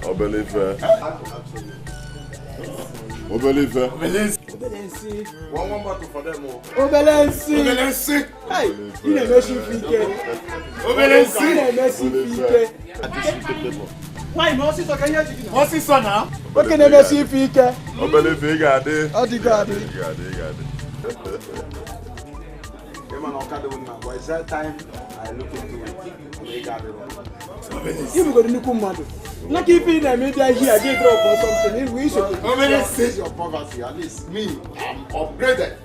Obelife. One bottle for them all. Obelensi. Hey, you are messing fike. Why Moses can you do? Moses son now? What can never see fike? Obelife got it. Oh, the God. It's that time I look into it. They got it wrong. You go to Nukumado. Not even the media here, they drop or something. We should. How many says your poverty? At least me, I'm upgraded.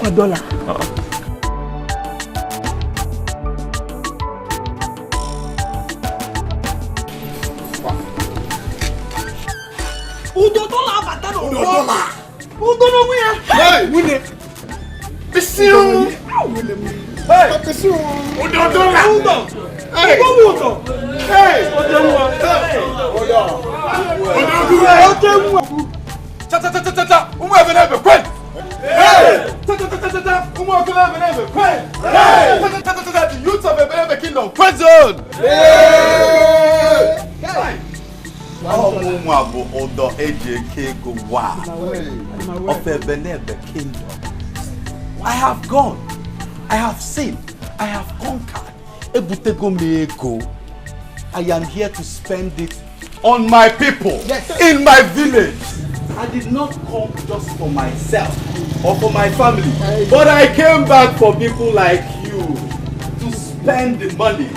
$1. Hey! Winnie! Pisiu! Hey! Pisiu! Hey! Hey! The youth of a kingdom, prison! Odo AJK go wow. Of a Benebe kingdom. I have gone, I have seen, I have conquered. Ebutego Meeko. I am here to spend it on my people, in my village. I did not come just for myself or for my family, but I came back for people like you to spend the money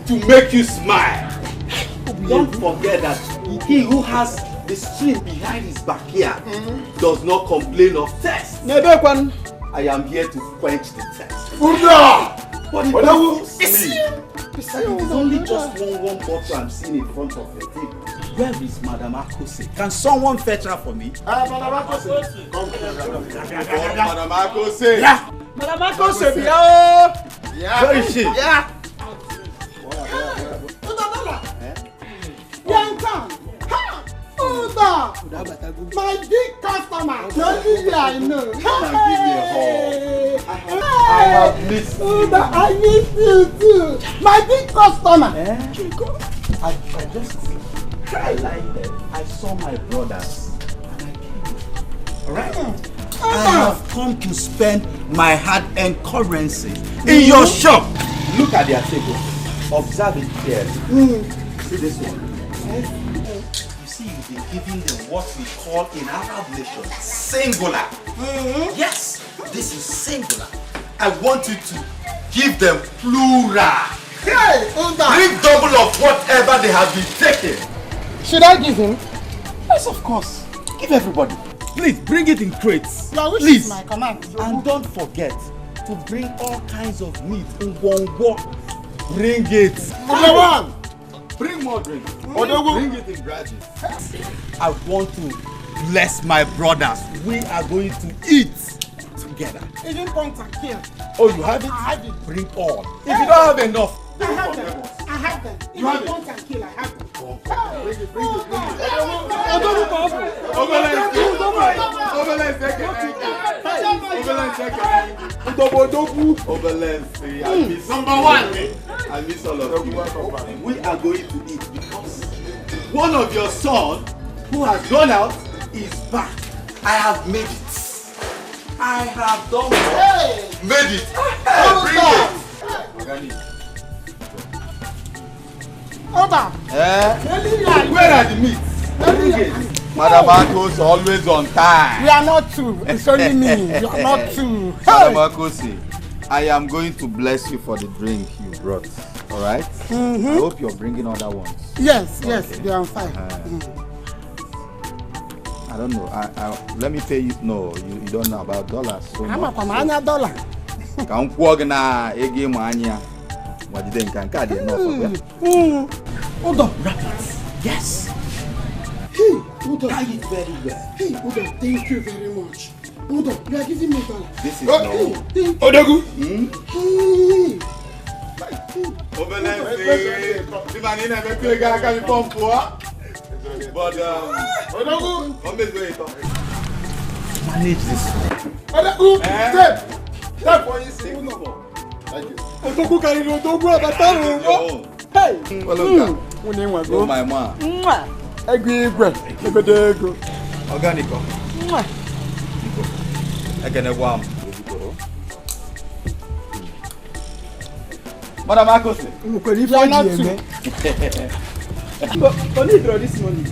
to make you smile. Don't forget that he who has the stream behind his backyard does not complain of thirst. I am here to quench the thirst. But it doesn't sleep. It is only just one bottle I'm seeing in front of your table. Where is Madam Akose? Can someone fetch her for me? Madam Akose. Come Madam Akose. Yeah. Madam Akose. Yeah. Where is she? Yeah. My big customer. Don't you I know. I have missed you. I miss you too. My big customer. I landed. I saw my brothers and I came. Alright? I have come to spend my hard-earned currency in your shop. Look at their table. Observe it clearly. See this one. You see, you've been giving them what we call in Arab nation singular. Yes, this is singular. I want you to give them plural. Bring double of whatever they have been taking. Should I give him? Yes, of course. Give everybody. Please bring it in crates. Please. My command. And don't forget to bring all kinds of meat in one walk. Bring it. Bring more drinks. Bring it in grudges. I want to bless my brothers. We are going to eat together. Even point and kill. Oh, you have it? I have it. Bring all. If you don't have enough, I have them. I have them. You have it? Point and kill. I have them. Bring it. Number one. I miss all of you. We are going to eat because one of your sons who has gone out is back. I have made it. I have done it. Made it. Bring it. Order. Where are the meats? Madam Akos always on time. We are not two. It's only me. We are not two. Madam Akosi, I am going to bless you for the drink you brought. All right? I hope you're bringing other ones. Yes, they are fine. I don't know. Let me pay you. No, you don't know about dollars. So I'm a Pamania dollar. Can't walk na ege mania. What did they can't enough? Hold on. Wrap it. Yes. Hey, hold on. Tie it very well. Hey, hold on. Thank you very much. Hold on. You are giving me dollar. This is no. Hey, thank you. Odogu. Hey. But manage this one. Step for you. Thank you. Odogu carry Odogu abataro. Hey. Oh my man. Organico. Madam Akos. Only draw this money.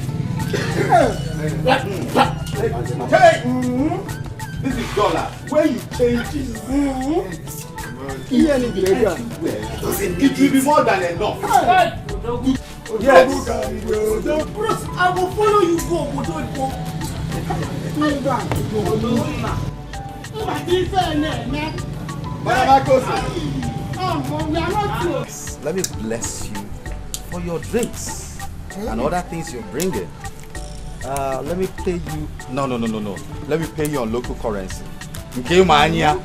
Hey! This is dollar. When you change it, it will be more than enough. Yes. I will follow you go. Madam Akos. Let me bless you for your drinks and other things you're bringing. Let me pay you. No. Let me pay you on local currency. Okay, mania.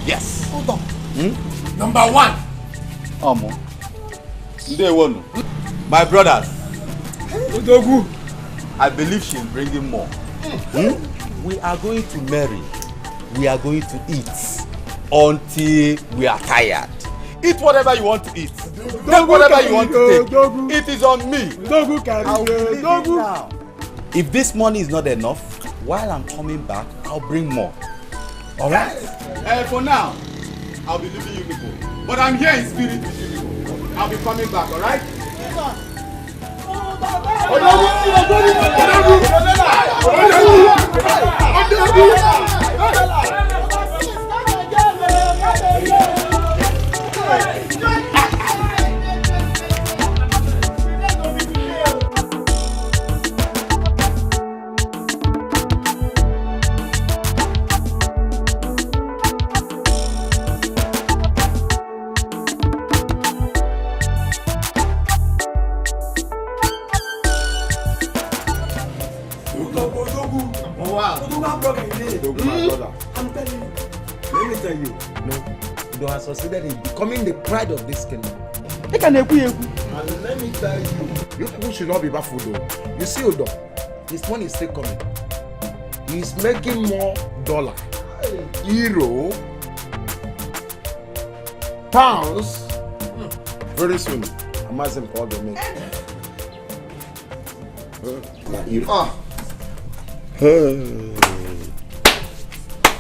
Yes. Hold on. Number one. My brothers. Odogu. I believe she's bringing more. We are going to marry. We are going to eat until we are tired. Eat whatever you want to eat. Take whatever you want to take. It is on me. I'll leave it now. If this money is not enough, while I'm coming back, I'll bring more. Alright? For now, I'll be leaving you people. But I'm here in spirit with you people. I'll be coming back, alright? I'm telling you. Let me tell you. No, you have succeeded in becoming the pride of this kingdom. And let me tell you, you people should not be baffled though. You see Odo, his money is still coming. He's making more dollar, euro, pounds. Very soon, I'm asking for the money.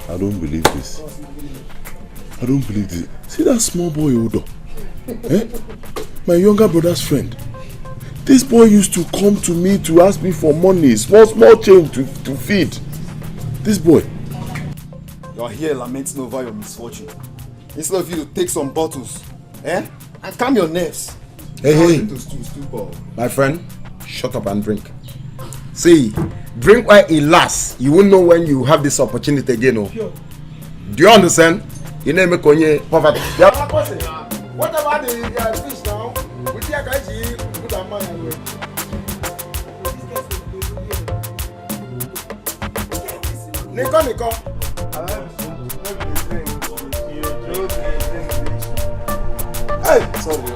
I don't believe this. I don't believe this. See that small boy, Odo? My younger brother's friend. This boy used to come to me to ask me for money, small change to feed. This boy. You are here lamenting over your misfortune. Instead of you to take some bottles, and calm your nerves. Hey. My friend, shut up and drink. See, drink while it lasts. You won't know when you have this opportunity again. Oh. Do you understand? You name it Konye poverty. What about the fish now? We take a put our money away. Nico. Hey, sorry.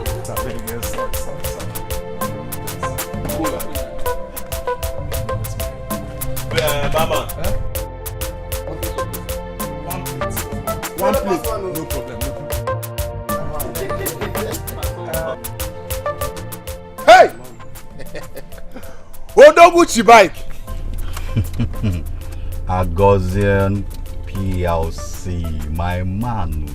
Mama. One plate. No problem. Hey! Odogu bike. Agozian PLC, my man.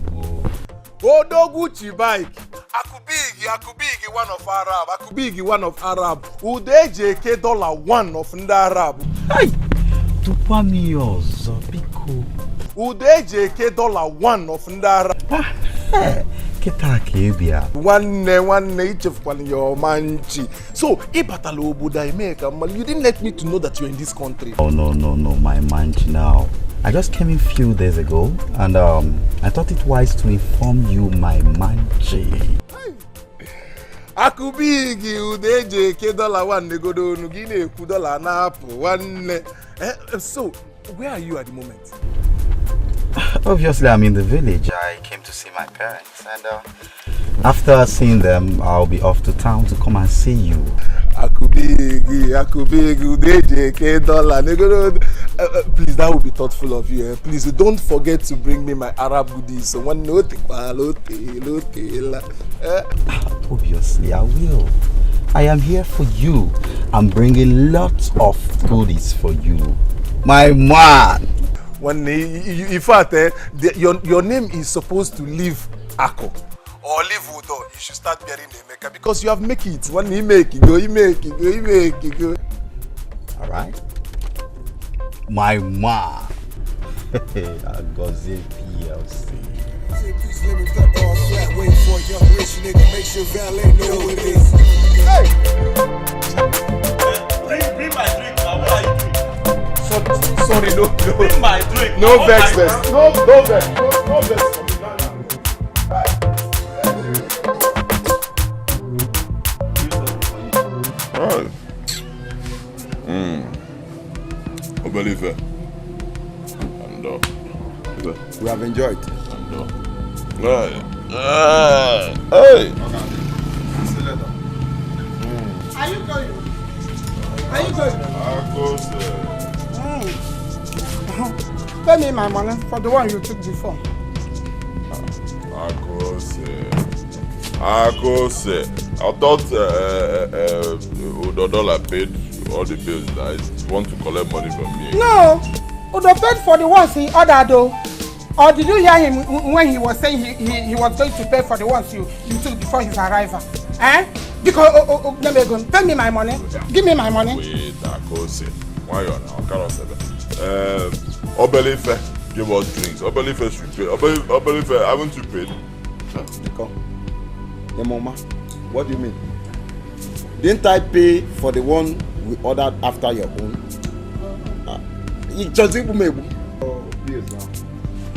Odogu bike. Akubigi, one of Arab. Akubigi, one of Arab. UDJK $1 of the Arab. Hey! Tupamios, Pico. UDJK $1 of the Arab. One each of your manchi. So, Ibatalo Buddha America, you didn't let me to know that you're in this country. Oh no, my manchi now. I just came in a few days ago and I thought it wise to inform you my manchi. Akubigi UDJK $1 negodo nugine $1 one. So, where are you at the moment? Obviously, I'm in the village. I came to see my parents, and after seeing them, I'll be off to town to come and see you. Akubigi, UDJK $1. Please, that would be thoughtful of you. Please, don't forget to bring me my Arab goodies. So one note, obviously, I will. I am here for you. I'm bringing lots of goodies for you, my man. One in fact, your name is supposed to leave Ako or leave Udo. You should start bearing the maker because you have make it. One he make it go. All right, my man. Agoze PLC. Please let me cut all flat. Wait for a young rich nigga. Make sure valet know what it is. Hey! Bring my drink now. What are you doing? Sorry, no. Bring my drink. No vex, vex. No vex. No vex. Right. Obelife. And We have enjoyed. Right. Hey. Are you going? Are you going? Pay me my money for the one you took before. Akose. I thought Udodola paid all the bills. I want to collect money from me. No, Udo paid for the ones he ordered though. Or did you hear him when he was saying he was going to pay for the ones you took before his arrival? Eh? Because pay me my money. Give me my money. Wait, Akose. Why you now? Obelife, give us drinks. Obelife should pay. Obelife, haven't you paid? Etiko. Hey, Mama, what do you mean? Didn't I pay for the one we ordered after your own?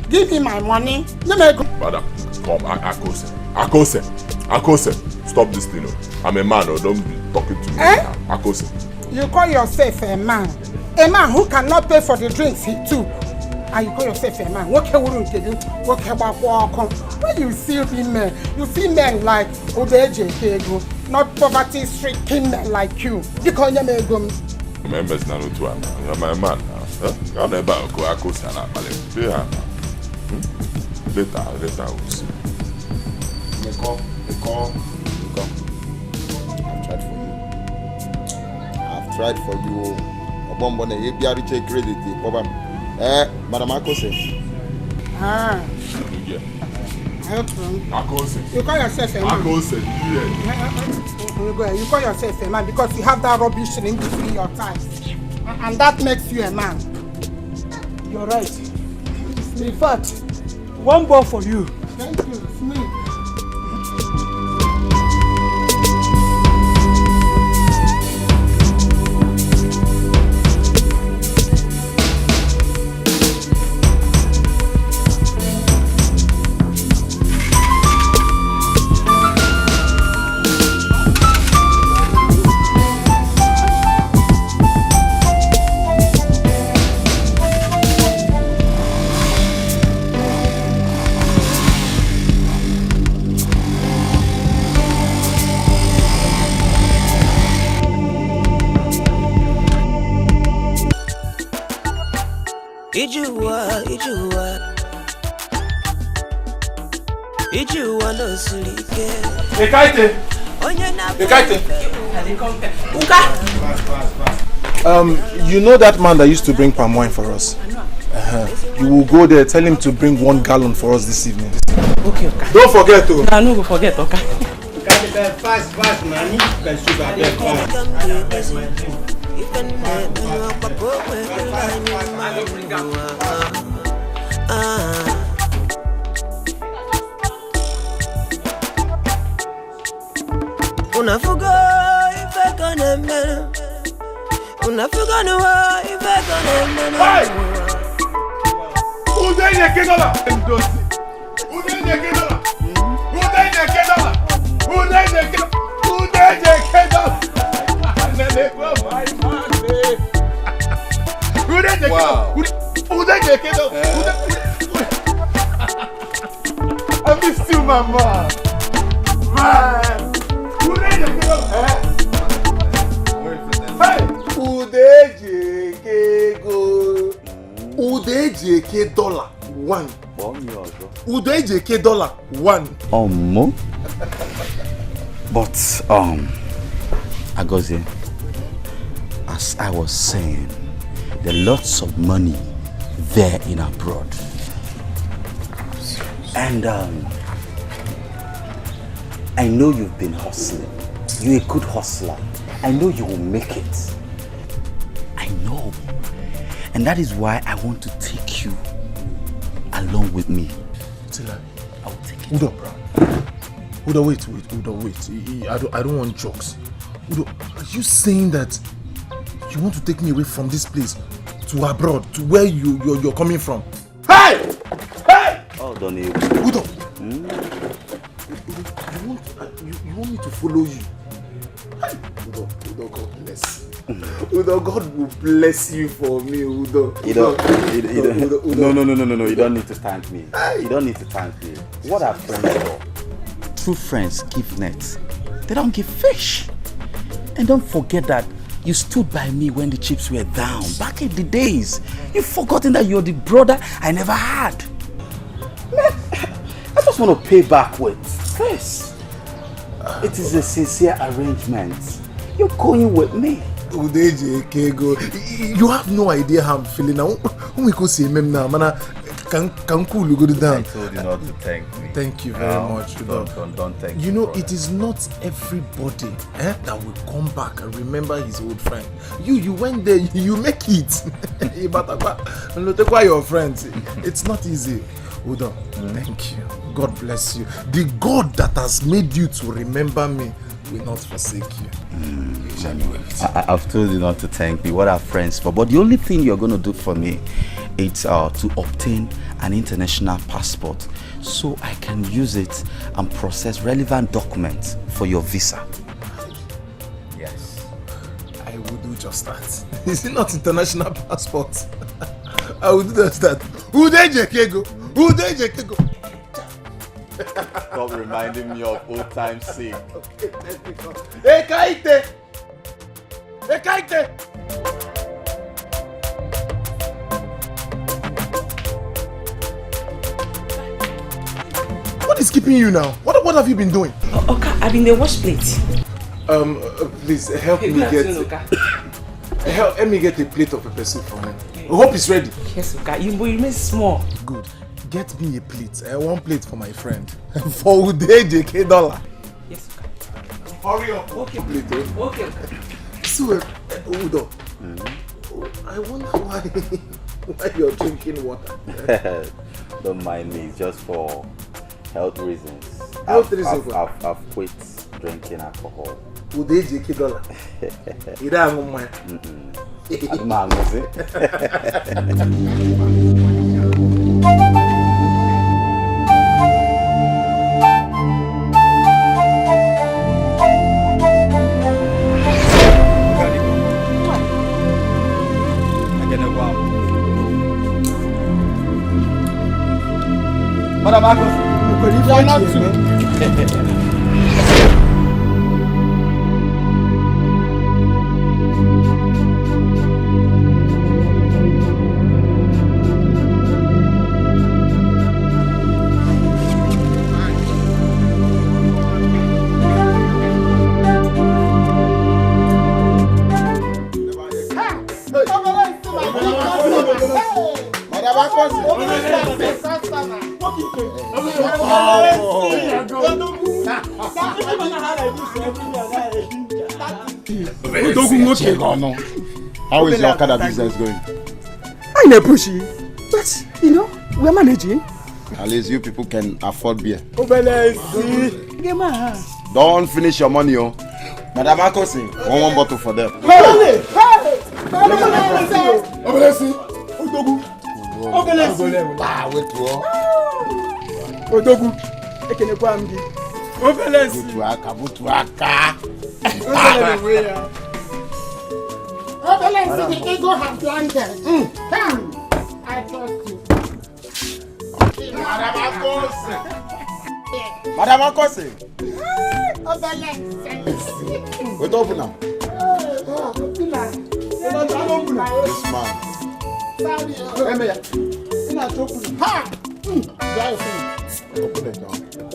Give me my money. Father, come, Akose, stop this thing. I'm a man, don't be talking to me. Akose. You call yourself a man? A man who cannot pay for the drinks he took. And you call yourself a man? What can we do? What can when you see men, you see men like UDJK, not poverty-stricken men like you. You call them a gum. Members now too. You're my man now. I'll never go Akose and later we'll see. I've tried for you. Obombone ABR check credit. Madam Akose. Akose. You call yourself a man. Akose, You call yourself a man because you have that rubbish in between your thighs. And that makes you a man. You're right. In fact, one ball for you. Thank you. It's me. no sleep. Ekaite. You know that man that used to bring palm wine for us? You will go there, tell him to bring 1 gallon for us this evening. Okay. Don't forget to. I no go forget, okay. Fast, man. You can shoot at that Unafuga ifeka nemene. Unafuga nuwa ifeka nemene. Udenye kedola. Udenye kedola. I miss you, mama. Man. Udejeke dollar one. Udejeke dollar one. But Agozie, as I was saying, there are lots of money there in abroad. And I know you've been hustling. You're a good hustler. I know you will make it. I know. And that is why I want to take you along with me. Tila, I will take you. Udo, wait. I don't want jokes. Udo, are you saying that you want to take me away from this place to abroad, to where you're coming from? Hey! Oh, don't you? Udo! You want me to follow you? Udo, God bless you. Udo, God will bless you for me, Udo. No, you don't need to thank me. You don't need to thank me. What are friends for? True friends give nets. They don't give fish. And don't forget that you stood by me when the chips were down. Back in the days. You've forgotten that you're the brother I never had. Man, I just want to pay back with this. It is a sincere arrangement. You're going with me. You have no idea how I'm feeling now. When we go see him now, man, can cool go down. I told you not to thank me. Thank you very much. Don't thank me. You know, it is not everybody that will come back and remember his old friend. You went there, you make it. Look why your friends. It's not easy. Udo, thank you. God bless you. The God that has made you to remember me will not forsake you. I've told you not to thank me. What are friends for? But the only thing you're going to do for me is to obtain an international passport so I can use it and process relevant documents for your visa. Yes. I will do just that. Is it not international passport? I will do just that. Udejekego. Stop reminding me of old times sake. Ekaite! What is keeping you now? What have you been doing? Okay, I've been the wash plate. Please help me get. Help me get a plate of pepper soup for me. I hope it's ready. Yes, okay. You remain small. Good. Get me a plate. One plate for my friend. For JK dollar. Yes, okay. Hurry up. Okay. Plate, Okay. So, Udo, I wonder why you're drinking water. Don't mind me, just for health reasons. Health reasons? I've quit drinking alcohol. JK dollar. You don't have money. Madam Agos, you are not too. How is your Okada business going? I never push you, but you know we're managing. At least you people can afford beer. Don't finish your money, oh. Madam Akosi, one bottle for them. The ego has landed. Come, I trust you. Madam Akosi. What open now? This man. Open it now. Yes.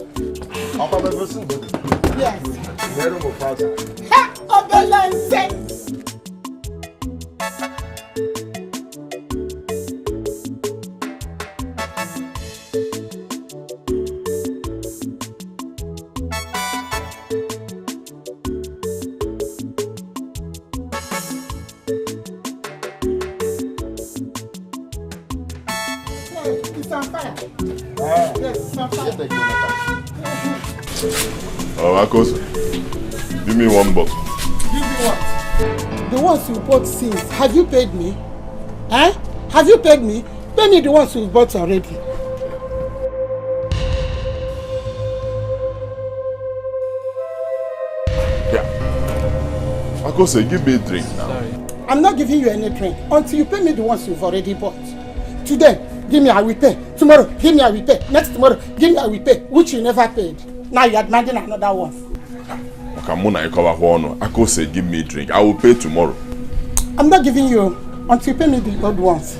Akos, give me one bottle. Give me what? The ones you bought since. Have you paid me? Eh? Have you paid me? Pay me the ones you bought already. Yeah. Akos, give me a drink now. Sorry. I'm not giving you any drink until you pay me the ones you've already bought. Today, give me I will pay. Tomorrow, give me I will pay. Next tomorrow, give me I will pay. Which you never paid. Now you're demanding another one. Akos, give me a drink. I will pay tomorrow. I'm not giving you until you pay me the old ones.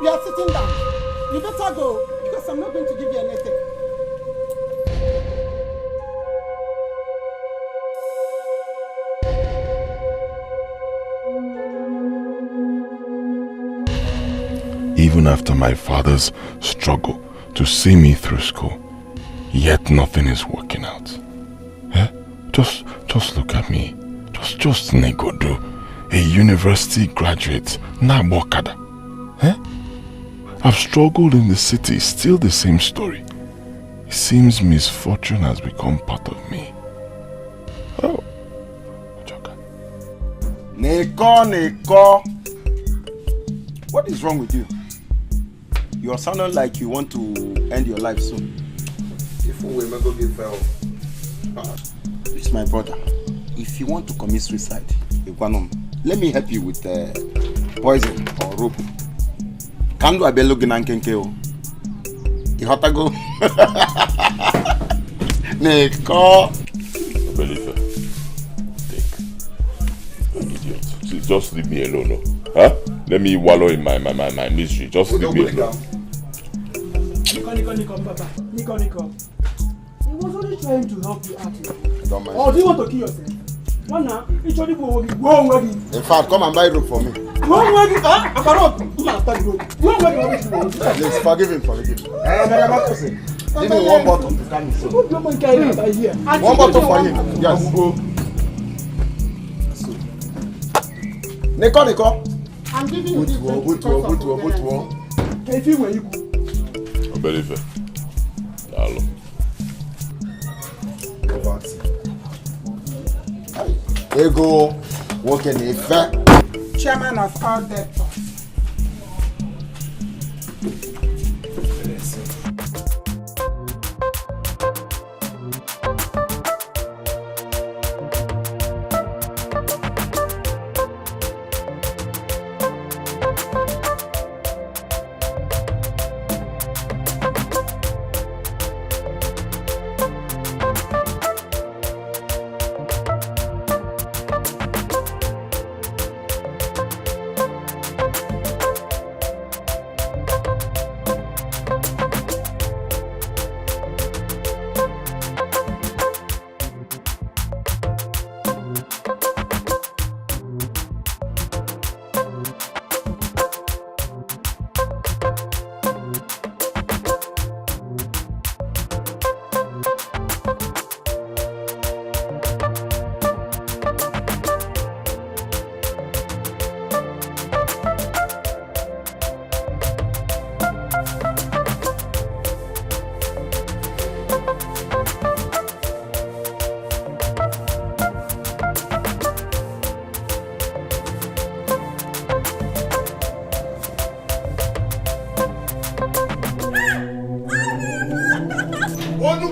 You are sitting down. You better go because I'm not going to give you anything. Even after my father's struggle to see me through school, yet nothing is working out. Eh? Just look at me. Just Negodu, a university graduate, Nabokada. Eh? I've struggled in the city, still the same story. It seems misfortune has become part of me. Oh, Joka. Neko. What is wrong with you? You are sounding like you want to end your life soon. If we may go get fell. It's my brother. If you want to commit suicide, let me help you with poison or rope. Can do a bello ginankeo? Ihotago. Neko. Believe take. An idiot. Just leave me alone, no? Huh? Let me wallow in my misery. Just leave me alone. Nico, Papa. Nico. He was only trying to help you out. Don't mind. Or do you want to kill yourself? One now, each one go in fact, come and buy rope for me. Please forgive him. Give me one bottle to carry me. One bottle for him. Yes. Nico. I'm giving you this. Good. Can you feel where you go? Obelife. Hello. Ego, working in effect. Chairman of all debtors. I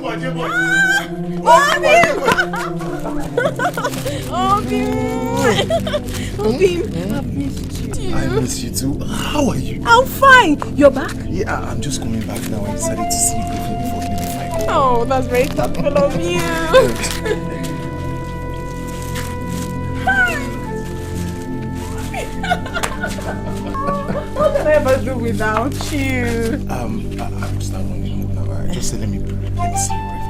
miss you too. How are you? I'm fine. You're back? Yeah, I'm just coming back now. I decided to see you quickly before leaving my car. Oh, that's very thoughtful of you. What can I ever do without you? I will start running home now. Just let me see you briefly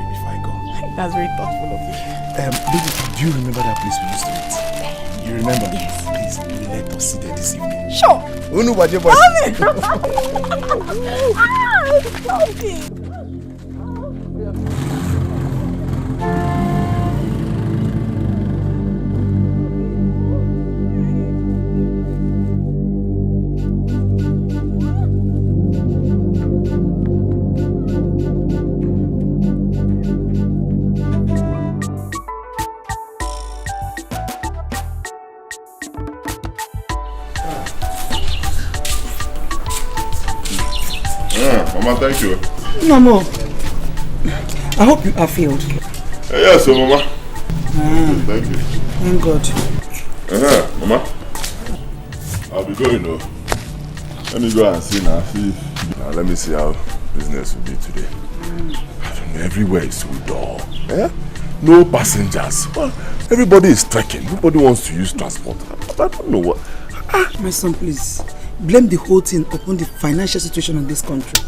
before I go. That's very thoughtful of you. Baby, do you remember that place we used to meet? You remember? Yes. Please, let us sit there this evening. Sure. Unu waje boy. Mama, thank you. Mama, I hope you are filled. Yes, Mama. Thank you. Thank God. Mama. I'll be going though. Let me go and see now. Now let me see how business will be today. I don't know, everywhere is so dull. No passengers. Well, everybody is trekking. Nobody wants to use transport. I don't know what. My son, please. Blame the whole thing upon the financial situation in this country.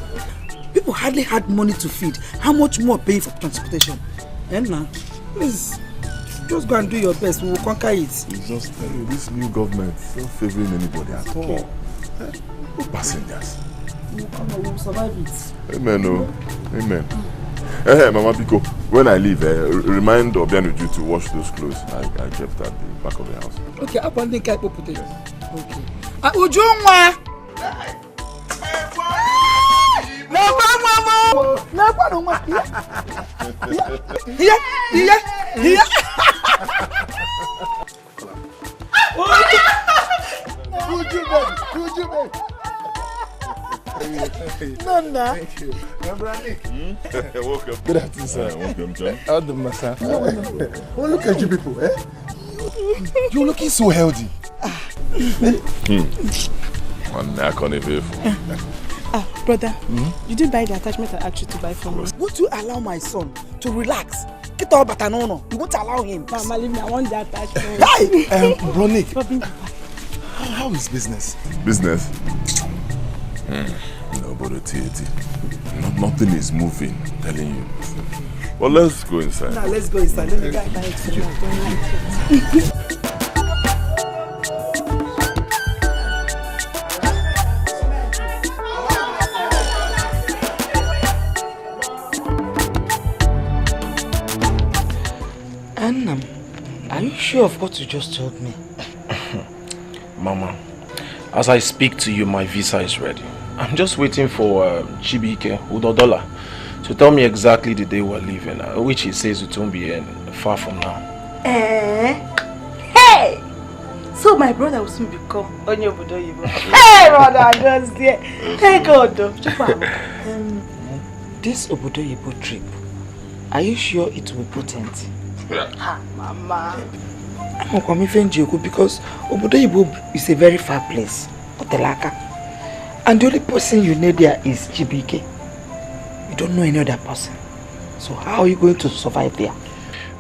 People hardly had money to feed. How much more paying for transportation? And now, please, just go and do your best. We will conquer it. It's just this new government is not favoring anybody at all. No passengers. We will survive it. Amen. Oh. Amen. Hey, Mama Biko, when I leave, remind Obianuju to wash those clothes I kept at the back of the house. Okay, up on the cap potato. Okay. Ujungwa! Nonna. Thank you. Welcome. Good afternoon, sir. Welcome, John. How do myself? Oh, look at you people, You're looking so healthy. Brother, you didn't buy the attachment I asked you to buy for me. Would you allow my son to relax? Get out, but no. You won't allow him. Mama, leave me. I want the attachment. Hey! Bronick, how is business? Business? No, but nothing is moving, I'm telling you. Well, let's go inside. Now, let's go inside. Let me buy it for you. Annam, are you sure of what you just told me? Mama, as I speak to you, my visa is ready. I'm just waiting for Chibike Udodola to tell me exactly the day we're leaving, which he says it won't be far from now. Hey! So my brother will soon become Onyobudo Yibo. Hey, brother, just there. Hey, God. This Obodo Yibo trip, are you sure it will be potent? Mama. I'm coming from Jogo because Obodo Yibo is a very far place. Otelaka. And the only person you know there is Chibike. You don't know any other person. So how are you going to survive there?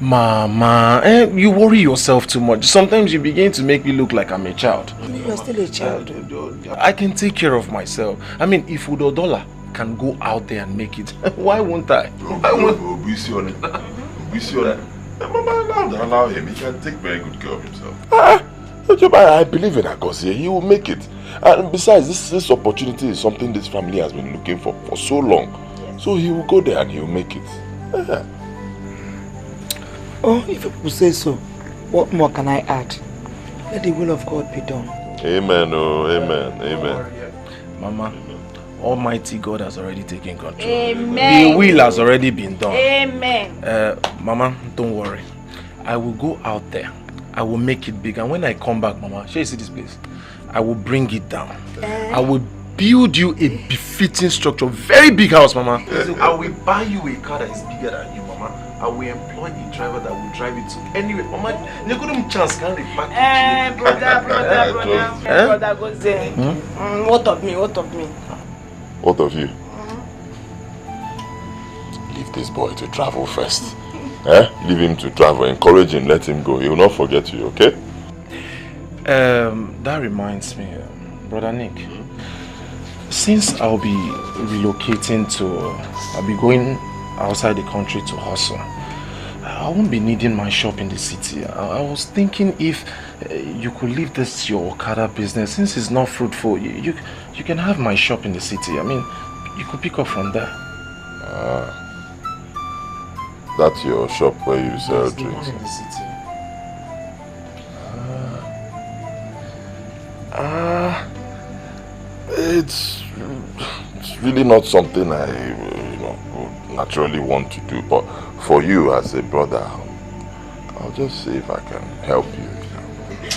Mama, you worry yourself too much. Sometimes you begin to make me look like I'm a child. You are still a child. I can take care of myself. I mean, if Udodola can go out there and make it, why won't I? Mama, allow him. He can take very good care of himself. I believe in Agosie. He will make it. And besides, this opportunity is something this family has been looking for so long. Yes. So he will go there and he will make it. Oh, if people say so, what more can I add? Let the will of God be done. Amen. Oh, amen. Amen. Mama, Almighty God has already taken control. Amen. The will has already been done. Amen. Mama, don't worry. I will go out there. I will make it big. And when I come back, Mama, shall you see this place? I will bring it down. I will build you a befitting structure, very big house, Mama. I will buy you a car that is bigger than you, Mama. I will employ a driver that will drive it to anywhere. Mama, you couldn't chance can repack. Brother goes there. What of me? What of you? Leave this boy to travel first. Leave him to travel. Encourage him. Let him go. He will not forget you. Okay? That reminds me, Brother Nick. Since I'll be relocating I'll be going outside the country to hustle. I won't be needing my shop in the city. I was thinking if you could leave this your Okada business, since it's not fruitful, you can have my shop in the city. I mean, you could pick up from there. That's your shop where you sell drinks? In the city. It's really not something I would naturally want to do, but for you as a brother, I'll just see if I can help you.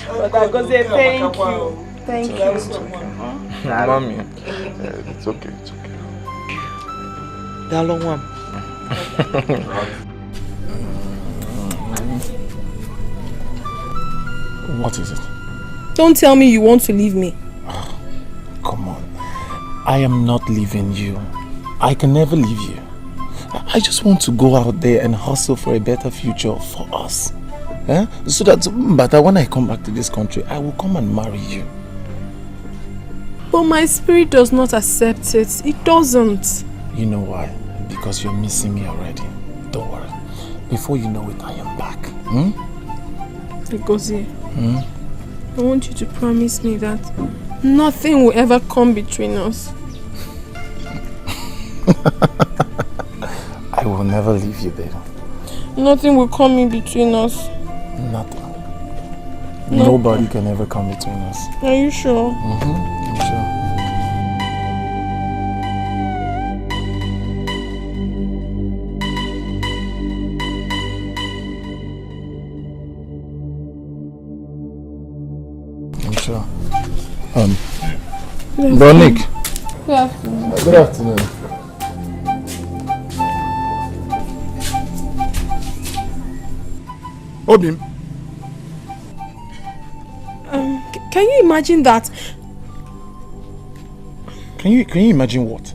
Brother goes there. Thank you. Thank you. It's okay. Mommy. It's okay. It's okay. What is it? Don't tell me you want to leave me. Come on. I am not leaving you. I can never leave you. I just want to go out there and hustle for a better future for us. So that when I come back to this country, I will come and marry you. But my spirit does not accept it. It doesn't. You know why? Because you're missing me already. Don't worry. Before you know it, I am back. Ngozi, I want you to promise me that nothing will ever come between us. I will never leave you there. Nothing will come in between us. Nothing. Nobody can ever come between us. Are you sure? I'm sure. Sure. Bro Nick. Good afternoon. Good afternoon. Obim. Can you imagine that? Can you imagine what?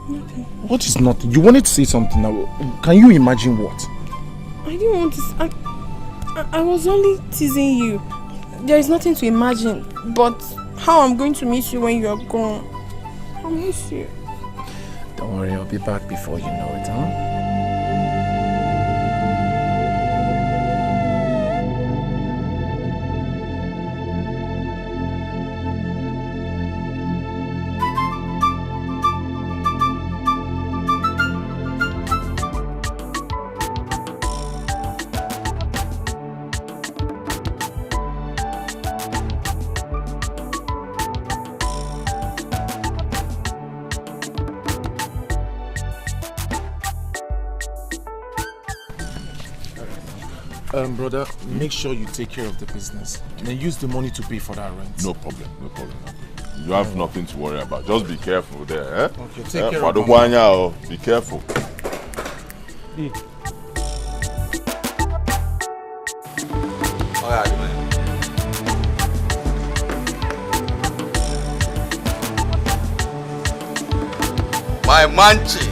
Nothing. What is nothing? You wanted to say something now. Can you imagine what? I didn't want to. I was only teasing you. There is nothing to imagine, but how I'm going to miss you when you are gone. I'll miss you. Don't worry, I'll be back before you know it, huh? Brother, make sure you take care of the business. And then use the money to pay for that rent. No problem. You have nothing to worry about. Just be careful there, Okay, take care of it. Be careful. My manchi.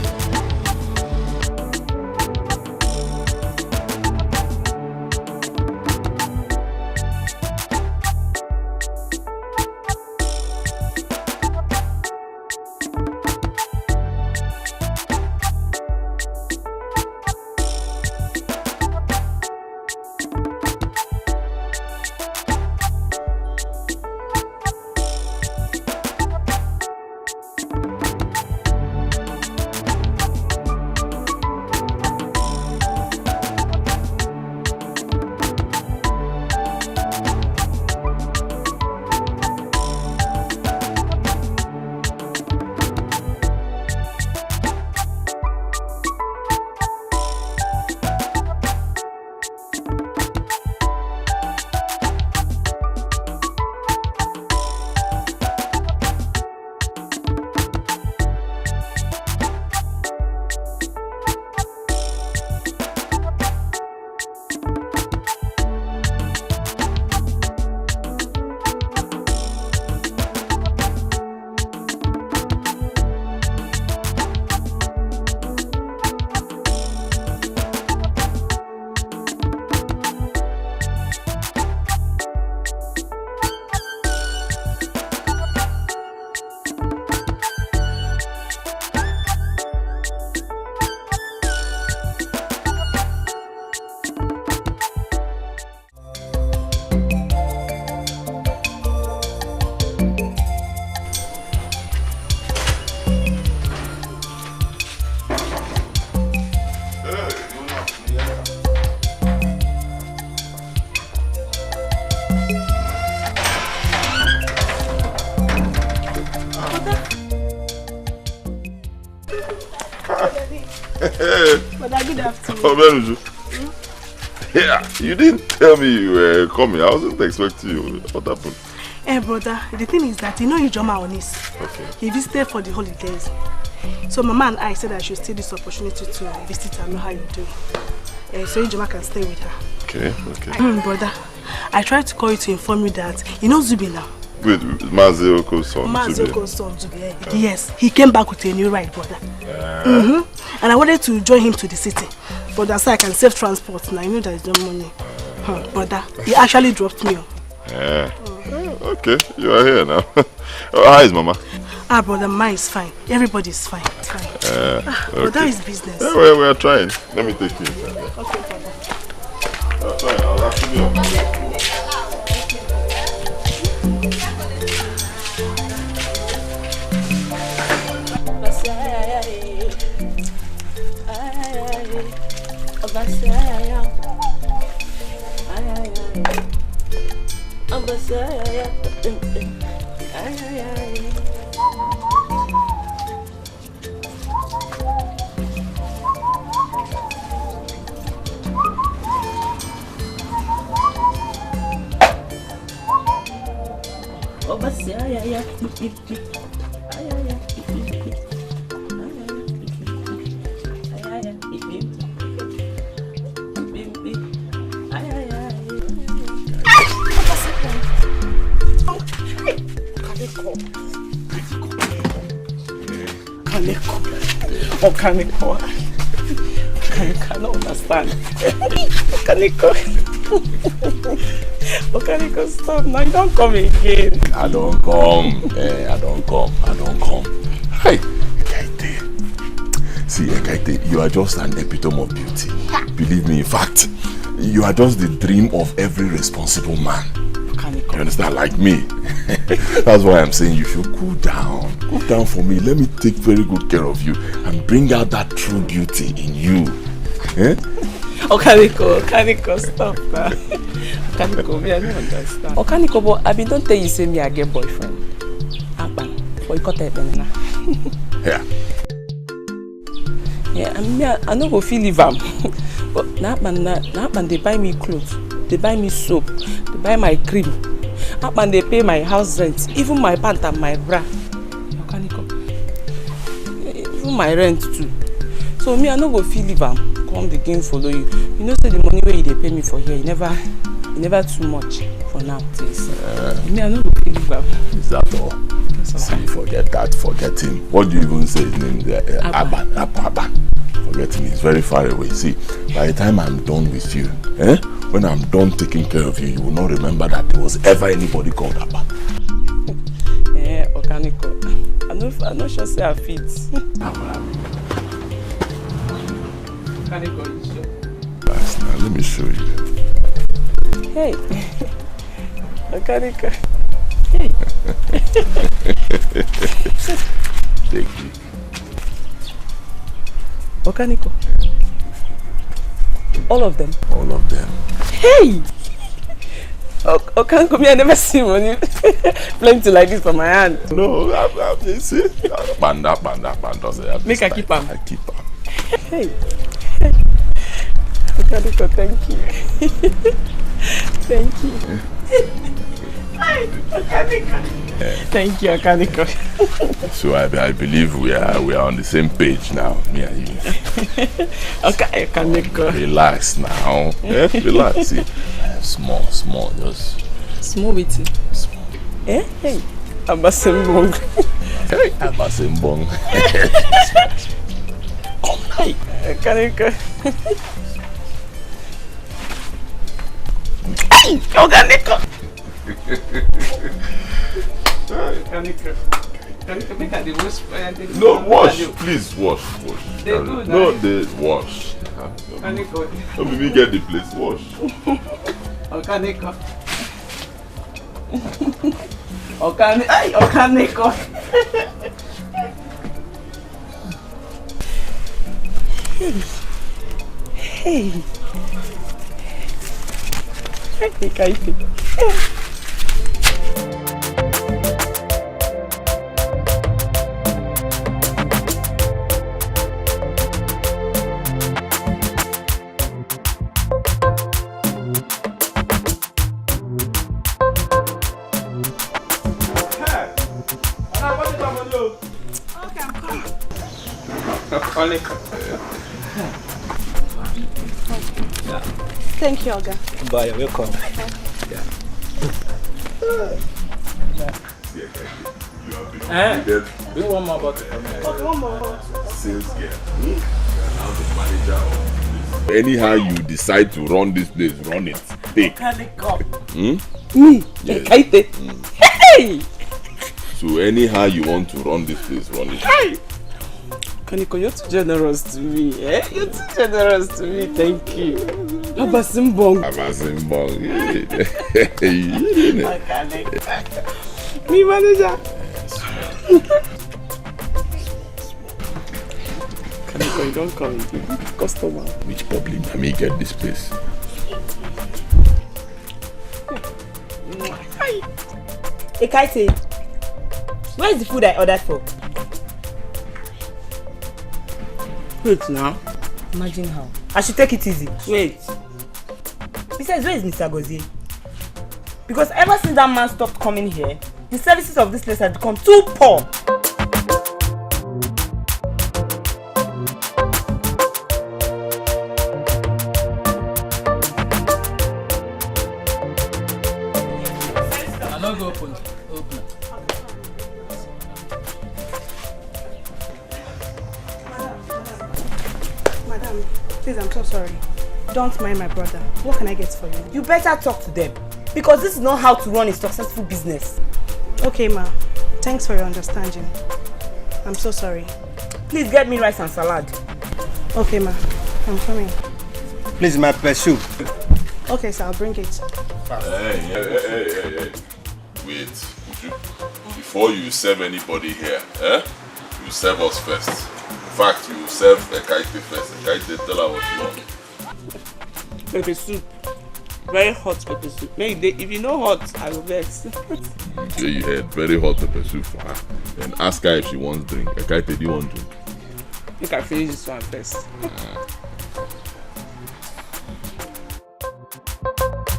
Brother, good afternoon. Oh, Benjo. Yeah, you didn't tell me you were coming. I wasn't expecting you. What happened? Brother, the thing is that you know Ijoma Onis. Okay. He visited for the holidays. So Mama and I said I should take this opportunity to visit her and know how you do. So Ijoma can stay with her. Okay. Brother, I tried to call you to inform you that you know Zubi now. Wait, Mazeoko's son. Mazeoko's son, Zubi. Yes, he came back with a new ride, brother. And I wanted to join him to the city. But that's so I can save transport. Now I know there is no money. Brother, he actually dropped me off. Okay, you are here now. How is Mama? Brother, mine is fine. Everybody's fine. It's fine. But that is business. Yeah, we are trying. Let me take you. Okay, brother. I'll try. I'll actually help you. Okaniko. I cannot understand. Okaniko, stop now. You don't come again. I don't come. Hey, Ekaite. See, Ekaite, you are just an epitome of beauty. Believe me, in fact, you are just the dream of every responsible man. You understand? Like me. That's why I'm saying you should cool down. Cool down for me. Let me take very good care of you and bring out that true beauty in you. Okaniko, stop now. Okaniko, me, I don't understand. Okaniko, but I don't tell you say me I get boyfriend. Apan, for you cut it now. Yeah. Yeah, I no go feel leave am. But Napan they buy me clothes, they buy me soap, they buy my cream. Napan they pay my house rent, even my pant and my bra. Okaniko, even my rent too. So me I no go feel leave am. Come begin follow you. You know say the money where they pay me for here, you never too much for now, please. Me I no go feel leave am. Is that all? See, forget that. Forget him. What do you even say his name there? Aban. Forget him. He's very far away. See, by the time I'm done with you, when I'm done taking care of you, you will not remember that there was ever anybody called Aban. Okaniko. I'm not sure say I fit. Okaniko, you sure? Nice. Now let me show you. Hey. Okaniko. Hey. Take it. Okaniko. All of them? All of them. Hey! Okaniko, me I never see money plenty like this for my hand. No, I see. Banda. Make I keep them. I keep them. Hey. Okaniko, thank you. Thank you. Hi, Okaniko. Thank you, Okaniko. So I believe we are on the same page now, me and you. Okay, Okaniko. Relax now. Relax. See, small, just small with it. Small. Hey, Abasembong. Hey, Abasembong. Come now. Hey, Okaniko. Hey, Okaniko. No, wash, please wash. They do no, they wash. Let me get the place, wash. Okaniko. Okaniko. Hey. Thank you, Oga. Bye, you're welcome. You have been upgraded. Do one more bottle. Okay, one more. Sales girl. Now the manager of this. Anyhow you decide to run this place, run it. Take. Me? Yes. Hey! So anyhow you want to run this place, run it. Hey! Kaniko, you're too generous to me, eh? You're too generous to me, thank you. Abasimbong. Me manager. Kaniko, you don't come with customer. Which problem can me get this place? Hey, Kaite, where is the food I ordered for? Wait now. Imagine how. I should take it easy. Wait. Besides, where is Mr. Gozie? Because ever since that man stopped coming here, the services of this place have become too poor. I'm not going to open. Madam, please, I'm so sorry. Don't mind my brother. What can I get for you? You better talk to them. Because this is not how to run a successful business. Okay, ma. Thanks for your understanding. I'm so sorry. Please get me rice and salad. Okay, ma. I'm coming. Please, my pursuit. Okay, sir. I'll bring it. Hey. Wait, before you serve anybody here, you serve us first. In fact, you serve Ekaite first. Ekaite, tell her what you want. Pepper soup. Very hot pepper soup. Maybe if you know hot, I will vex. Okay, you had very hot pepper soup for her. Then ask her if she wants drink. Ekaite, do you want drink? I think I finish this one first.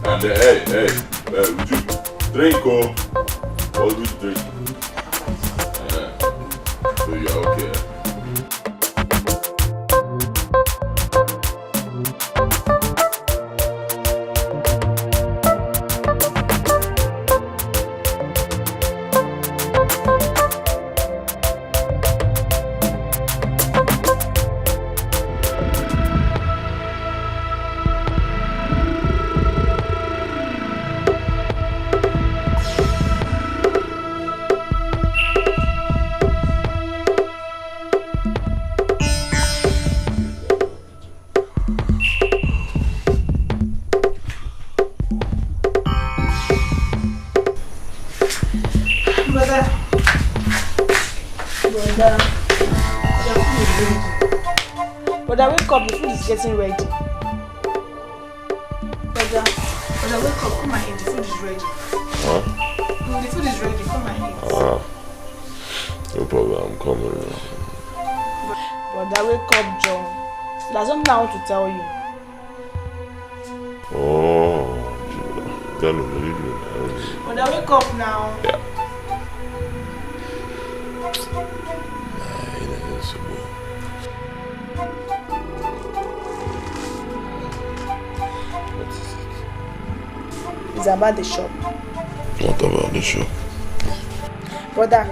And hey, would you drink or what do you drink? So you're okay. Wake up, the food is getting ready. Brother, wake up, come and eat, the food is ready. Huh? The food is ready, come and eat. No problem, I'm coming. Brother, wake up, John. There's something I want to tell you. Oh, tell me, what are you doing? Brother, wake up now. Yeah. It's about the shop. What about the shop? Brother,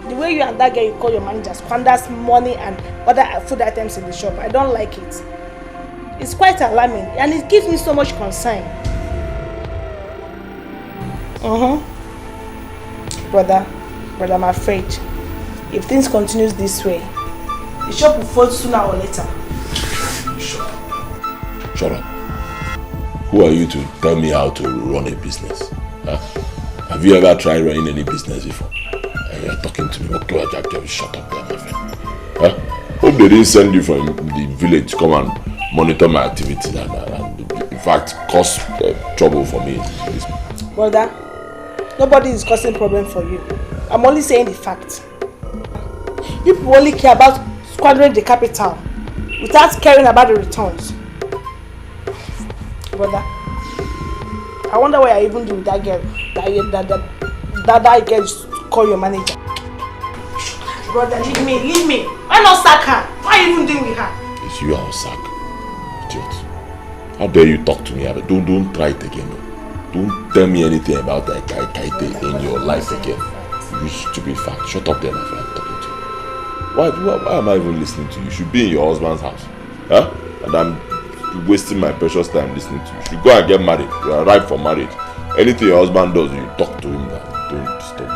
the way you and that girl you call your manager squanders money and other food items in the shop, I don't like it. It's quite alarming and it gives me so much concern. Brother, I'm afraid if things continues this way, the shop will fall sooner or later. Shut up. Who are you to tell me how to run a business? Huh? Have you ever tried running any business before? You're talking to me. Okay, shut up there, my friend. Huh? Hope they didn't send you from the village to come and monitor my activities and in fact cause trouble for me. Brother, nobody is causing problem for you. I'm only saying the fact. You people only care about squandering the capital without caring about the returns. Brother, I wonder what I even do with that girl. That girl call your manager. Brother, leave me. Why not sack her? What are you even doing with her? It's you I'll sack. Idiot. How dare you talk to me? Don't try it again. Don't tell me anything about that Kaite in your life again. You stupid fuck. Shut up there, my friend. I'm talking to you. Why am I even listening to you? You should be in your husband's house. Huh? And I'm wasting my precious time listening to you. You should go and get married. You are ripe for marriage. Anything your husband does, you talk to him now. Don't disturb me.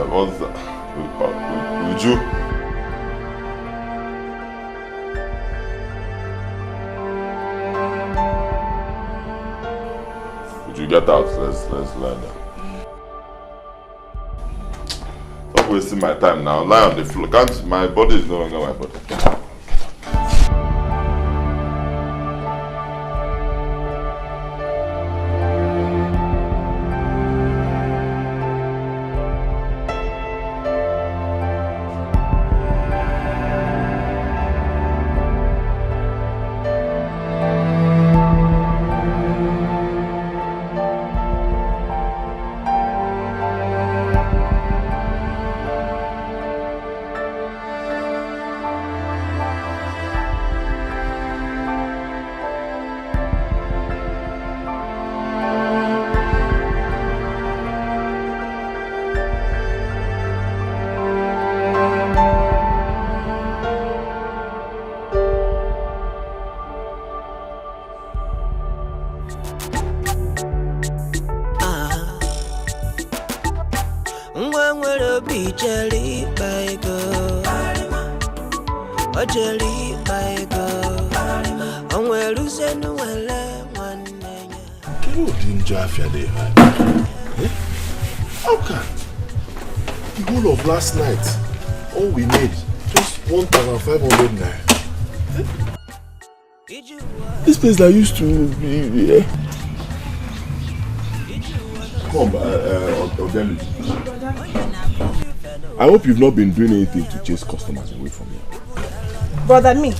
What's that? Would you? Would you get out? Let's lie down. Stop wasting my time now. Lie on the floor. My body is no longer my body. Get out. Last night, all we made just 1,500 naira. This place that used to be Come, I hope you've not been doing anything to chase customers away from here. Brother, you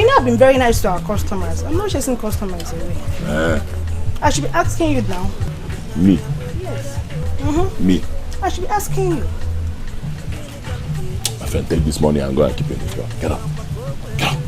know I've been very nice to our customers. I'm not chasing customers away. I should be asking you now. Me? Yes. Me? I should be asking you. My friend, take this money and go and keep it in the car. Get up. Get up.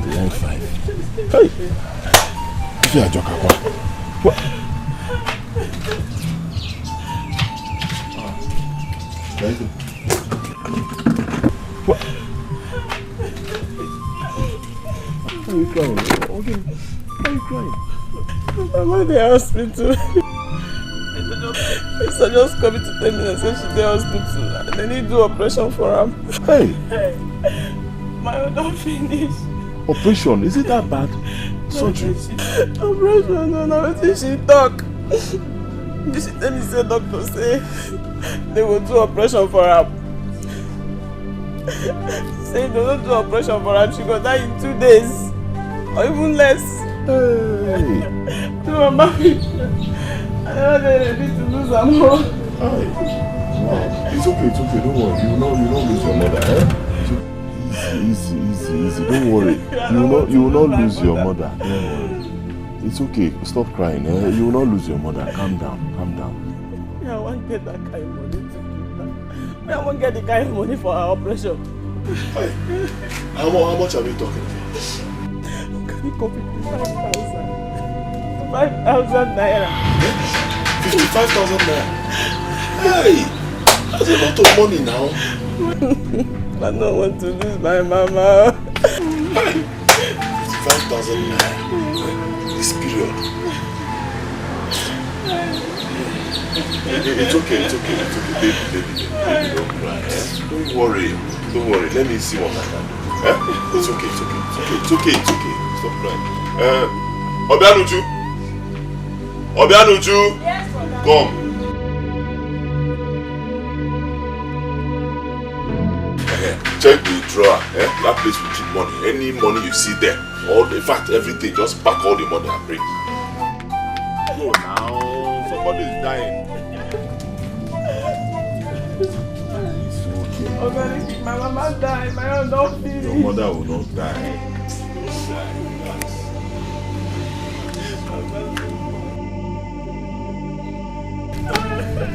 Line 5. Hey! If you are joking, what? What? Why are you crying? Okay. Why are you crying? I'm at the hospital. Lisa just coming to tell me that she's in the hospital and they need to do operation for her. Hey! My order finished. Operation? Is it that bad? Surgery? Operation? No, what did she talk? She tell me, say doctor say they will do operation for her. Say if they don't do operation for her, she will die in 2 days. Or even less. Hey! No, Mama, I never ready to lose her more. Hey! Wow. It's okay, don't worry. You will not lose your mother, eh? Easy. Don't worry. You will not lose your mother. Don't worry. It's okay. Stop crying. Eh? You will not lose your mother. Calm down. I won't get that kind of money to give her. I won't get the kind of money for her operation. Hi. How much are we talking about? Can you copy 5,000? 5,000 naira. 55,000 naira? Hey! That's a lot of money now. I don't want to lose my mama. 55,000 naira. This period. It's okay. Baby, don't cry. Don't worry. Let me see what I can do. It's okay. Stop crying. Obianuju. Yes, brother. Come. Check the drawer. That place will keep money. Any money you see there, in fact, everything, just pack all the money and bring. Go now. Somebody is dying. Okay, my mama died. My mom don't feel it. Your mother will not die.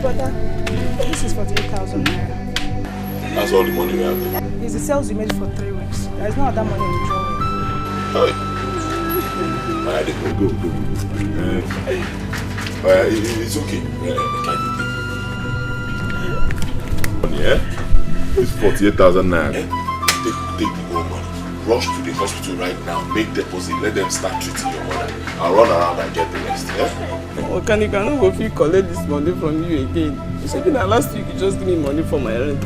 Brother, this is for 3,000 naira. That's all the money we have. It's the sales you made for 3 weeks. There is no other money in the drawer. Alright, go. It's okay. Yeah? It's 48,000 naira. Take the whole money. Rush to the hospital right now. Make deposit. Let them start treating your mother. I'll run around and get the rest. Yeah? Okay, I can't go fit collect this money from you again. You said that last week you just give me money for my rent.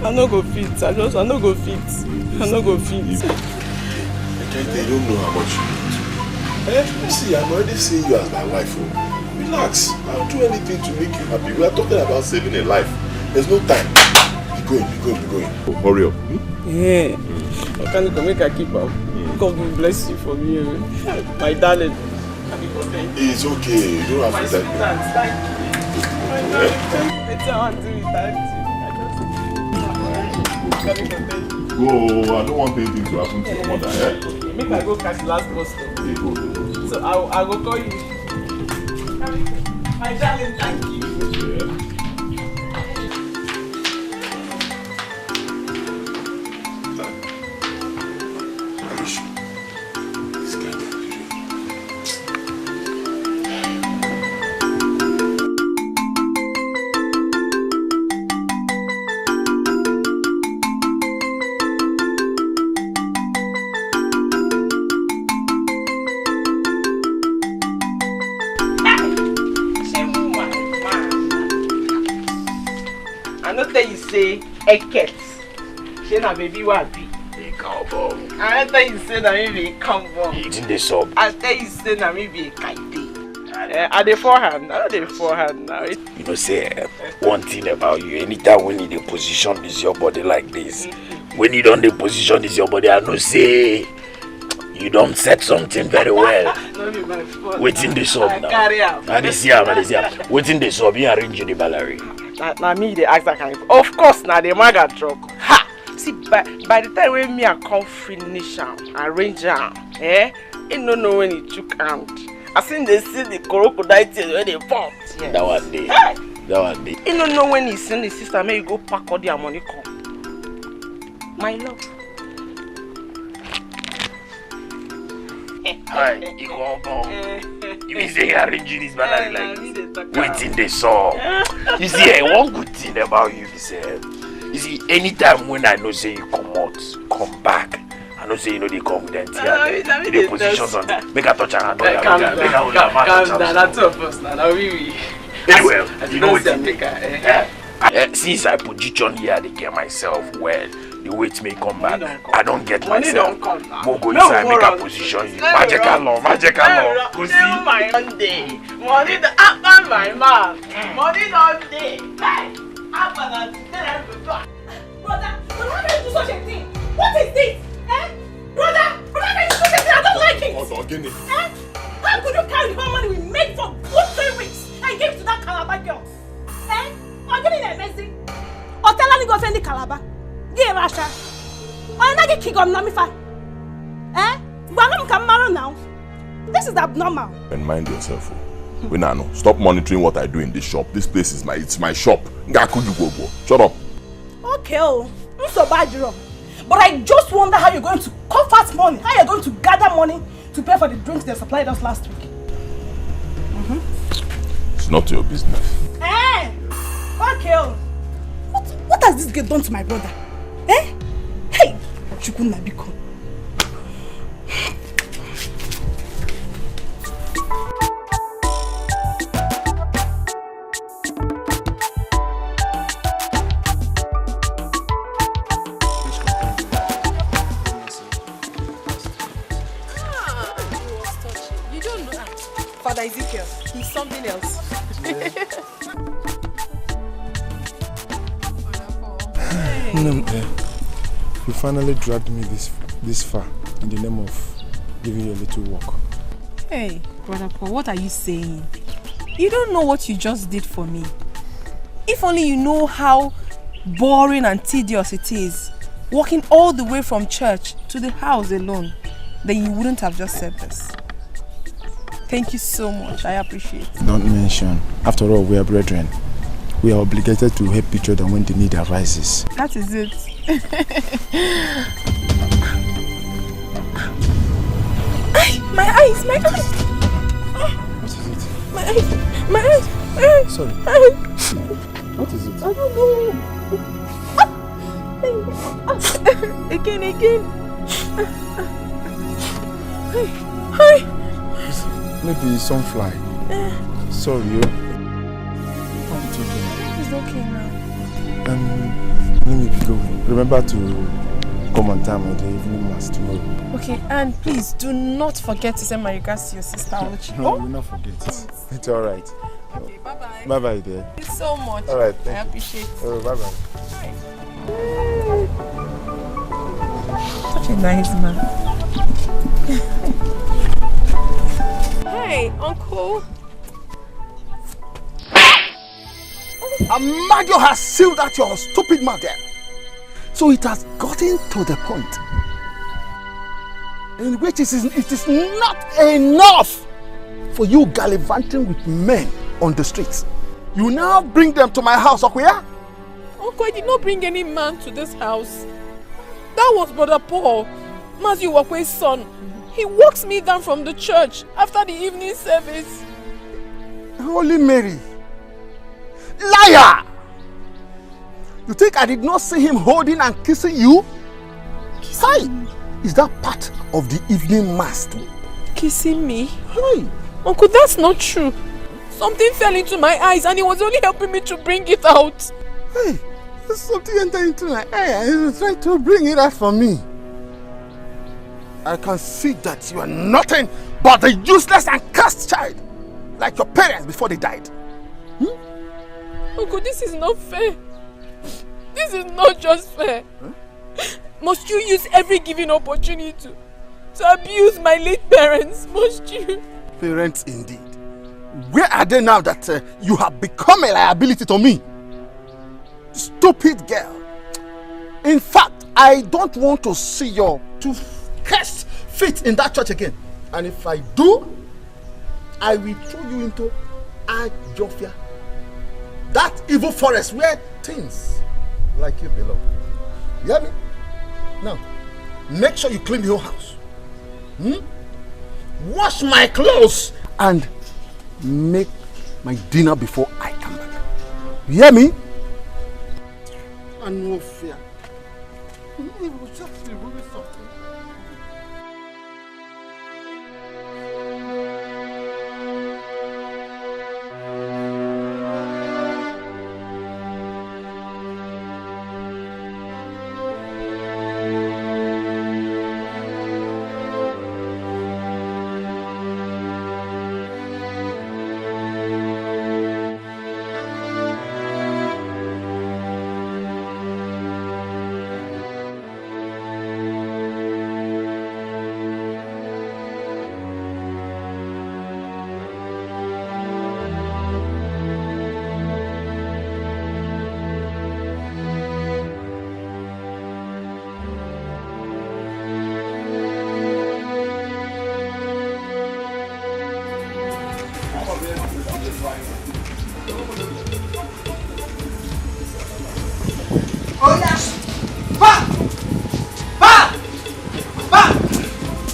I no go fit. I no go fit. They don't know how much you need. See, I'm already seeing you as my wife. Relax. I'll do anything to make you happy. We are talking about saving a life. There's no time. Be going. Oh, hurry up. Yeah. Okay, make I keep up. God will bless you for me, my darling. It's okay. You don't have to thank me. Go. I don't want anything to happen to your mother. Make I go catch the last bus stop. Go. So I will call you. My darling, thank you. Say eket. She na baby wabi. They come bomb. I tell you say na me be come bomb. Eating the sub. I tell you say na me be kaite. At the forehand, I the forehand now. You know, say one thing about you. Anytime when you dey position this your body like this, when you don't dey position this your body, I know say you don't set something very well. No be my fault. Waiting the sub now. Carry out. I dey see am. Waiting the sub. You arrange the ballerina. Na me dey ask that kind of course na the maga drug. Ha! See by the time when me I come finish am, arrange am, he no know when he took hand. I seen they see the crocodile tears when they pump. Yeah. That one day. He no know when he send his sister make you go pack all their money come. My love. Hi, you come bomb. You mean say you arranging this ballerina like this? Waiting the saw. You see, one good thing about you is, you see, anytime when I know say you come back, I know say you know they come with them the positions on them. Make a touch and calm down, that's two of us now. We. Anyway, you know what since I position here, they get myself well. The wait may come back. I don't get myself. We'll go inside, make a position you. Magical law. Go see. My Monday. Money the up on my mouth. Money don't day. Up on today. Brother, how can you do such a thing? What is this? Brother, how can you do such a thing? I don't like it. How could you carry the money we made for 3 weeks and give to that Calabar girl? I'm getting a messy. Or tell her to go offend the Calabar. Give Rasha. I'm not getting kicked on Namifa. But I'm coming now. This is abnormal. And mind yourself. Winano, stop monitoring what I do in this shop. This place is my shop. Shut up. Okay, I'm so bad, but But I just wonder how you're going to cough out money, how you're going to gather money to pay for the drinks they supplied us last week. It's not your business. Eh? Okay. What has this girl done to my brother? Eh? Hey! Chukuna Biko. Father Ezekiel, he's something else. You finally dragged me this far in the name of giving you a little walk. Hey, Brother Paul, what are you saying? You don't know what you just did for me. If only you know how boring and tedious it is, walking all the way from church to the house alone, then you wouldn't have just said this. Thank you so much. I appreciate it. Don't mention. After all, we are brethren. We are obligated to help each other when the need arises. That is it. My eyes! What is it? My eyes! Sorry. What is it? I don't know. Again. Hi. Maybe sunfly. Sorry. It's okay now. Let me go. Remember to come on time at the evening mass tomorrow. Okay, and please do not forget to send my regards to your sister Ochi. No, I will not forget. It's alright. Okay, bye-bye. Bye-bye, dear. Thank you so much. Alright, I appreciate it. Oh, bye-bye. Such a nice man. Hey, Uncle. Amadio has sealed out your stupid mouth there. So it has gotten to the point in which it is not enough for you gallivanting with men on the streets. You now bring them to my house, Okuya? Uncle, I did not bring any man to this house. That was Brother Paul, Matthew Wakwe's son. He walks me down from the church after the evening service. Holy Mary. Liar! You think I did not see him holding and kissing you? Hi! Is that part of the evening mass too? Kissing me? Hey! Uncle, that's not true. Something fell into my eyes and he was only helping me to bring it out. Hey! Something entered into my eye and he was trying to bring it out for me. I can see that you are nothing but a useless and cursed child, like your parents before they died. Uncle, this is not fair. This is not just fair. Must you use every given opportunity to abuse my late parents? Must you? Parents indeed. Where are they now that you have become a liability to me? Stupid girl. In fact, I don't want to see your two cursed feet in that church again. And if I do, I will throw you into Ajofia. That evil forest where things like you belong. You hear me? Now, make sure you clean the whole house. Wash my clothes and make my dinner before I come back. You hear me? And no fear. It was just removing something.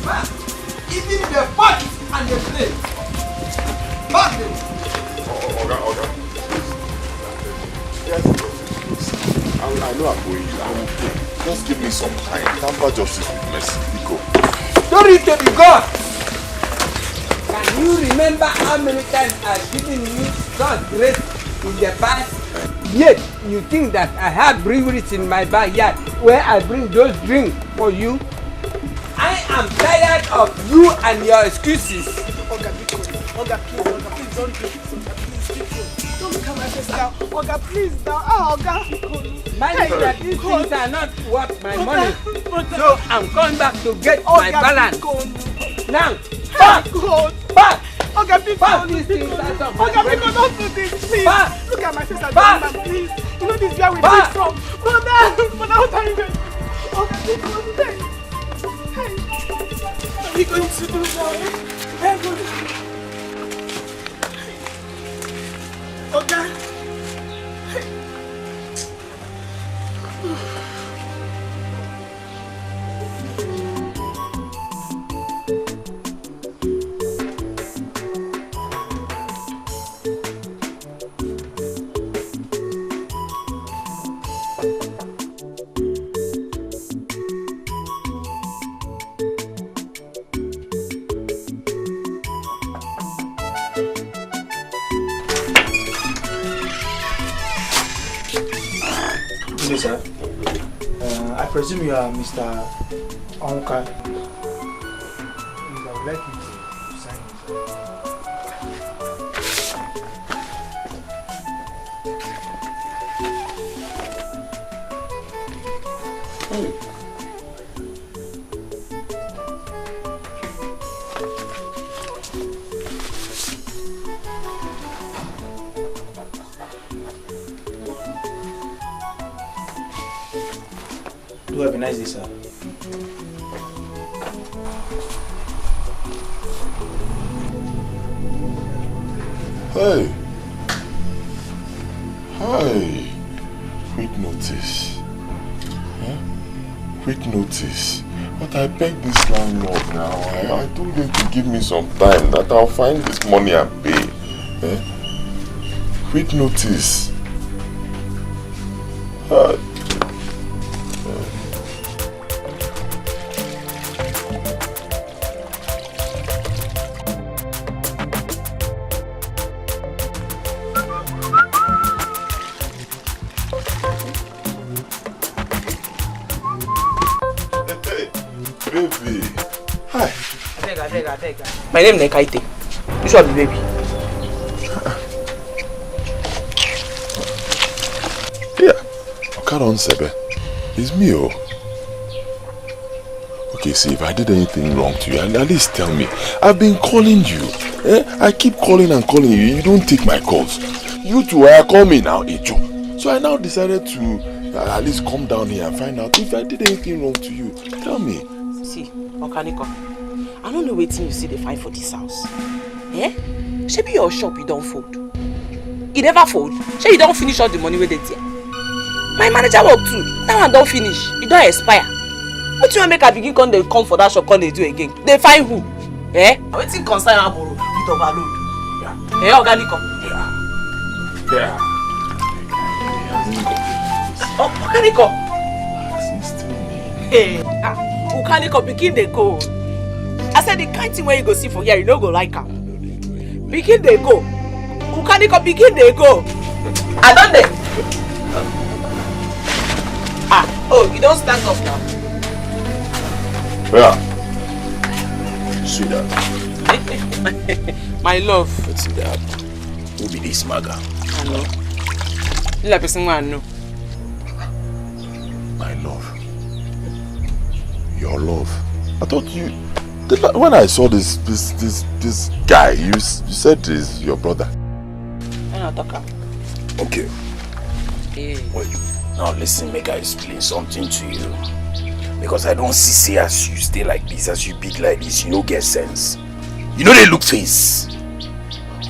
Even the pot and the plate. Back them. Okay. Yes. I know I'm going. I will pay. Just give me some time. Tamper justice with mercy. Etiko. Story to be God. Can you remember how many times I've given you God's grace in the past? Yet you think that I have breweries in my backyard where I bring those drinks for you? I am tired of you and your excuses. Oga, please don't do this. Don't look at my face now. Oga, please now. Oga. Mind that these things are not worth my money. So I'm going back to get my balance. Now, back! Oga, please don't do this. Oga, please don't do this, please. Look at my face and please. You know this is where we came from. Brother, what are you doing? Oga, please don't do this. Hey, what are we going to do now? Oga. Hello, sir. I presume you are Mr. Onka. I would like you to sign it. Do have a nice day, sir. Hey. Hey. Quick notice. Huh? Quick notice. But I begged this landlord now. I told him to give me some time that I'll find this money and pay. Eh? Quick notice. Baby. Hi. I beg. My name is Nekaite. This one be baby. Yeah. Okaron Sebe. It's me, oh. Okay, see, if I did anything wrong to you, at least tell me. I've been calling you. I keep calling and calling you. You don't take my calls. You two call me now, Ejo. So I now decided to at least come down here and find out if I did anything wrong to you. Tell me. See, Okaniko, I don't know what you see they find for this house. Eh? Maybe your shop you don't fold. You never fold. Maybe you don't finish all the money with it there. My manager work too. Now I don't finish. You don't expire. What you want make a begin come they come for that shop come they do again? They find who? Eh? Waiting concern Aboro with overload. Yeah. Eh, Okaniko? Yeah. Oh, Okaniko. Hey, Okaniko begin they go. I said the kind thing where you go see for here, you don't go like am. Begin they go. Okaniko begin they go. I done them. Oh, you don't stand up now. Yeah. Sweetheart. My love. Let's see that. Who be this maga? I know. You like person I know. My love. Your love. I thought you. When I saw this guy, you said is your brother. Okay. Hey. Wait. Now listen, make I explain something to you. Because I don't see as you stay like this, as you big like this, you don't get sense. You know they look face.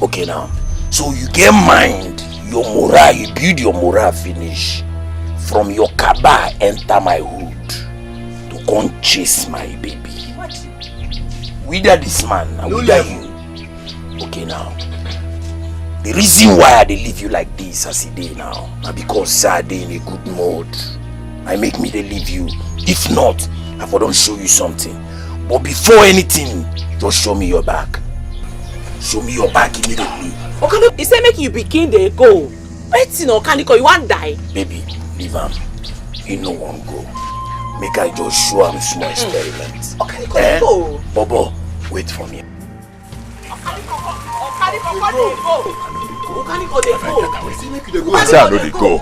Okay now. So you get mind, your morale, you build your morale finish. From your kaba enter my hood to can't chase my baby. Whether this man and whether you. Okay now. The reason why I dey leave you like this as a day now, na because I dey in a good mood. I make me dey leave you. If not, I for don't show you something. But before anything, just show me your back. Show me your back immediately. Okay, he say make you begin dey go. Wetin Okaniko, you wan die? Baby, leave him. He no wan go. Make I just show him small experiment. Okaniko, go. Bobo, wait for me. Okaniko, dey go. Okaniko, dey go. I say I know they go.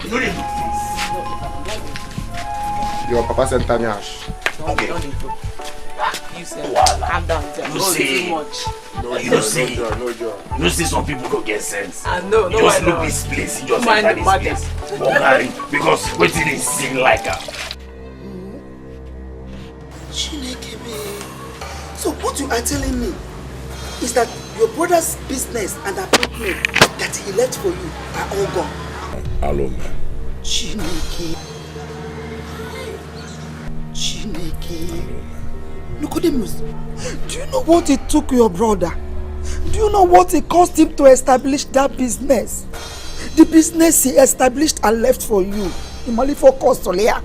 Leave him. Your papa said Tanyash. Okay. You say, calm down. You say, too much. You say some people go get sense. I know, you just look this place, you just enter this place. Because waiting is sing like her. So what you are telling me is that your brother's business and apartment that he left for you are all gone? Hello, man. Chineke. Nicodemus, do you know what it took your brother? Do you know what it cost him to establish that business? The business he established and left for you. Imali for cost, Solia.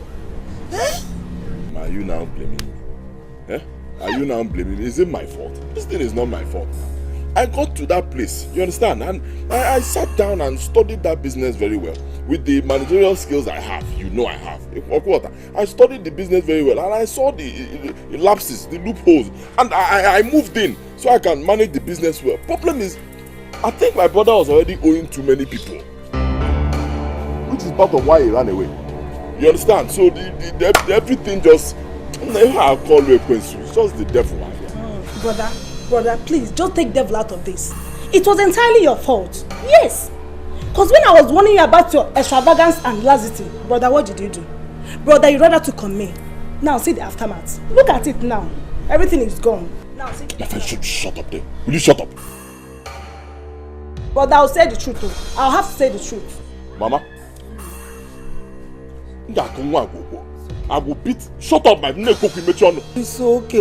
Are you now blaming me? Are you now blaming me? Is it my fault? This thing is not my fault. I got to that place, you understand? And I sat down and studied that business very well. With the managerial skills I have, you know I have. I studied the business very well and I saw the lapses, the loopholes. And I moved in so I can manage the business well. Problem is, I think my brother was already owing too many people. Which is part of why he ran away. You understand? So the everything just... I call you a question. It's just the devil. Brother, please, just take devil out of this. It was entirely your fault. Yes. Because when I was warning you about your extravagance and laxity, brother, what did you do? Brother, you rather took on me. Now see the aftermath. Look at it now. Everything is gone. Now see. My friend, shut up there. Will you shut up? Brother, I'll say the truth too. I'll have to say the truth. Mama. I will beat. Shut up, my neck. It's okay.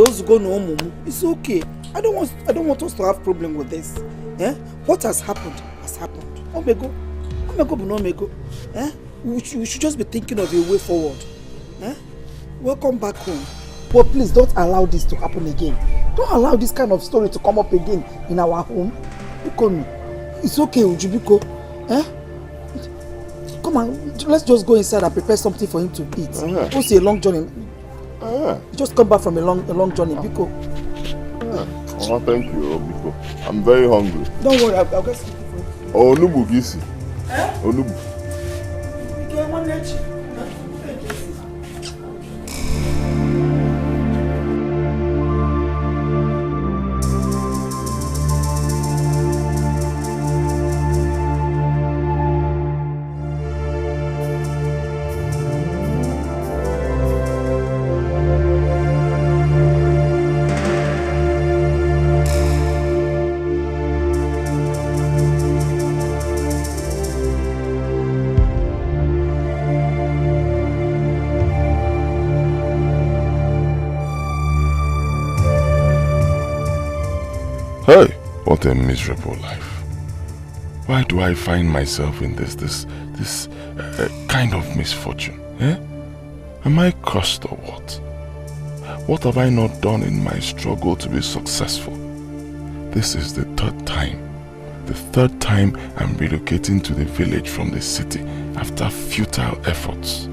It's okay. I don't want us to have problem with this. What has happened has happened. Omego, we should just be thinking of a way forward. Welcome back home. But please don't allow this to happen again. Don't allow this kind of story to come up again in our home. It's okay, Ujibiko. Come on, let's just go inside and prepare something for him to eat. It's a long journey. Just come back from a long journey, Biko. Oh, thank you, Biko. I'm very hungry. Don't worry, I'll get something for you. Oh, Onubu, Gisi. Onubu. Hey, what a miserable life. Why do I find myself in this kind of misfortune? Am I cursed or what? What have I not done in my struggle to be successful? This is the third time. The third time I'm relocating to the village from the city after futile efforts.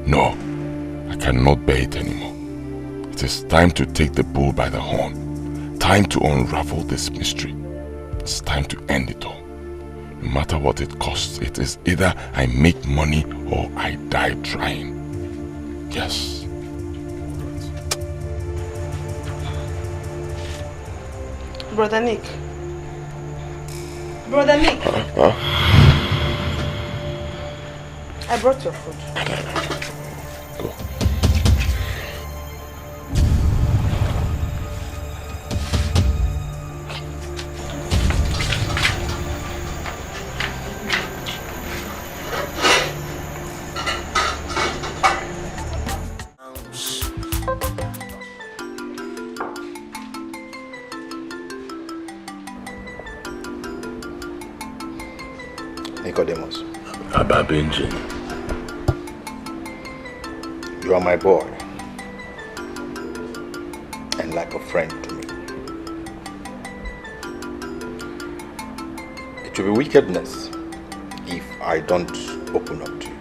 No, I cannot bear it anymore. It is time to take the bull by the horn. Time to unravel this mystery. It's time to end it all. No matter what it costs, it is either I make money or I die trying. Yes. Brother Nick. I brought your food. Go. Nicodemus. Abba Benji. You are my boy. And like a friend to me. It will be wickedness if I don't open up to you.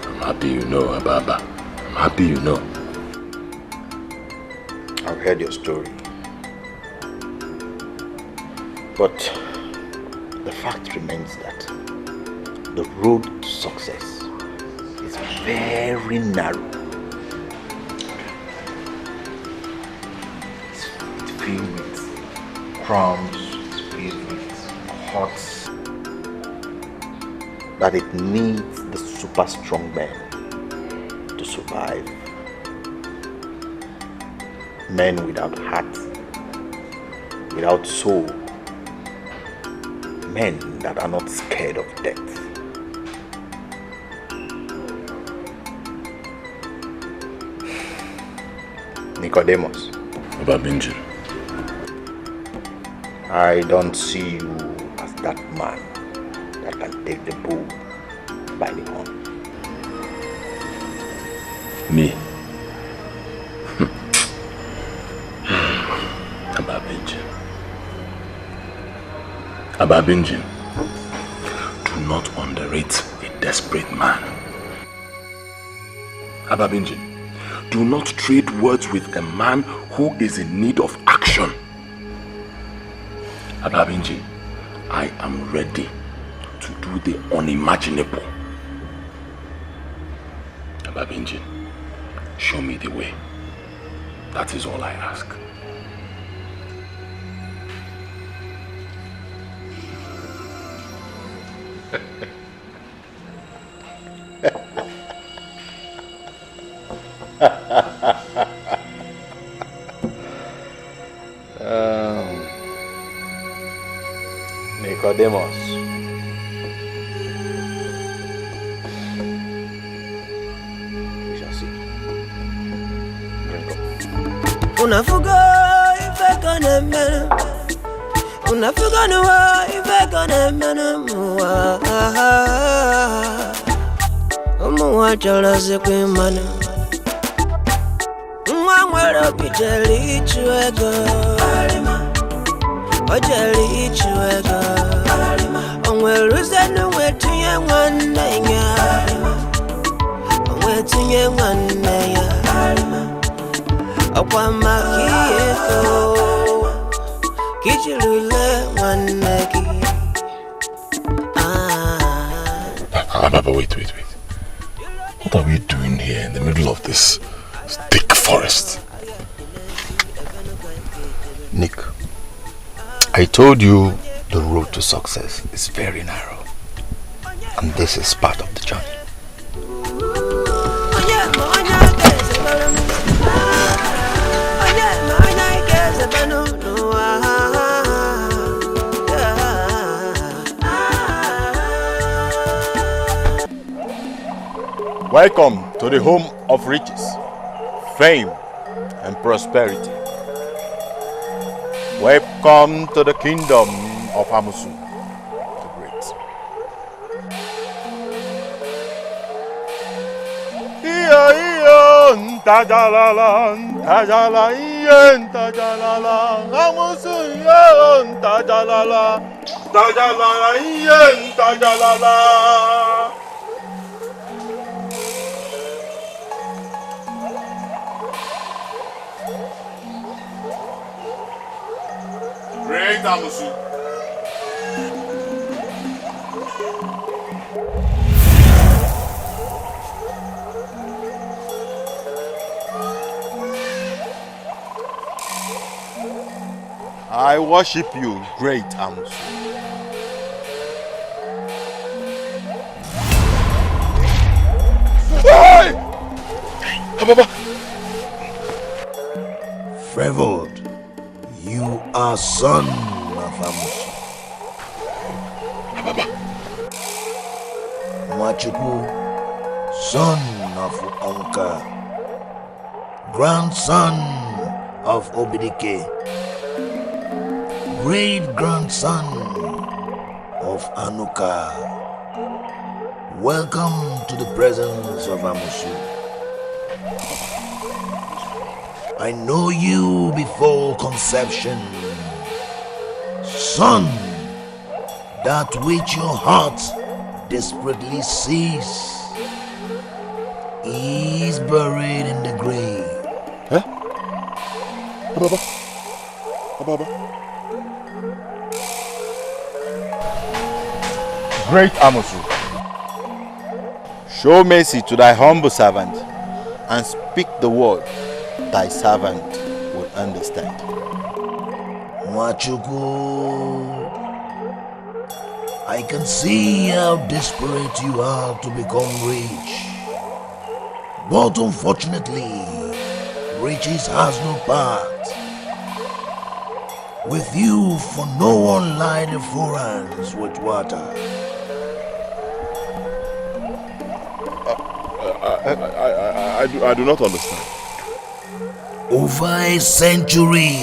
I'm happy you know, Ababa. I'm happy you know. I've heard your story. But the fact remains that the road to success is very narrow. It's filled with crumbs, it's filled with huts, that it needs the super strong men to survive. Men without heart, without soul, men that are not scared of death. Nicodemus. Abba Benji. I don't see you as that man that can take the bull by the horn. Me? Abba Benji. Abba Benji, do not underrate a desperate man. Abba Benji, do not trade words with a man who is in need of action. Abba Benji, I am ready to do the unimaginable. Abba Benji, show me the way. That is all I ask. Nicodemus. We shall see. Unafuga ife kone mene. Unafuga nuwa ife kone mene muwa. Muwa chala zekwe mana. Mwangwero bijeli chuego. Ojeli chuego. Onwero zenu wetunye wanenya. Wetunye wanenya. Okwa makiyeko. Kichilule waneki. Ababa, wait. What are we doing here in the middle of this thick forest? Nick, I told you the road to success is very narrow. And this is part of the journey. Welcome to the home of riches, fame, and prosperity. Welcome to the kingdom of Amusu the Great. Ntajalala, ntajalala, Amusu ntajalala, ntajalala. Great Amusu. I worship you, great Amusu. Hey! Ababa! Favored, you are son of Amusu. Ababa. Machuku, son of Onka, grandson of Obidike, great grandson of Anuka. welcome to the presence of Amosu. I know you before conception. Son, that which your heart desperately seeks is buried in the grave. Huh? Ababa. Ababa. Great Amosu, show mercy to thy humble servant and speak the word thy servant will understand. Mwachuku, I can see how desperate you are to become rich. But unfortunately, riches has no part. With you, for no one light the forans with water. I do not understand. Over a century,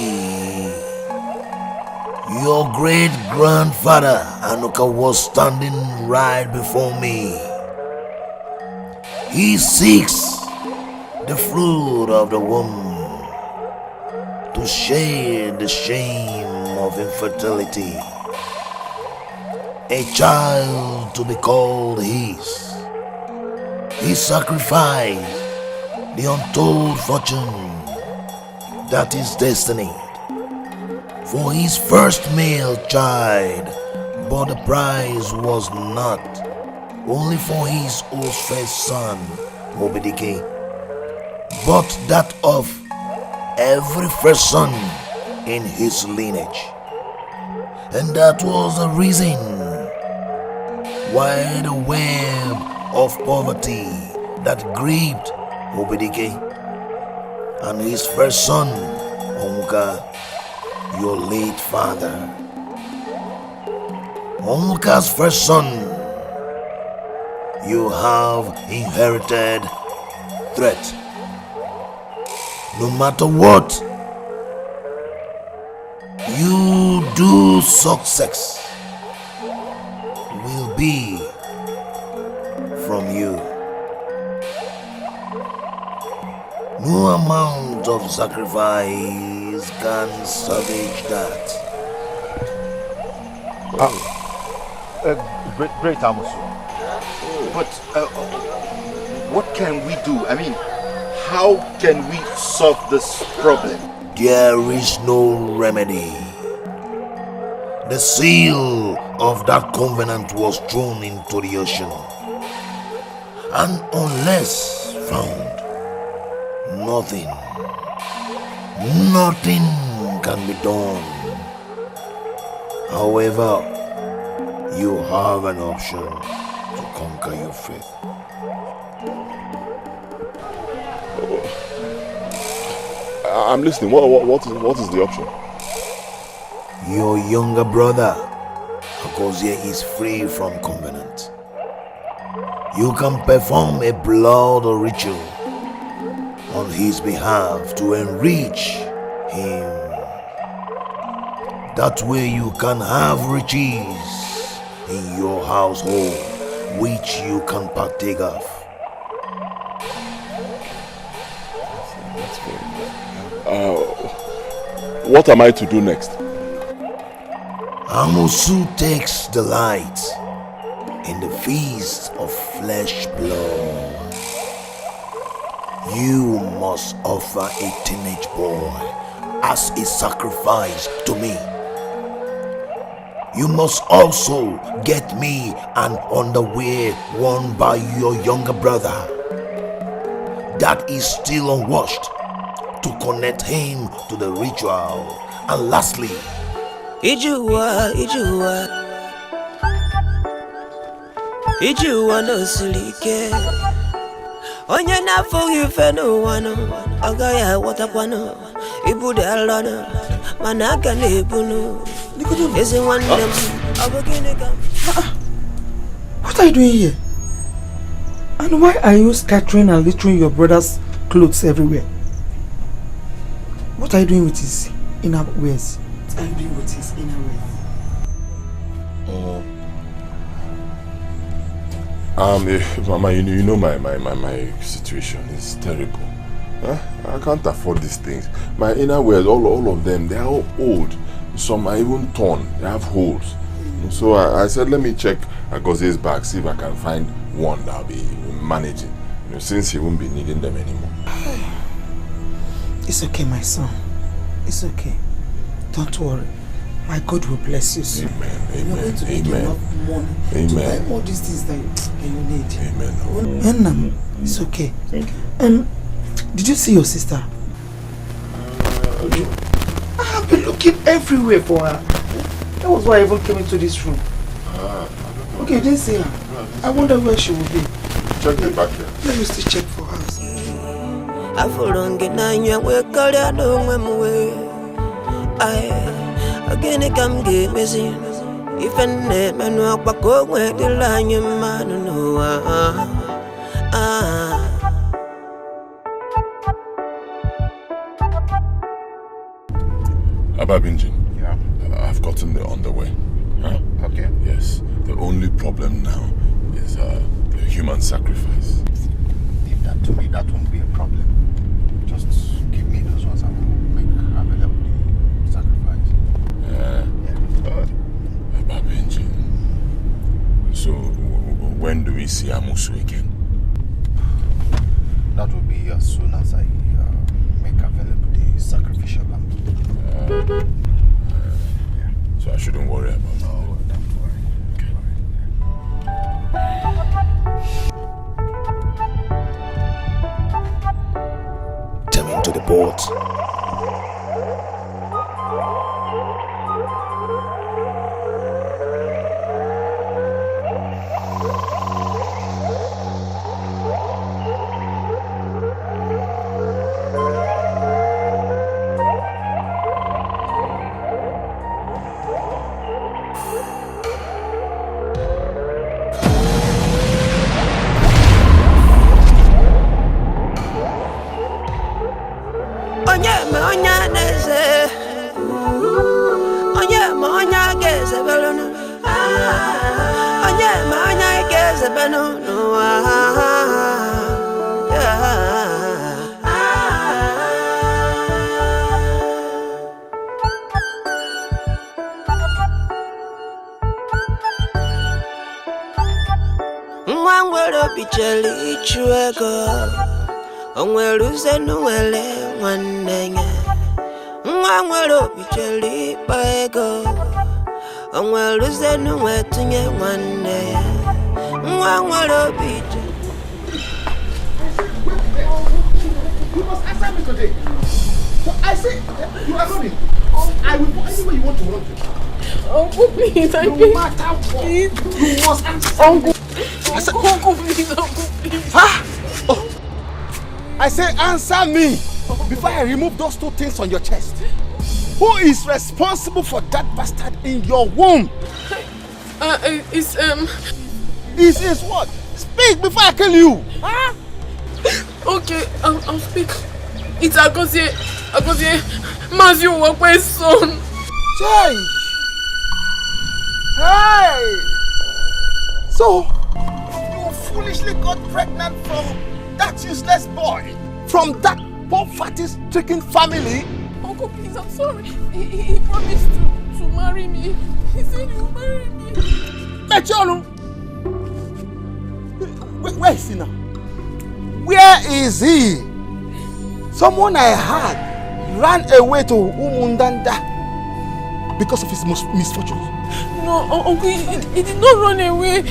your great-grandfather Anuka was standing right before me. He seeks the fruit of the womb to share the shame of infertility. A child to be called his. He sacrificed the untold fortune that is destined for his first male child, but the prize was not only for his old first son, Obedike, but that of every first son in his lineage. And that was the reason why the web of poverty that gripped Obedike and his first son, Onwuka, your late father. Onwuka's first son, you have inherited threat. No matter what you do, success will be from you. No amount of sacrifice can salvage that. Great Amosu. But what can we do? I mean, how can we solve this problem? There is no remedy. The seal of that covenant was thrown into the ocean. And unless found, nothing can be done. However, you have an option to conquer your faith. I'm listening. What is the option? Your younger brother, Akozie, is free from covenant. You can perform a blood ritual on his behalf to enrich him. That way you can have riches in your household which you can partake of. What am I to do next? Amosu takes delight in the feast of flesh blood. You must offer a teenage boy as a sacrifice to me. You must also get me an underwear worn by your younger brother that is still unwashed to connect him to the ritual. And lastly, Ijuwa no silike. Onye na forgive no one. Agaya watakwano. Ibude alana. Manaka nebunu. Is it one them? What are you doing here? And why are you scattering and littering your brother's clothes everywhere? What are you doing with his inner wares? What are you doing with his inner wares? Mama, you know my situation is terrible. Huh? I can't afford these things. My innerwears, all of them, they are all old. Some are even torn. They have holes. So I said, let me check Agozie's bag, see if I can find one that I'll be managing. Since he won't be needing them anymore. It's okay, my son. It's okay. Don't worry. My God will bless you soon. Amen. You're going to make enough money to buy all these things that you need. Amen. Enam, it's okay. Thank you. Did you see your sister? I have been looking everywhere for her. That was why I even came into this room. Okay, you didn't see her. I wonder where she will be. Check the back here. Let me still check for her. Again, come get busy. If I never know what go where the line your man no Ababinjin, yeah. I've gotten the underwear. Huh? Okay. Yes. The only problem now is the human sacrifice. Leave that to me. That won't be a problem. Just give me those ones. I will make available the sacrifice. Ababinjin. So when do we see Amusu again? That will be as soon as I make available the sacrificial lamb. So I shouldn't worry about it. No, don't worry. Okay. Jump into the boat. You must answer me today. So I say, you are running. I will go anywhere you want to run to. Uncle, please, I no matter what, you must answer. Uncle, I said, Uncle, please, Uncle, please. Huh? Oh. I say, answer me before I remove those two things on your chest. Who is responsible for that bastard in your womb? It's what? Speak before I kill you. Huh? Okay, I'll speak. It's Agozie Mazio Wakwe's son. Jay! Hey! So, you foolishly got pregnant from that useless boy? From that poverty-stricken family? Uncle, please, I'm sorry. He promised to marry me. He said he will marry me. Mechonu! Where is he now? Where is he? Someone I heard ran away to Umundanda because of his misfortunes. No, Uncle, he did not run away.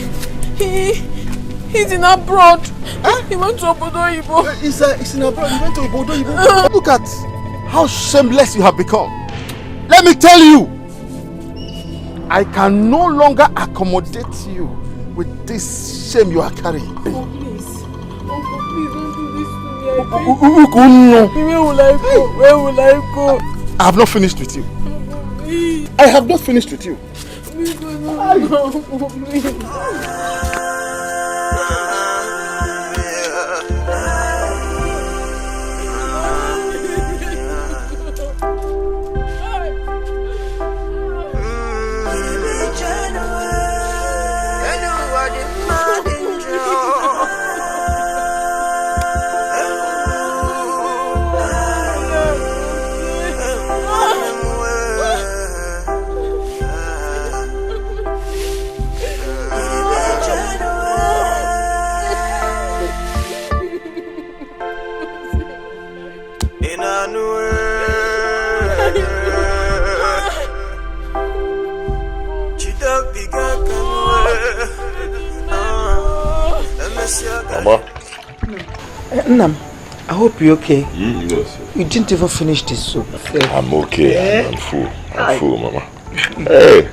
He's in abroad. Huh? He went to Obodo Ibo. He's in abroad. He went to Obodo Ibo. Look at how shameless you have become. Let me tell you, I can no longer accommodate you with this shame you are carrying. Uncle, please. Uncle, please don't do this to me. Where will I go? Where will I go? I have not finished with you. Please. I have not finished with you. Please, no, please. Nam, I hope you're okay. Yes. You didn't even finish this soup. I'm okay. I'm full. I'm full, Mama. Hey.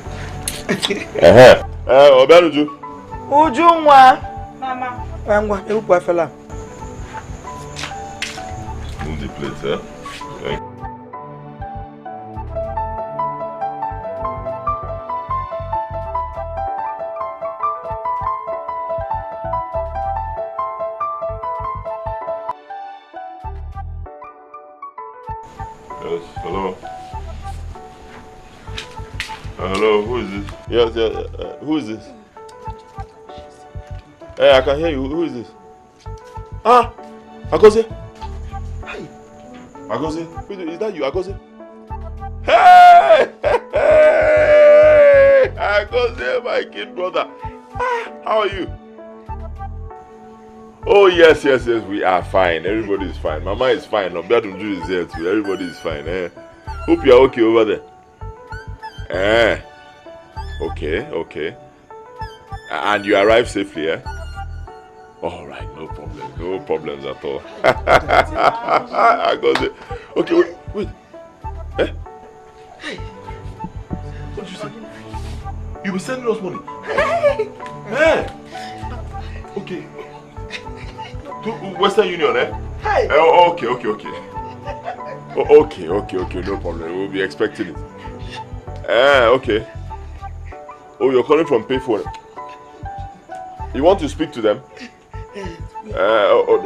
Obenuju. Ujunwa. Mama. Angwa, erupa fella. Move the plate, eh? Okay. Yes, hello. Hello, who is this? Yes, who is this? Hey, I can hear you. Who is this? Ah, Akose. Hi. Akose, is that you, Akose? Hey, hey, Akose, my kid brother. Ah, how are you? Oh yes, we are fine. Everybody is fine. Mama is fine. Obiadunju is here too. Everybody is fine. Hope you are okay over there. Okay. And you arrived safely, eh? All right, no problems at all. I got it. Okay, wait. Eh? What did you say? You were sending us money. Hey. Okay. To Western Union, eh? Hey. Okay. Okay, no problem. We'll be expecting it. Okay. Oh, you're calling from payphone. You want to speak to them? No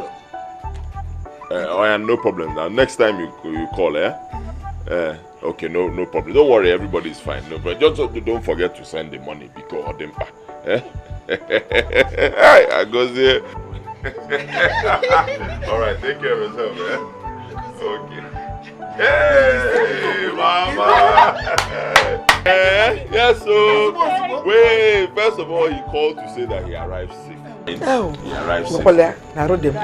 problem. Now, next time you call, eh? Okay, no problem. Don't worry, everybody is fine. No, but just don't forget to send the money because of them. Eh? I go there. All right, take care of yourself, eh? Okay. Hey, Mama. Yes, so wait. First of all, he called to say that he arrived safe. Oh, he arrived safe. You heard him?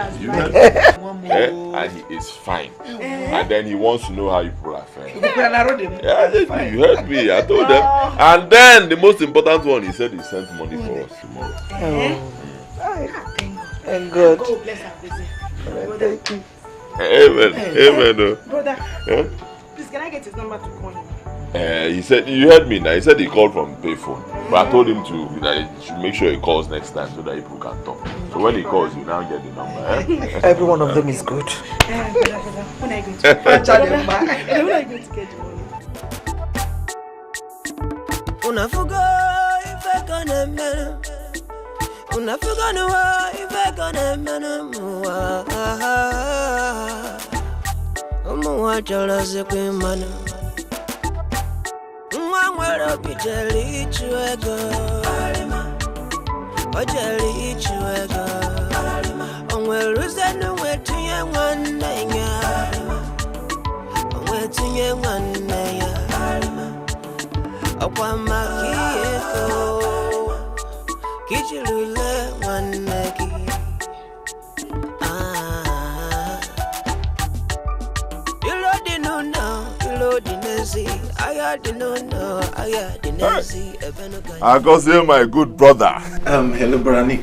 And he is fine. And then he wants to know how you people are faring. Yeah, you heard me. I told them. And then the most important one, he said he sent money for us tomorrow. Thank God. God bless our visit. Thank you. Amen. Brother, please can I get his number to call him? He said, you heard me now. He said he called from payphone. But I told him that he should make sure he calls next time so that people can talk. So when he calls, you now get the number. Eh? Every one of them is good. Brother, when are you going to get the money? Unafuga if I gonna man. Unafuga no if I gonna man. Omo jalaze kwe manu. Mwangwero bijeli chuego. Ojeli chuego. Onweruze nuwetunye mwanenya. Onwetunye mwanenya. Okwama kieko. Kichilule mwaneki. I go say my good brother. Hello, brother Nick.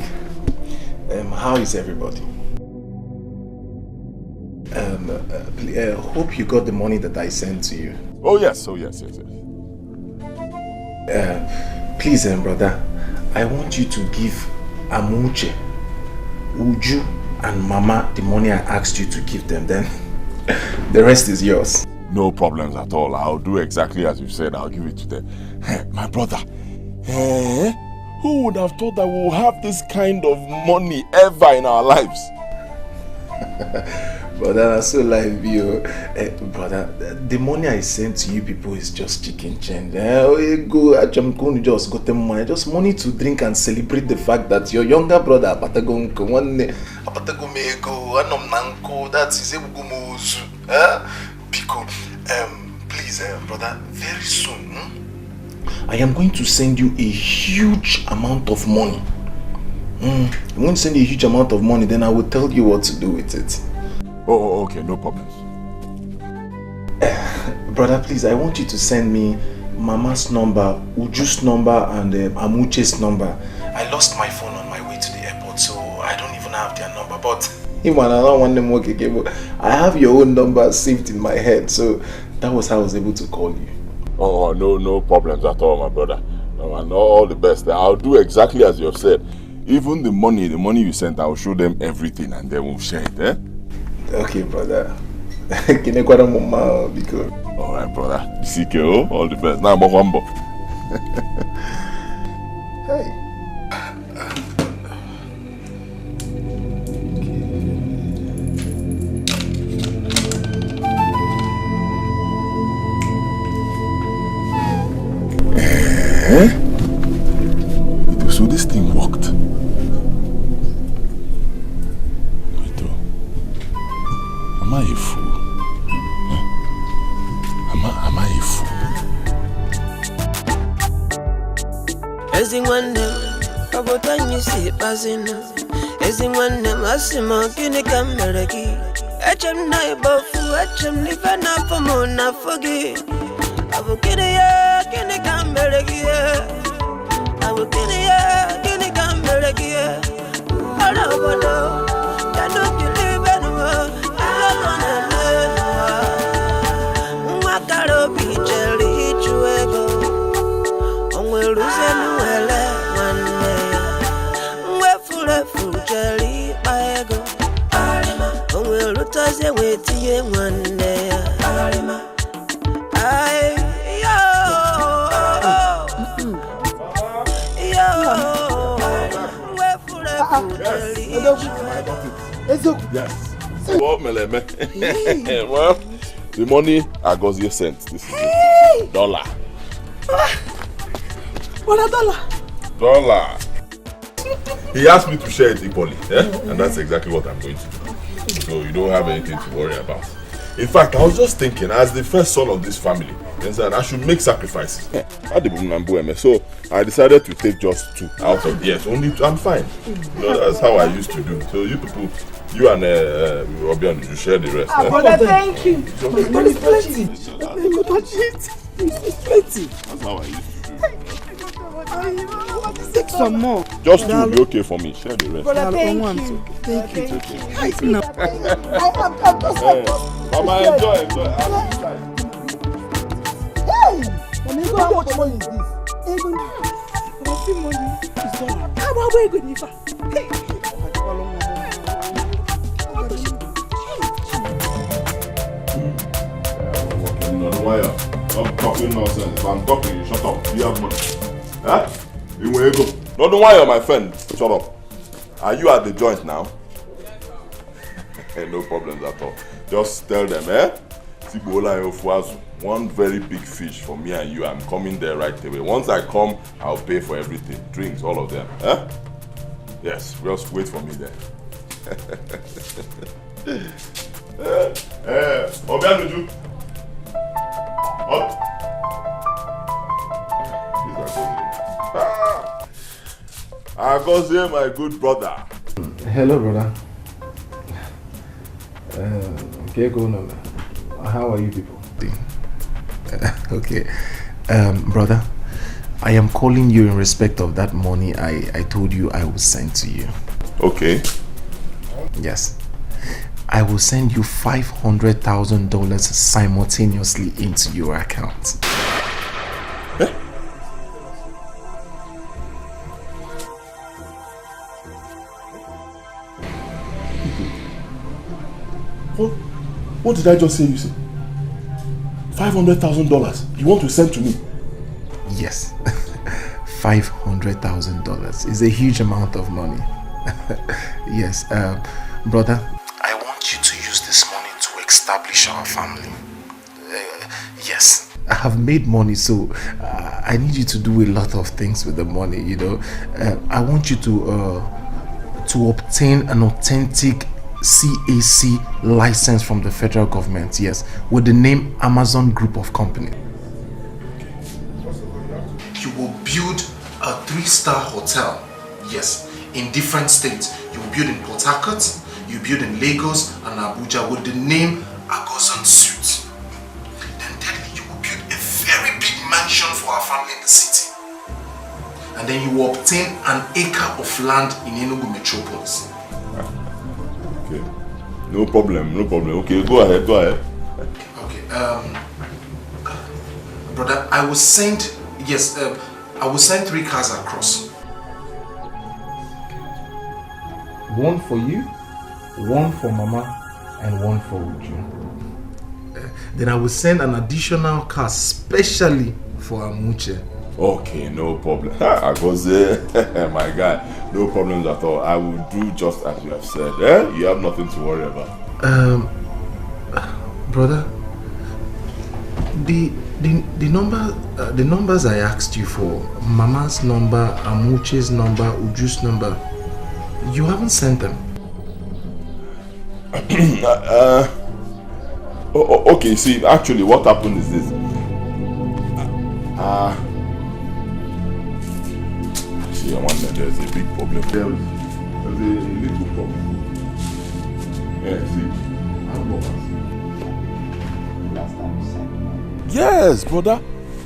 How is everybody? Hope you got the money that I sent to you. Oh yes. Please, brother, I want you to give Amuche, Uju, and Mama the money I asked you to give them. Then the rest is yours. No problems at all. I'll do exactly as you said. I'll give it to them. My brother, who would have thought that we'll have this kind of money ever in our lives? Brother, I so like you. Brother, the money I sent to you people is just chicken change. Just got them money. Just money to drink and celebrate the fact that your younger brother, that is please, brother, very soon, I am going to send you a huge amount of money. I'm going to send you a huge amount of money, then I will tell you what to do with it. Oh, okay, no problems. Brother, please, I want you to send me Mama's number, Uju's number, and Amuche's number. I lost my phone on my way to the airport, so I don't even have their number, but him and another one name work again. I have your own number saved in my head, so that was how I was able to call you. Oh, no problems at all, my brother. No, and all the best. I'll do exactly as you have said. Even the money you sent, I'll show them everything and they will share it, eh? Okay, brother. Alright, brother. CKO, all the best. Now, Mwambo. Hey. So this thing worked. Am I a fool? Am I a fool? Everyone them, about time you see passing. Everyone them, asima kini kameraki. Echem na ibofu, echem live na pomo na fogi. Abu kini ya kini kameraki. Abu kini ya kini kameraki. Ala wado, ya no believe anymore. Mwakaro bijeli chuego. Onwe luzenu ele wane. Mwe fule fujeli baego. Onwe lutaze wetie wane. Ay yo. Mwe fule fujeli. Yes. Well, Meleme. Well, the money Agozie sent. This is it. $1. What a $1. He asked me to share it equally, and that's exactly what I'm going to do. So you don't have anything to worry about. In fact, I was just thinking, as the first son of this family, I should make sacrifices. So I decided to take just 2 out of only 2. I'm fine. That's how I used to do. So you people, you and Obian, you share the rest. Brother, thank you. It's plenty. You touch it. It's plenty. That's how I used to do. Take some more. Just 2 will be okay for me. Share the rest. Brother, thank you. Thank you. Right now. Mama, enjoy. Hey! How much money is this? Even money is $1. How about we go Nifa? Hey! Stop talking nonsense. If I'm talking, you shut up. You have money. Huh? You will go. No, don't worry, my friend. Shut up. Are you at the joint now? No problems at all. Just tell them, one very big fish for me and you. I'm coming there right away. Once I come, I'll pay for everything. Drinks, all of them. Huh? Yes, just wait for me there. Obianuju. What? Agozie, my good brother. Hello, brother. Okay, go on. How are you people? Okay. Brother, I am calling you in respect of that money I told you I will send to you. Okay. Yes. I will send you $500,000 simultaneously into your account. What did I just say you said? $500,000 you want to send to me? Yes. $500,000 is a huge amount of money. Yes, brother, I want you to use this money to establish our family. Yes, I have made money, so I need you to do a lot of things with the money, you know. I want you to obtain an authentic CAC license from the federal government, yes, with the name Amazon Group of Company. You will build a 3-star hotel, yes, in different states. You will build in Port Harcourt, you build in Lagos and Abuja with the name Agozan Suite. Then thirdly, you will build a very big mansion for our family in the city. And then you will obtain an acre of land in Enugu Metropolis. Okay. No problem. Okay, go ahead. Okay, brother, I will send 3 cars across. One for you, one for Mama, and one for Uju. Then I will send an additional car specially for Amuche. Okay, no problem. I go there. My guy, no problems at all. I will do just as you have said. You have nothing to worry about. Brother, the numbers I asked you for, Mama's number, Amuche's number, Uju's number, you haven't sent them. Okay, see, actually what happened is this. See, I wonder, there's a big problem. There's a little problem. Yeah, see. Yes, brother.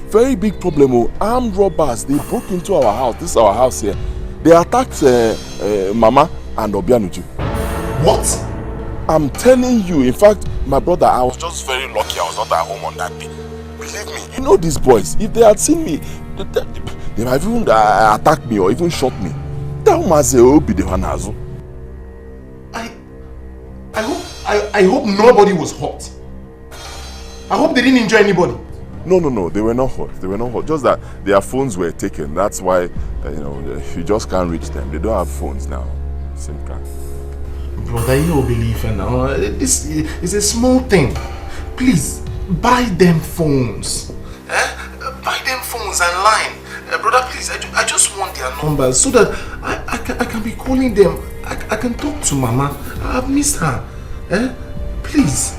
Very big problem. Armed robbers, they broke into our house. This is our house here. They attacked Mama and Obianuju. What? I'm telling you, in fact, my brother, I was just very lucky I was not at home on that day. Believe me, you know these boys, if they had seen me, they might even attack me or even shot me. That must be the one as well. I hope nobody was hurt. I hope they didn't injure anybody. No, they were not hurt. Just that their phones were taken. That's why, you just can't reach them. They don't have phones now. SIM card. Brother, you don't believe it now. This is a small thing. Please, buy them phones. Buy them phones and line. Brother, please, I just want their numbers so that I can be calling them. I can talk to Mama. I've missed her. Please.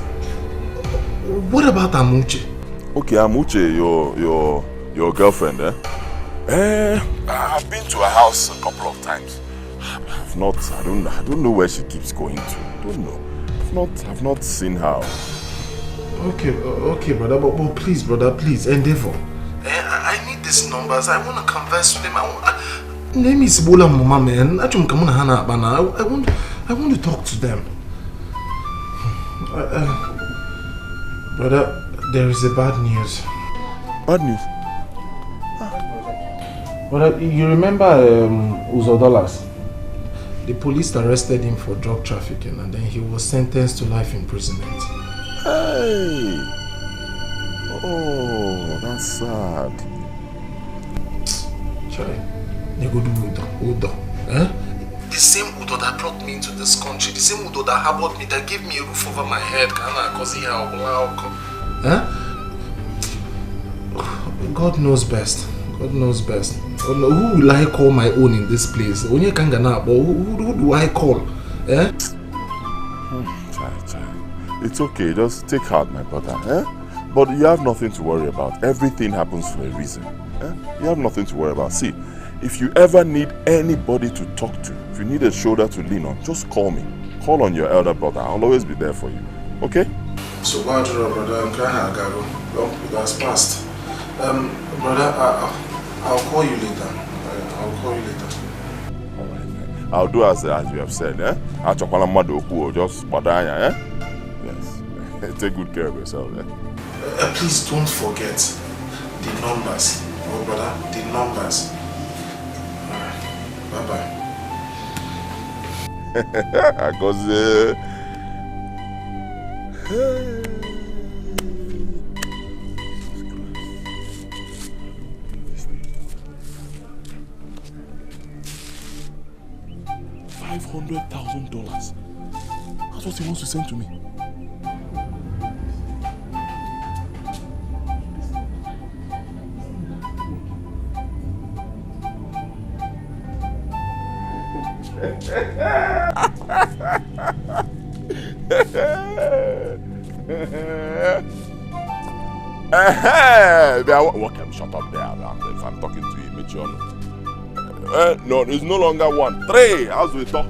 What about Amuche? Okay, Amuche, your girlfriend, I've been to her house a couple of times. I don't know where she keeps going to. I don't know. I've not seen her. Okay, brother, but please, brother, please, endeavor. I need these numbers. I want to converse with them. Name is Bola Mama, man. I want to talk to them. Brother, there is a bad news. Bad news? Brother, you remember Uzodolas? The police arrested him for drug trafficking and then he was sentenced to life imprisonment. Hey! Oh, that's sad. Chai, they go do Udo. The same Udo that brought me into this country, the same Udo that harbored me, that gave me a roof over my head. God knows best. Who will I call my own in this place? Who do I call? It's okay, just take heart, my brother. But you have nothing to worry about. Everything happens for a reason. You have nothing to worry about. See, if you ever need anybody to talk to, if you need a shoulder to lean on, just call me. Call on your elder brother. I'll always be there for you. Okay? So, brother, it has passed. Brother, I'll call you later. Alright. I'll do as you have said. Just badanya. Yes. Take good care of yourself. Please don't forget the numbers. Oh, brother, the numbers. Alright. Bye-bye. Because 500,000 dollars. That's what he wants to send to me. Welcome, shut up there. If I'm talking to you, make sure. No, it's no longer 1. 3. How's we talk?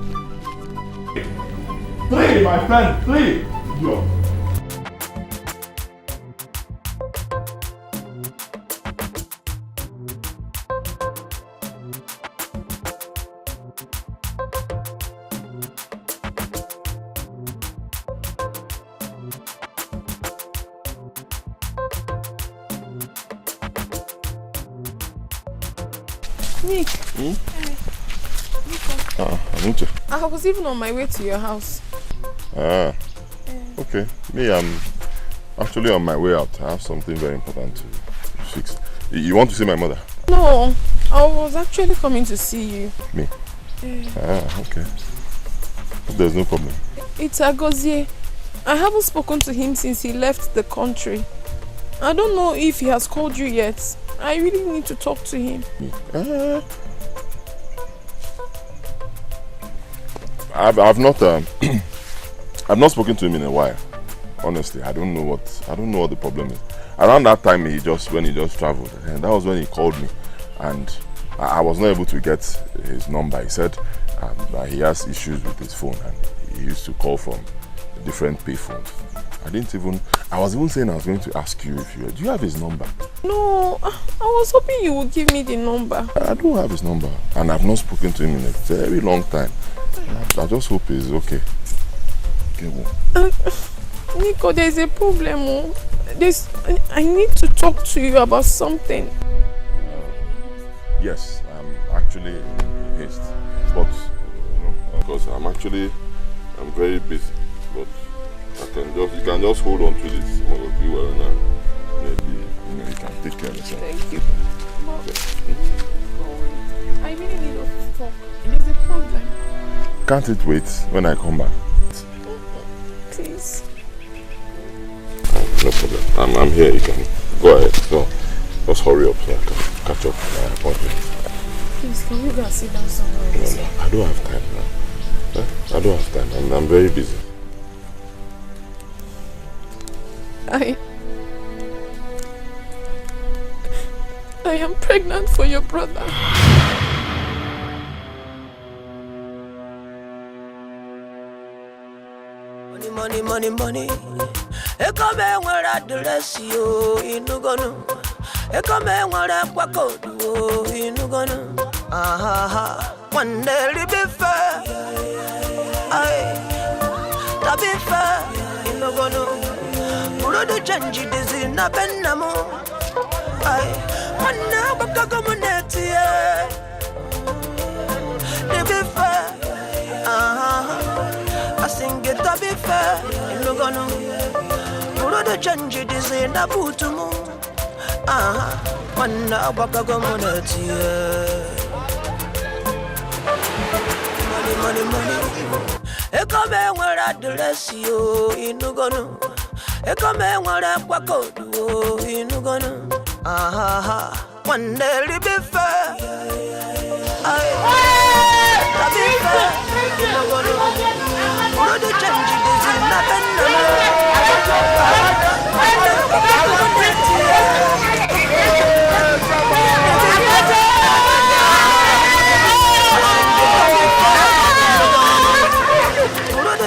3, my friend. 3. Yo. Nick. I was even on my way to your house. Okay. Me, I'm actually on my way out. I have something very important to fix. You want to see my mother? No, I was actually coming to see you. Me? Okay. There's no problem. It's Agozie. I haven't spoken to him since he left the country. I don't know if he has called you yet. I really need to talk to him. I've not I've not spoken to him in a while. Honestly, I don't know what the problem is. Around that time when he just traveled, and that was when he called me, and I was not able to get his number. He said that he has issues with his phone and he used to call from different pay phones. I was even saying I was going to ask you do you have his number? No, I was hoping you would give me the number. I don't have his number, and I've not spoken to him in a very long time. I just hope he's okay. Nico, there's a problem. I need to talk to you about something. Yes, I'm actually in haste, but because I'm very busy. But you can just hold on to this. Maybe you can take care of yourself. Thank you. I really need us to talk. There's a problem. Can't it wait when I come back? Please. No problem. I'm here. You can go ahead. So just hurry up so I can catch up with my appointment. Please, can you go and sit down somewhere? No, I don't have time now. I don't have time. I'm very busy. I am pregnant for your brother. Money. Ekome nwere address yo inugonu. Ekome nwere kwakodu inugonu. One day be fair. Be fair inugonu. Murudu change dizi na benamo. Wana bakago muneti. Be fair. I sing it to be fair. Inugonu. Murudu change dizi na butumu. Wana bakago muneti. Money. Ekome nwere address yo inugonu. Ekome nwere kwakodu inugonu. One day be fair. Be fair. Inugonu. Murudu change this in na benamo.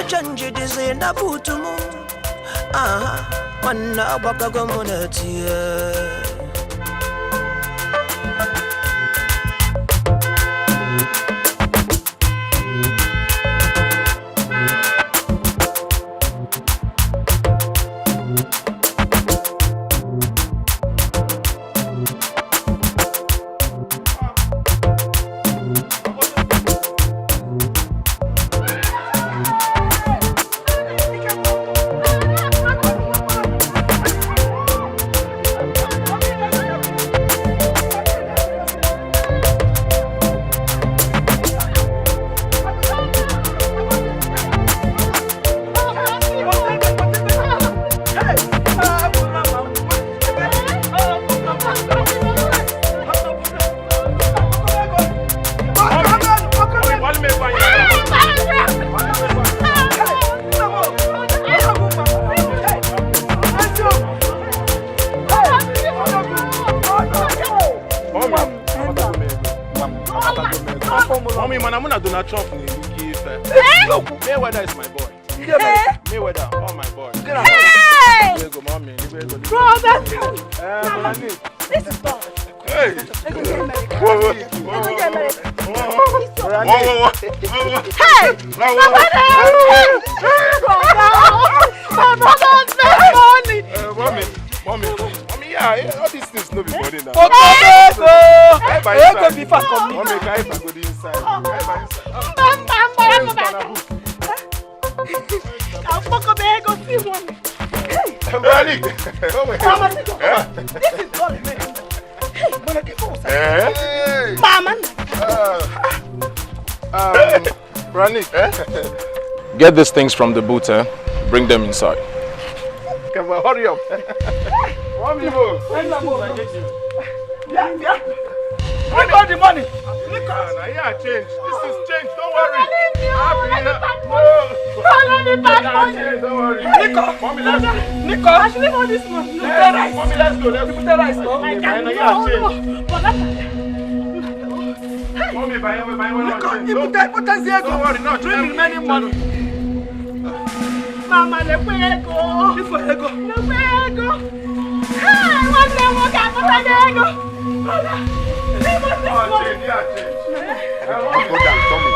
Change this in a butumu. Wana bakago muneti. Mayweather is my boy. Mayweather, oh my boy. Hey! Brother! This is fun. Hey! Mommy, yeah, all these things no be money now. Ego be fast. Mommy, can I go inside? I'm not going to go see one. Mama, this is all it makes. Hey, Mama. Ranik, Get these things from the boot, eh? Bring them inside. Come on, hurry up. Mommy, Yeah. Bring all the money. Yeah, change. This is change. Don't worry. Don't worry. Nico, Mommy, let's go. Nico, I should leave all this money. You put rice. Mommy, let's go. You put rice, no? I can't. Mommy, buy one. Nico, you put that zero. Don't worry, no, bring remaining money. Mama, let me go. Let me go. Hey, one day we'll get put that go. Leave us this money. Go down, Tommy.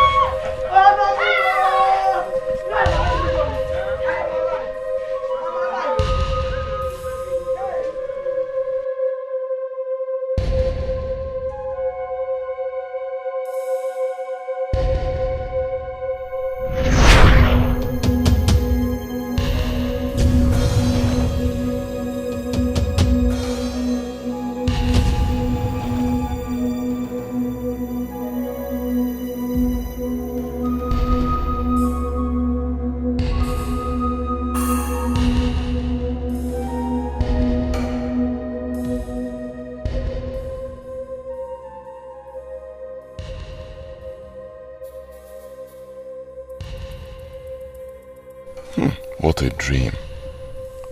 What a dream,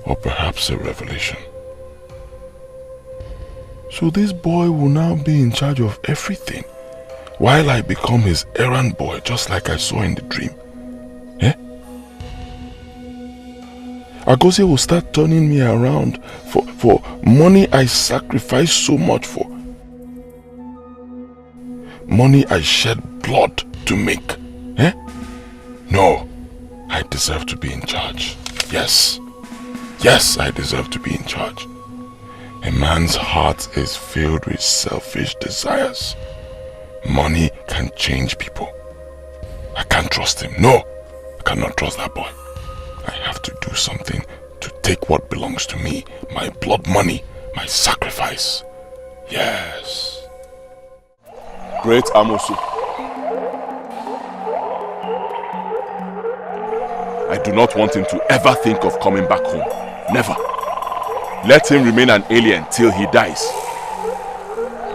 or perhaps a revelation. So this boy will now be in charge of everything, while I become his errand boy, just like I saw in the dream. Eh? Agozie will start turning me around for money I sacrificed so much for. Money I shed blood to make. Eh? No. I deserve to be in charge. Yes. Yes, I deserve to be in charge. A man's heart is filled with selfish desires. Money can change people. I can't trust him. No, I cannot trust that boy. I have to do something to take what belongs to me. My blood money, my sacrifice. Yes. Great Amosu. I do not want him to ever think of coming back home. Never. Let him remain an alien till he dies.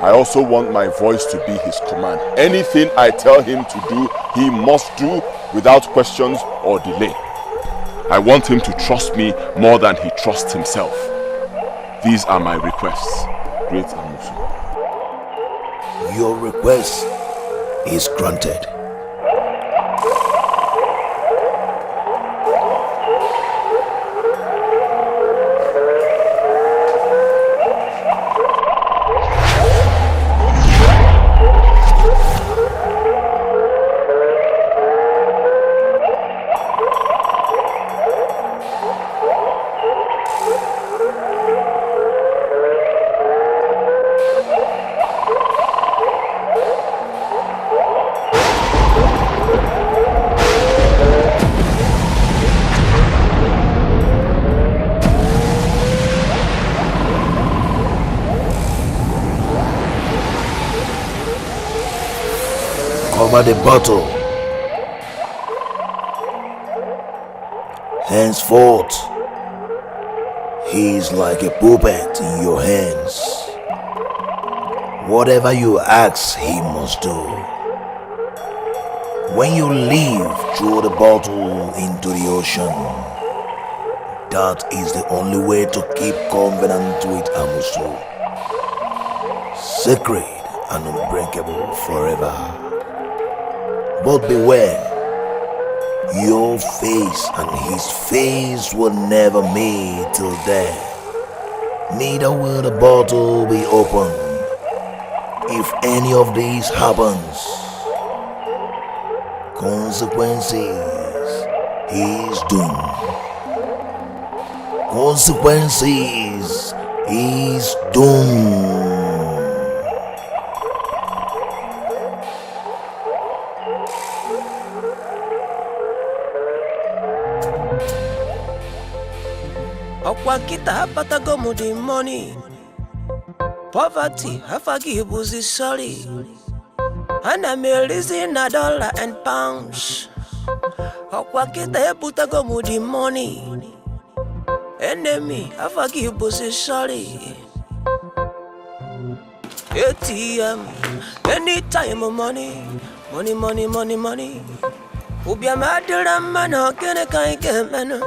I also want my voice to be his command. Anything I tell him to do, he must do without questions or delay. I want him to trust me more than he trusts himself. These are my requests, Great Amosu. Your request is granted. Cover the bottle. Henceforth, he is like a puppet in your hands. Whatever you ask, he must do. When you leave, throw the bottle into the ocean. That is the only way to keep covenant with Amosu. Sacred and unbreakable forever. But beware, your face and his face will never meet till death. Neither will the bottle be opened. If any of these happens, consequences is doomed. Consequences is doomed. Okwa kita hapatago mu the money. Poverty, I forgive was sorry. And I'm releasing a dollar and pounds. Okwa kita hapatago mu the money. Enemy, I forgive was sorry. ATM, anytime money. Money, money, money, money. Ubia madura mano kene kai kemeno.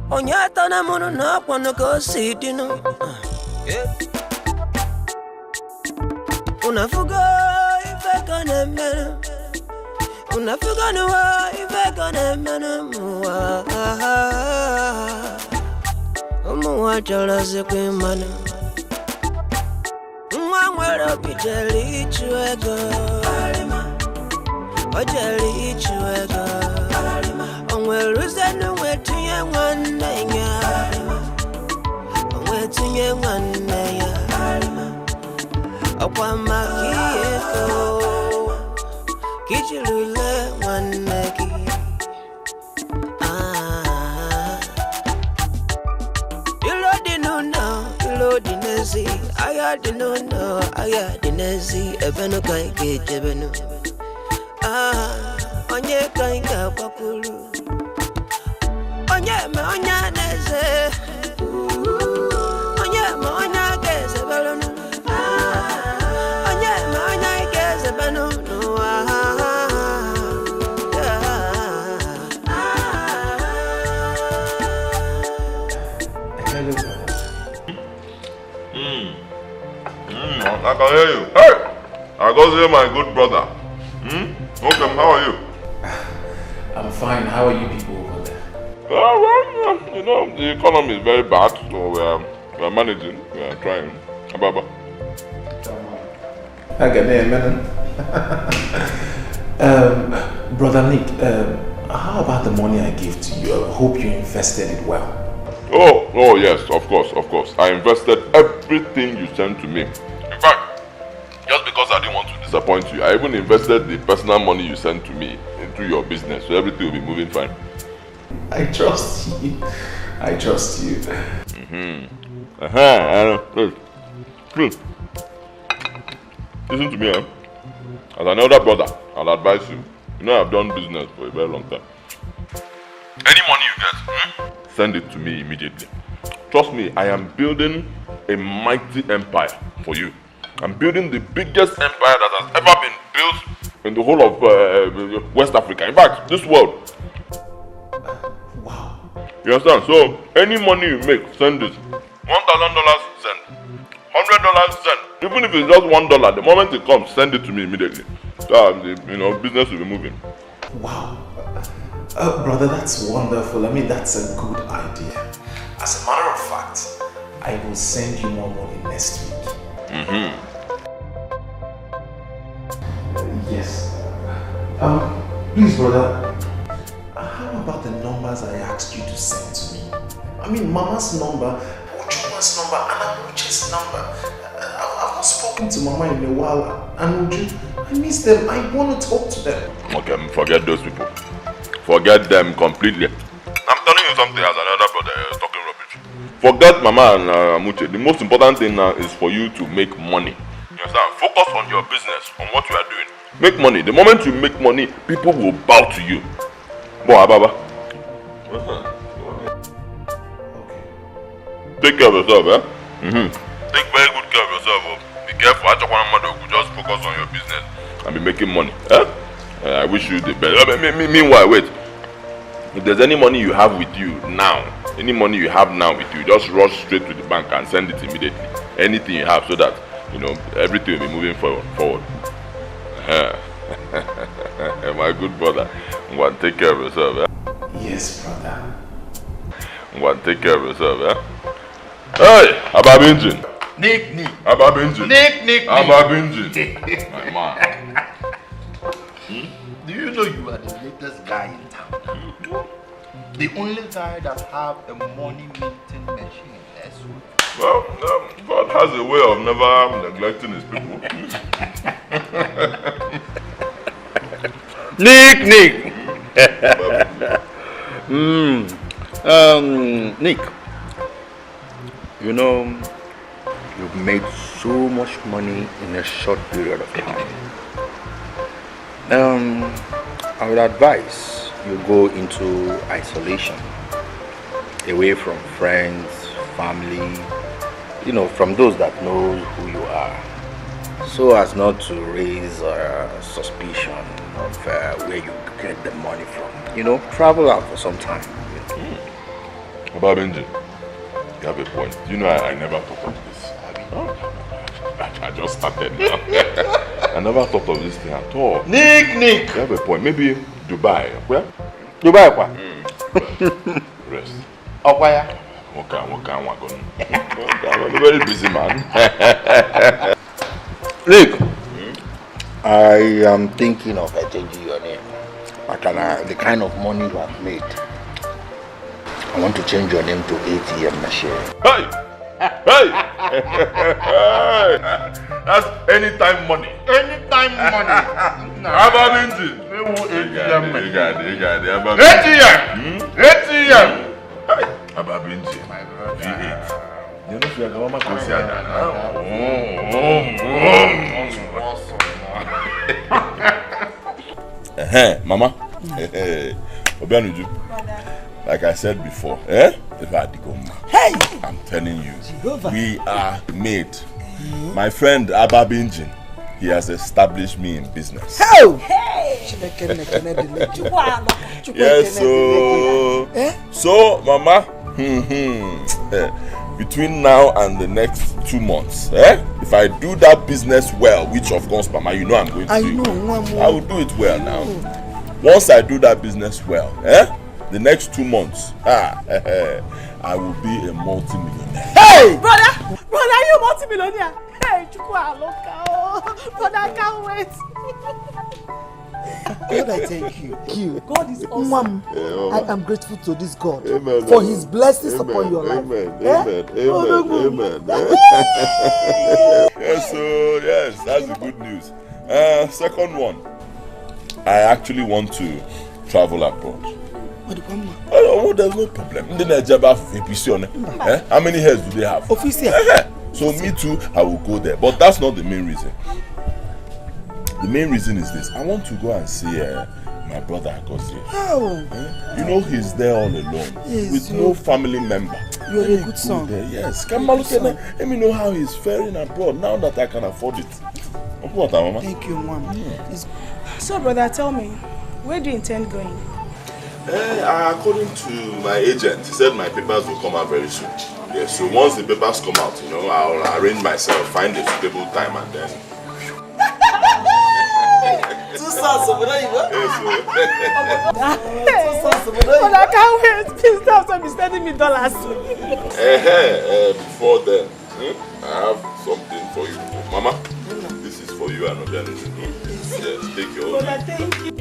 Onyata na mono na kwano go sidino. Unafuga ife kone meno. Unafuga nuwa ife kone meno muwa. Muwa jala zekwe mano. Mwangwera bijeli chuego. Ojeli chuego. Onweruzenu wetunye wanenya. Wetunye wanenya. Okwa makieko. Kichilule waneki. Dinezi, aya dinono, aya dinezi, ebeno kai ke jebeno. Onye kai ka pakulu. Onye me onya neze. Onye me onya keze belonu. Onye me onya keze belonu. I can hear you. Hey! I go see my good brother. Okay, how are you? I'm fine. How are you people over there? Well, you know, the economy is very bad, so we're managing. We're trying. Ababa. I get there, man. Brother Nick, how about the money I gave to you? I hope you invested it well. Oh yes, of course. I invested everything you sent to me. In fact, just because I didn't want to disappoint you, I even invested the personal money you sent to me into your business, so everything will be moving fine. I trust you. Please. Listen to me, As an elder brother, I'll advise you. You know I've done business for a very long time. Any money you get, send it to me immediately. Trust me, I am building a mighty empire for you. I'm building the biggest empire that has ever been built in the whole of West Africa. In fact, this world. Wow. You understand? So, any money you make, send it. $1,000, send. $100, send. Even if it's just $1, the moment it comes, send it to me immediately. So, the business will be moving. Wow. Brother, that's wonderful. I mean, that's a good idea. As a matter of fact, I will send you more money next week. Yes. Please, brother, how about the numbers I asked you to send to me? I mean, Mama's number, Ujuma's number, and Amuche's number. I've not spoken to Mama in a while, and Uju, I miss them. I want to talk to them. Okay, forget those people. Forget them completely. I'm telling you something as another brother is talking rubbish. Forget Mama and Amuche. The most important thing now is for you to make money. You understand? Focus on your business, on what you are doing. Make money. The moment you make money, people will bow to you. Boy, Ababa. Take care of yourself, Take very good care of yourself. Be careful. Just focus on your business and be making money. I wish you the best. Meanwhile, wait. If there's any money you have with you now, just rush straight to the bank and send it immediately. Anything you have, so that everything will be moving forward. My good brother, take care of yourself. Yes, brother. Take care of yourself. Hey, Ababinjin. Nick. Ababinjin. Nick. Ababinjin. My man. Do you know you are the latest guy in town? The only guy that have a money minting machine. That's what. Well, God has a way of never neglecting his people. Nick. Nick, You know, you've made so much money in a short period of time. I would advise you go into isolation, away from friends, family, you know, from those that know who you are, so as not to raise suspicion of where you get the money from. You know, travel out for some time. About Benji, you have a point. You know, I never thought of this. I just started now. I never thought of this thing at all. Nick! You have a point. Maybe Dubai. Where? Dubai, what? Rest. Okwaya. I'm a very busy man. Nick, I am thinking of changing your name. The kind of money you have made, I want to change your name to ATM machine. Hey! Hey! That's anytime money. Anytime money. Ababenji. ATM. You got it. ATM. Ababenji. V8. You know if you're going to go see that. Mama. Obianuju. Like I said before, hey! I'm telling you, we are made. My friend Ababinjin, he has established me in business. Yes, so Mama, between now and the next 2 months, if I do that business well, which of course, Mama, you know I'm going to do, I will do it well now. Once I do that business well, the next 2 months, I will be a multi-millionaire. Hey! Brother, are you a multi-millionaire? Hey, brother, I can't wait. God, I thank you. God is awesome. I am grateful to this God Amen, for his blessings upon your life. Amen. Yes, so yes, that's the good news. Second one, I actually want to travel abroad. Oh, there's no problem. How many hairs do they have? Official. So me too, I will go there. But that's not the main reason. The main reason is this. I want to go and see my brother Agozie. You know he's there all alone. Yes, with no family member. You're a good son. Yes. Come on, let me know how he's faring abroad now that I can afford it. What, Mama? Thank you, Mom. So, brother, tell me, where do you intend going? According to my agent, he said my papers will come out very soon. Yes, so once the papers come out, you know, I'll arrange myself, find a suitable time, and then. But I can't wait. Please stop sending me dollars. Before then, I have something for you, Mama. This is for you and Obianuju. Yes, take your own. Thank you.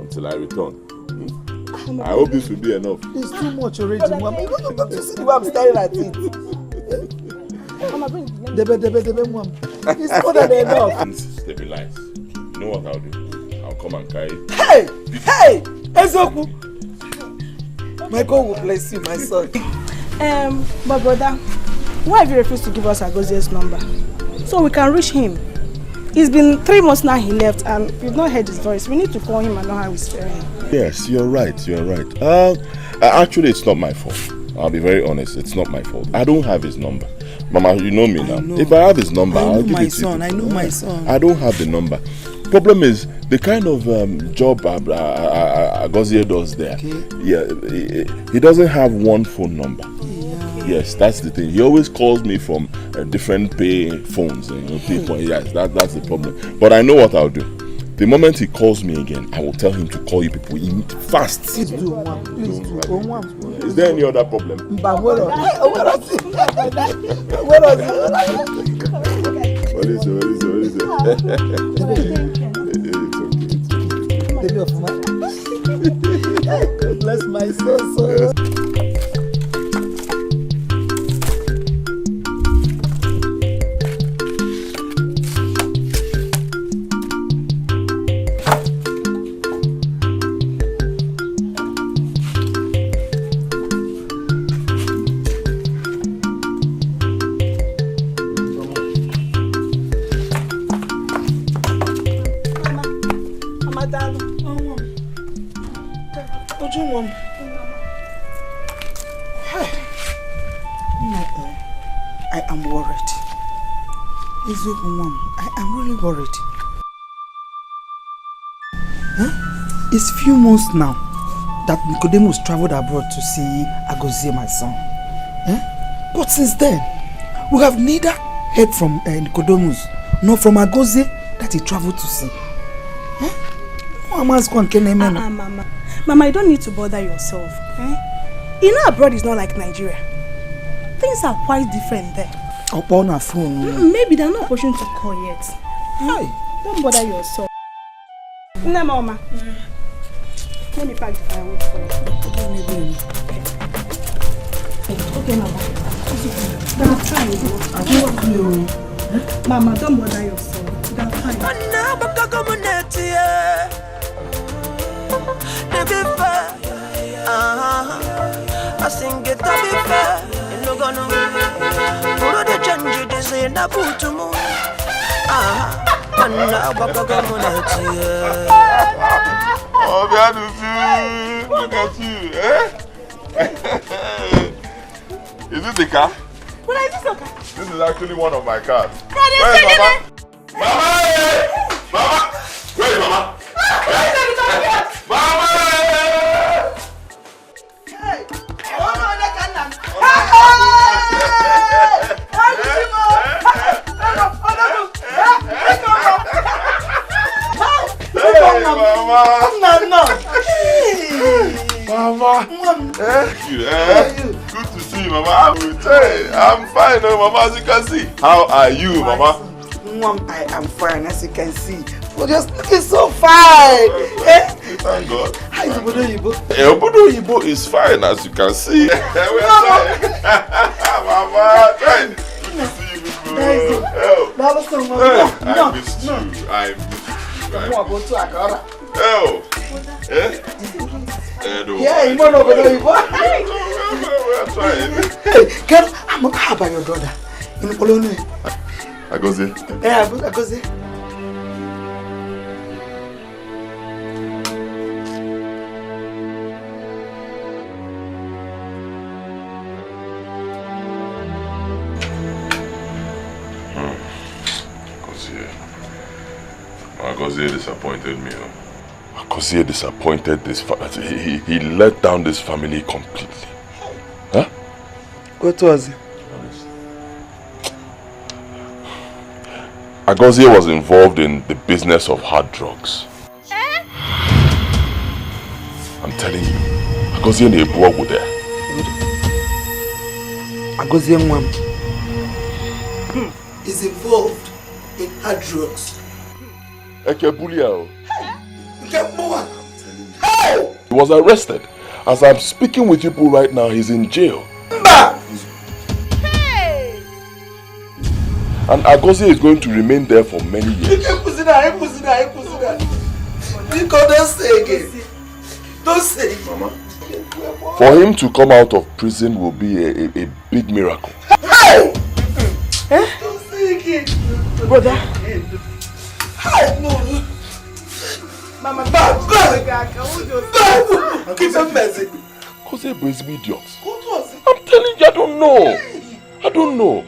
Until I return. I hope this will be enough. It's too much already, Mama. You don't see the way I'm staring at it. Mama, bring Debe, Mom. It's more than enough. Stabilize. You know what I'll do? I'll come and carry it. Hey! Ezoku! My God will bless you, my son. But brother, why have you refused to give us Agozie's number? So we can reach him. It's been 3 months now he left and we've not heard his voice. We need to call him and know how he's faring. Yes, you're right. Actually, it's not my fault. I'll be very honest. It's not my fault. I don't have his number. Mama, you know me now. If I have his number, I'll give it to you. I know my son. I don't have the number. Problem is, the kind of job Agozie does there, he doesn't have one phone number. Yes, that's the thing. He always calls me from different pay phones. Yes, that's the problem. But I know what I'll do. The moment he calls me again, I will tell him to call you people fast. Please do one. Please do one. Is there any other problem? What is it? God bless my son. I am worried. I am really worried. Huh? It's few months now that Nicodemus traveled abroad to see Agozie, my son. But since then, we have neither heard from Nicodemus nor from Agozie that he traveled to see. Mama, you don't need to bother yourself. You know abroad is not like Nigeria. Things are quite different there. Upon a phone. Maybe they're not opportunity to call yet. Don't bother yourself. No, Mama. Let me pack the firewood for you. Okay, Mama. I'm trying. Mama, don't bother yourself. That's fine. I sing it to be fair. No gonna put the change this in the boot to move. Oh, look at you, Is it the car? What is this car? This is actually one of my cars. Where is Mama? Mama! Where is Mama? Mama! Mama! Good to see you, Mama. I'm fine, Mama, as you can see. How are you, Mama? I am fine, as you can see. You're just looking so fine. Thank God. How is Obodo Oyibo? Obodo Oyibo is fine, as you can see. Mama, good to see you, I missed you. I missed you. Yeah, you know Obodo Oyibo. We're trying. Hey, girl, how about your brother? In Polonia? Agozie. Yeah, Agozie. Agozie disappointed me. Agozie disappointed this family. He let down this family completely. Huh? What was it? Agozie was involved in the business of hard drugs. I'm telling you, Agozie and Ebuo were there. Agozie Mwam is involved in hard drugs. Ekebulia. He was arrested. As I'm speaking with you right now, he's in jail. And Agozie is going to remain there for many years. Don't say again. Don't say it, Mama. For him to come out of prison will be a big miracle. Hey! Don't say again. Brother. No. Mama, keep on messing. Agozie is an idiot. I'm telling you, I don't know.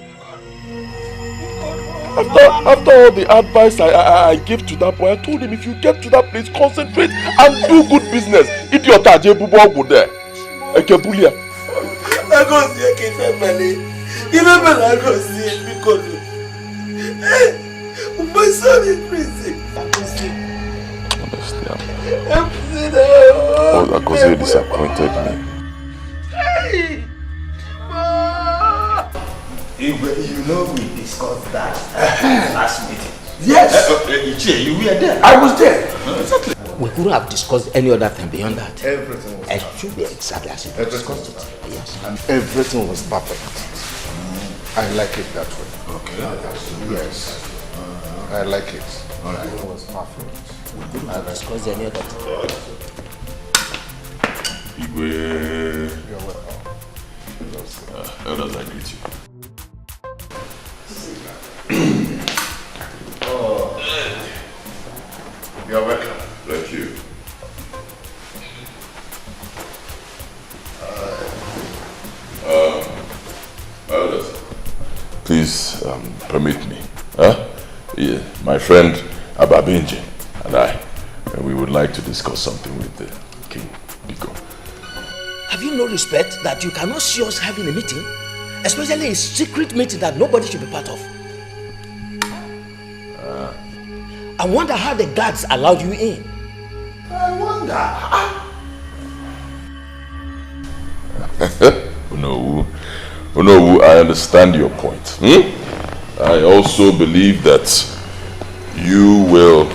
After all the advice I give to that boy, I told him, if you get to that place, concentrate and do good business. Idiot, Ajebubo go there. Ekebulia. Agozie keep money. Even when Agozie because my son is prison. Oh, Agozie disappointed me. Hey! You know we discussed that last meeting. Yes! You were there. I was there. Exactly. We couldn't have discussed any other thing beyond that. Everything was perfect. It should be exactly as it was discussed it. Yes. And everything was perfect. I like it that way. Okay. Yes. I like it. Alright. It was perfect. We couldn't have discussed any other thing. Igwe. You're welcome. Elders, I greet you. You're welcome. Thank you. Elders, please permit me. Yeah, my friend Ababinji and we would like to discuss something with the King Etiko. Have you no respect that you cannot see us having a meeting? Especially a secret meeting that nobody should be part of. I wonder how the guards allowed you in. I wonder. No, I understand your point. I also believe that you will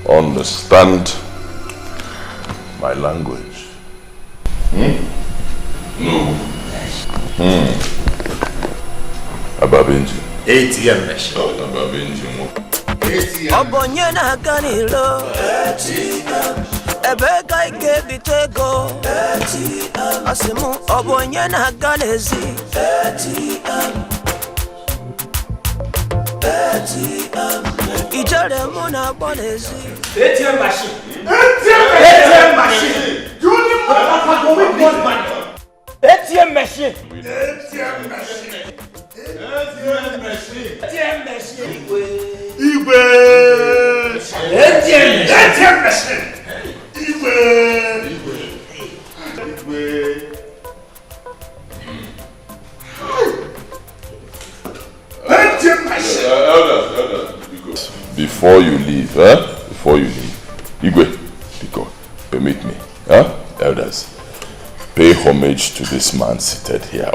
understand my language. No. Ababinji. ATM machine. Ababinji. Obonye na ganilo. Ebega ike bitego. Asimu obonye na ganezi. Ijare muna bonezi. ATM machine. ATM machine. You need more to win this money. ATM machine. ATM machine. ATM machine. ATM machine. Igwe. ATM machine. Igwe. ATM machine. Elders, before you leave, Igwe, Etiko, permit me, elders, pay homage to this man seated here.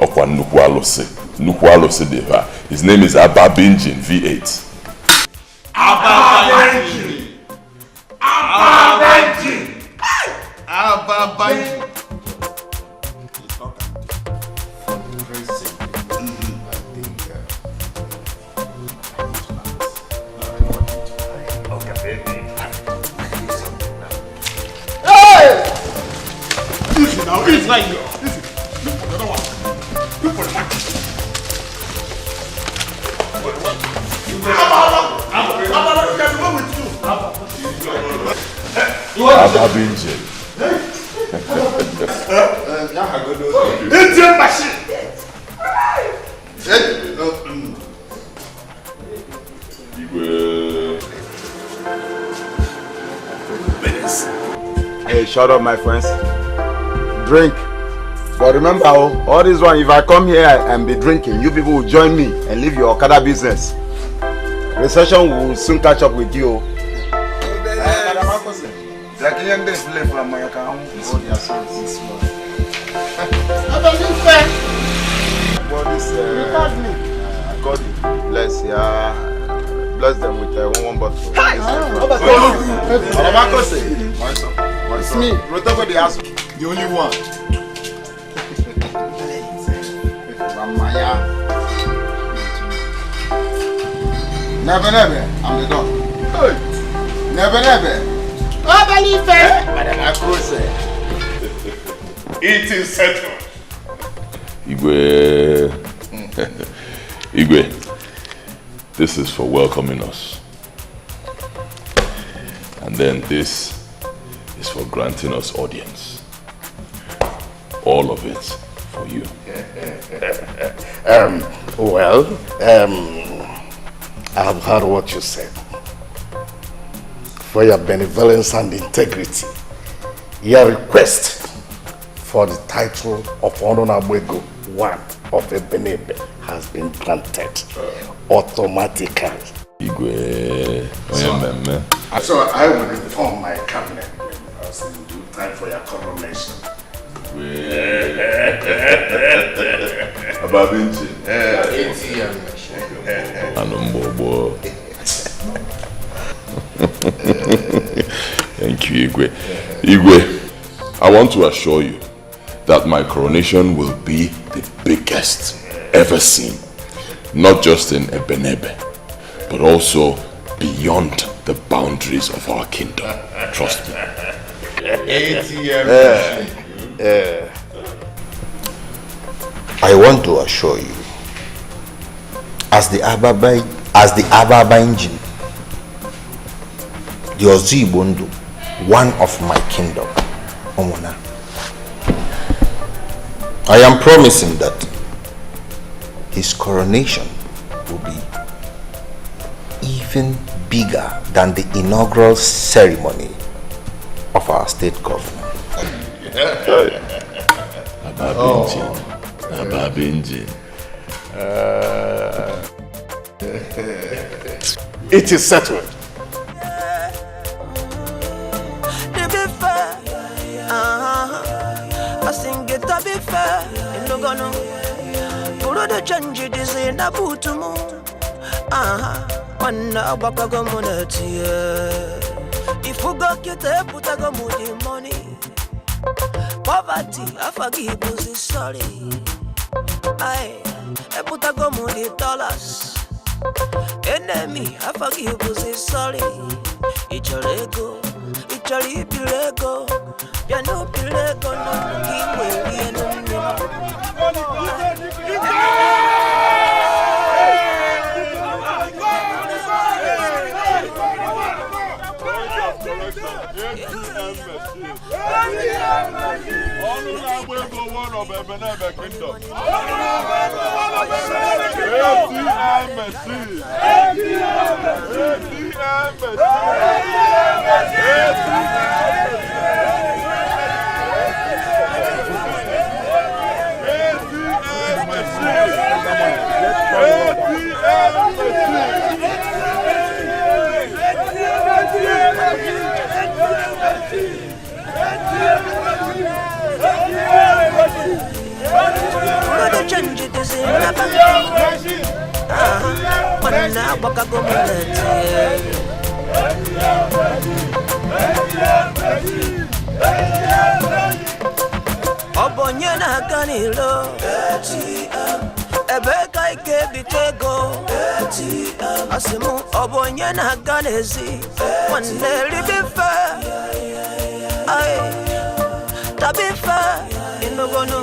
His name is Ababinji V8. Ababinji. Now it's like listen, look for the other one. Look for the back. Ababinji. ATM machine. Hey, shut up, my friends. Drink. But remember, all this one, if I come here and be drinking, you people will join me and leave your Okada business. Recession will soon catch up with you. Bless them with one bottle. It's me. The only one. Never, I'm the dog. Never. Oh, believe it. Madam Akose. It is settled. Igwe, this is for welcoming us. And then this is for granting us audience. All of it for you. I have heard what you said. For your benevolence and integrity, your request for the title of Ononabwego, one of Ebenebe, has been granted automatically. So I will inform my cabinet members in due time for your coronation. Ababinji. Thank you, Igwe. I want to assure you that my coronation will be the biggest ever seen, not just in Ebenebe, but also beyond the boundaries of our kingdom. Trust me. I want to assure you, as the Ababinji, the Ozibundu, one of my kingdom, Omona, I am promising that his coronation even bigger than the inaugural ceremony of our state governor. Ababinji. It is settled. I sing it to be fair. No gonna put the change it is in a boot to move. One about a community. If you go get a put a go money. Poverty, I forgive you, sorry. I put a go $dollars. Enemy, I forgive you, sorry. It's your ego, it's your ego. You know, Pilego, no, keep waiting. Obonyana kanilo Ebeka ikebitego Asimu obonyana kanezi Waneli bifa Ay Tabifa Inogono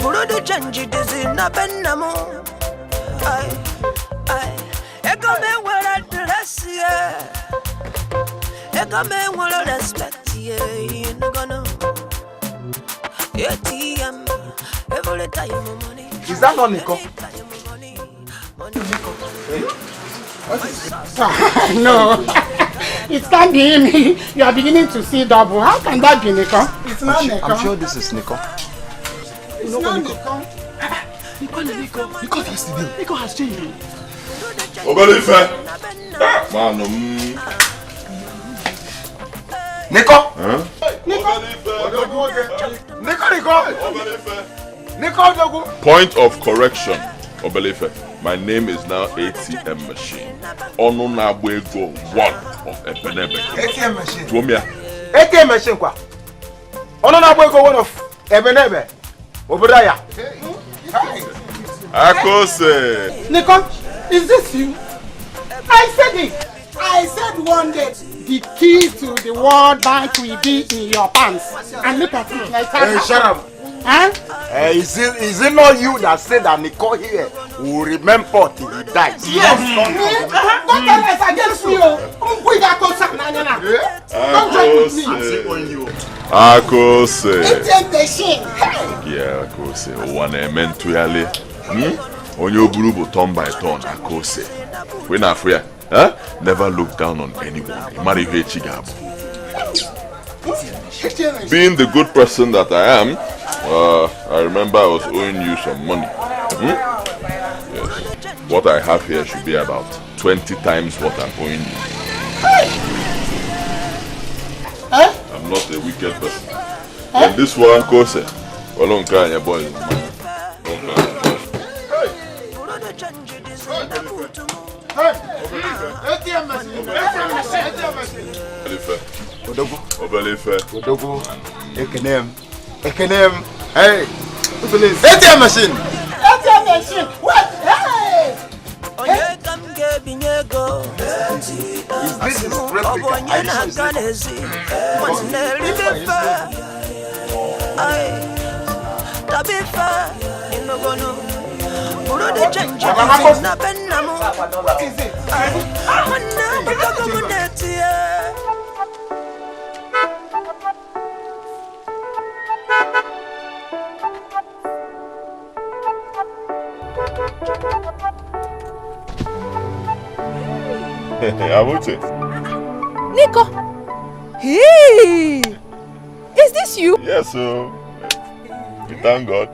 Burudu chanji dizi na benamu Ay Ekame wala dress ye Ekame wala respect ye Inogono ATM every time money. Is that not Nico? No, it can't be him. You are beginning to see double. How can that be Nico? It's not Nico. I'm sure this is Nico. It's not Nico. Nico has today. Nico has changed. Obalife. Man, Nico. Huh? Nico. Point of correction, Obalife. My name is now ATM machine. Onunabwego 1 of Ebenebe. ATM machine. Tuomia. ATM machine kwa. Onunabwego 1 of Ebenebe. Obradaya. Akose. Nico, is this you? I said it. I said one day the key to the World Bank will be in your pants. And look at it like that. Hey, shut up. Huh? Is it not you that said that Nico here will remember till he dies? Yes. Don't tell us against me. Don't join with me. Akose. ATM machine. Yeah, Akose. One mentally. On your group turn by turn, Akose. When I fear, never look down on anyone. Marry Chigabo. Being the good person that I am, I remember I was owing you some money. Yes. What I have here should be about 20 times what I'm owing you. I'm not a wicked person. And this one, Kose, don't cry your boys. Odogu. Ekenem. Hey. ATM machine. ATM machine. What? Hey. Is this What is it? Amute. Nico! Hey! Is this you? Yes, sir. We thank God.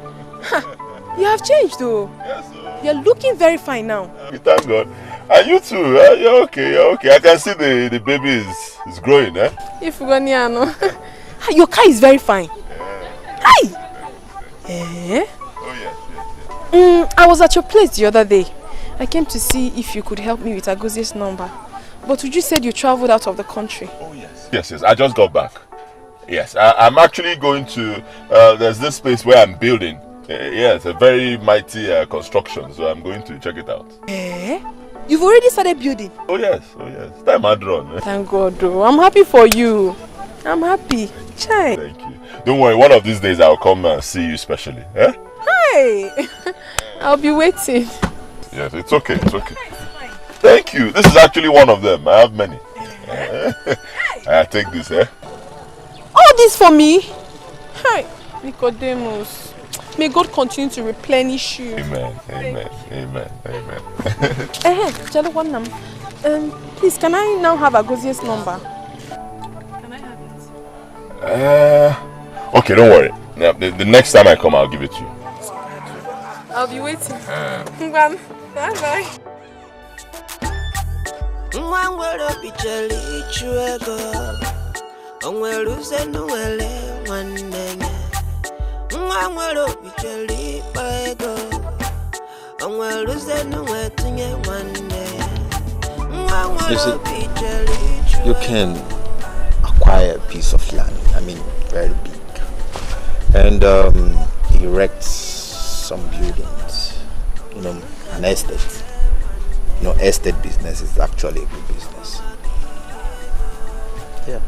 You have changed though. Yes, sir. You're looking very fine now. We thank God. And you too, you're okay, you're okay. I can see the baby is growing, eh? If your car is very fine. Hi! Eh? Oh, yes. I was at your place the other day. I came to see if you could help me with Agozie's number. But you said you traveled out of the country. Oh, yes. Yes, I just got back. Yes, I'm actually going to, there's this space where I'm building. Yeah, it's a very mighty construction, so I'm going to check it out. Eh? You've already started building? Oh, yes. Time had run. Thank God, though. I'm happy for you. I'm happy. Chai. Thank you. Don't worry, one of these days I'll come and see you specially. Eh? Hi! I'll be waiting. Yes, it's okay. Thank you. This is actually one of them. I have many. I take this, eh? All this for me? Hi, Nicodemus. May God continue to replenish you. Amen. Please, can I now have Agozie's number? Can I have it? Okay, don't worry. Now, the next time I come, I'll give it to you. I'll be waiting. Bye-bye. You see, you can acquire a piece of land, I mean very big, and erect some buildings, an estate. Estate business is actually a good business. Yeah.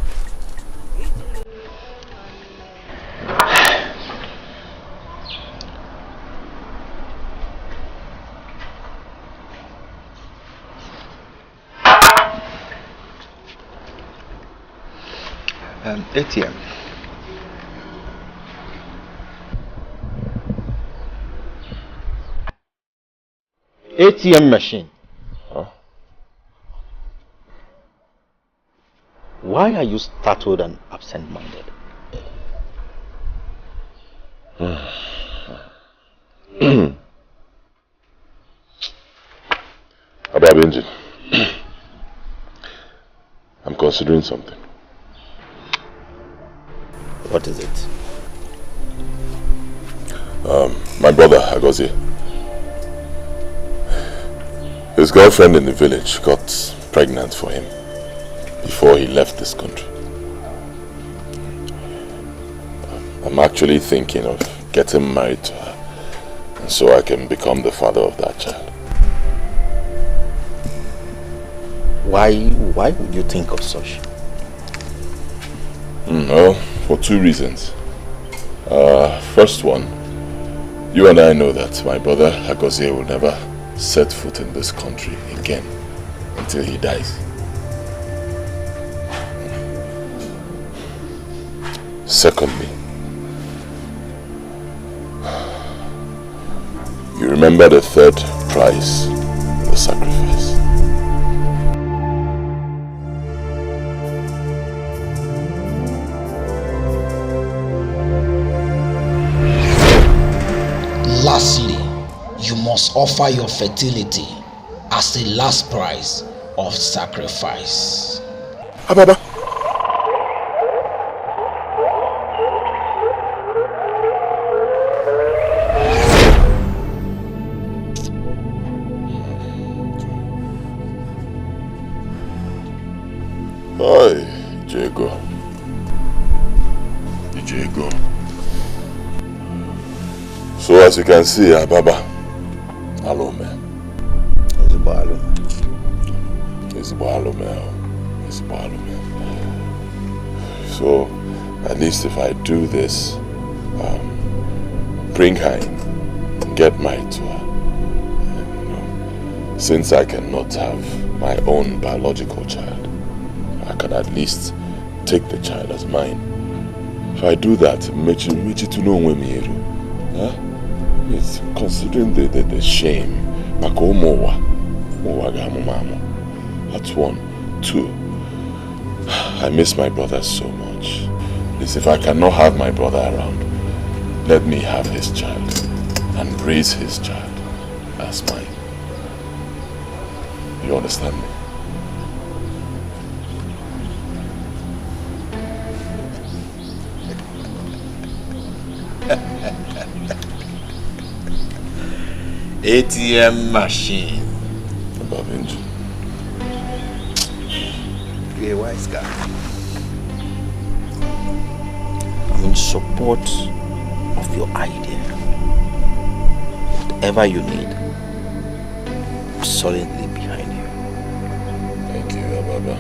ATM. ATM machine. Huh? Why are you startled and absent-minded? About Benji, I'm considering something. What is it? My brother, Agozie, his girlfriend in the village got pregnant for him before he left this country. I'm actually thinking of getting married to her so I can become the father of that child. Why would you think of such? Well, for two reasons. First one, you and I know that my brother Agozie will never set foot in this country again until he dies. Secondly, you remember the third price, the sacrifice. Lastly, you must offer your fertility as the last price of sacrifice. Ababa. Hi, Diego. So as you can see, Ababa, hello man. So at least if I do this, bring her in, get married to her. Since I cannot have my own biological child, I can at least take the child as mine. If I do that, it's considering the shame. That's one. Two, I miss my brother so much. Please, if I cannot have my brother around, let me have his child and raise his child as mine. You understand me? ATM machine. Above engine. You're a wise guy. I'm in support of your idea. Whatever you need, I'm solidly behind you. Thank you, Ababa.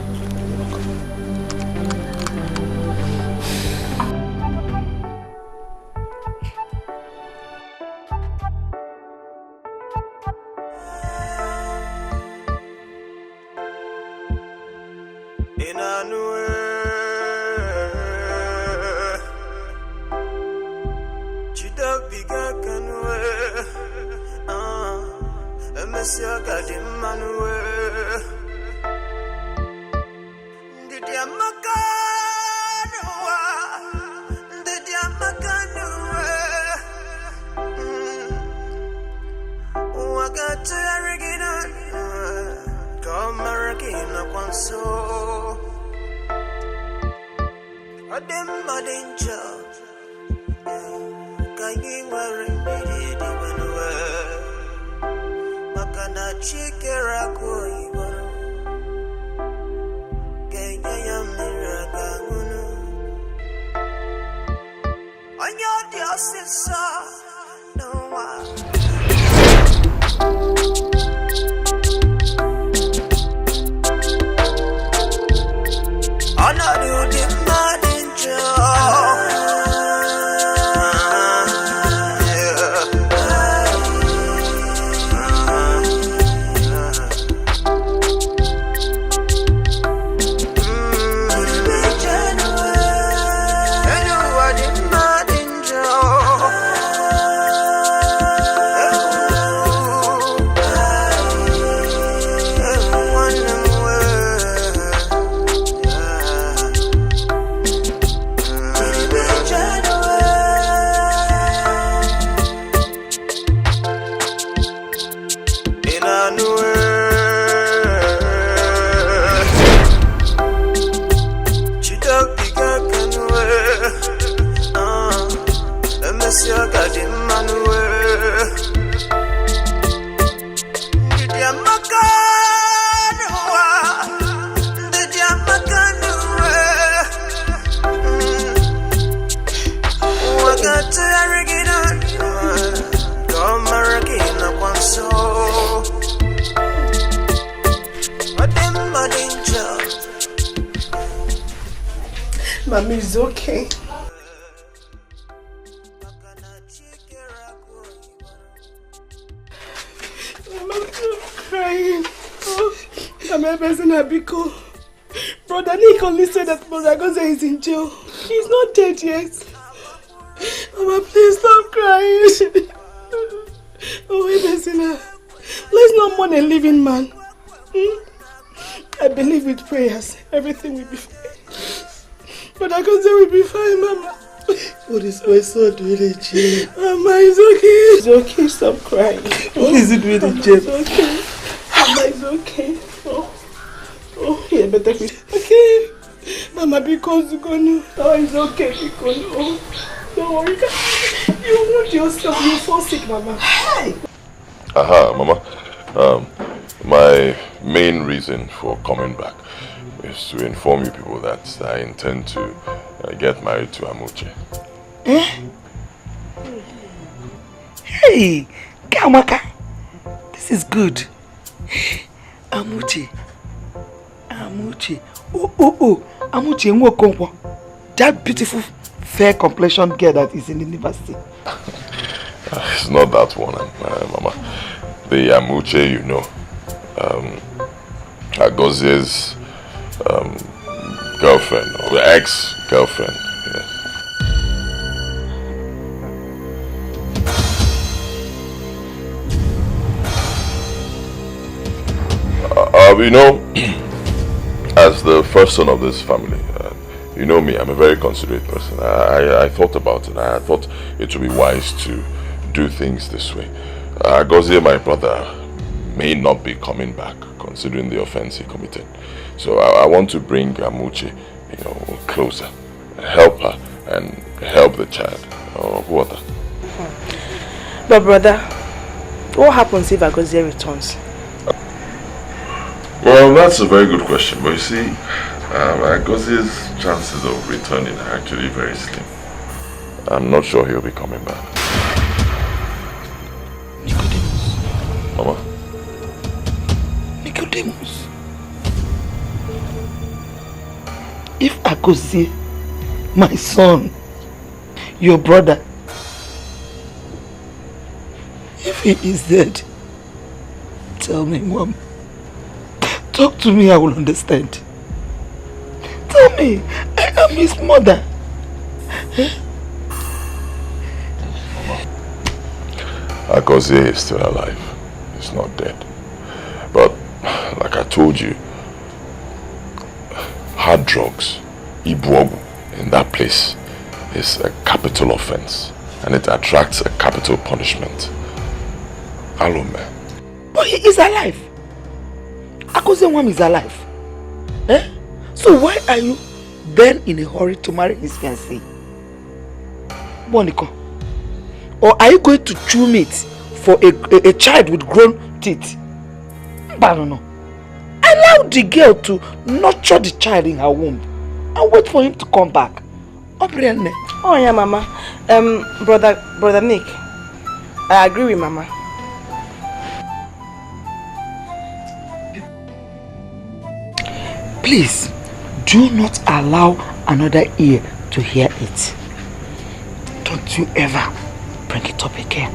Mommy is okay. I'm crying. I'm a person Abiko. Brother Nick only said that Brother Goza is in jail. He's not dead yet. Mama, please stop crying. Oh, Ebezina, let's not mourn a living man. I believe with prayers, everything will be fine. Brother Goza will be fine, Mama. What is my son doing in jail? Mama, it's okay. It's okay, stop crying. What is he doing in jail? It's okay. Mama, it's okay. Oh, yeah, better be okay. Mama, because you're gonna. Oh, it's okay, because don't worry. You want yourself, you fall sick, Mama. Hey! Aha, Mama. My main reason for coming back is to inform you people that I intend to get married to Amuche. Eh? Hey, Kamaka, this is good. Amuche. Oh, Amuche Nwokonkwo. That beautiful, fair complexion girl that is in the university. It's not that one, Mama. The Amuche, you know. Agozie's girlfriend, or the ex-girlfriend. Yes. You know, as the first son of this family, you know me, I'm a very considerate person. I thought about it. I thought it would be wise to do things this way. Gozie, my brother, may not be coming back, considering the offense he committed. So I want to bring Amuche, you know, closer, help her, and help the child. Oh, what? But brother, what happens if Agozie returns? Well, that's a very good question. But you see, Agozie's chances of returning are actually very slim. I'm not sure he'll be coming back. Nicodemus. Mama? Nicodemus. If Agozie, my son, your brother, if he is dead, tell me, Mom. Talk to me, I will understand. Tell me, I am his mother. Agozie is still alive. He's not dead. But, like I told you, hard drugs, Ibuogu, in that place is a capital offense. And it attracts a capital punishment. Alome. But he is alive. Agozie is alive. Eh? So why are you then in a hurry to marry his fiancée? Monica? Or are you going to chew meat for a child with grown teeth? I don't know. Allow the girl to nurture the child in her womb and wait for him to come back. Oh yeah, Mama. Brother Nick, I agree with Mama. Please, do not allow another ear to hear it. Don't you ever bring it up again.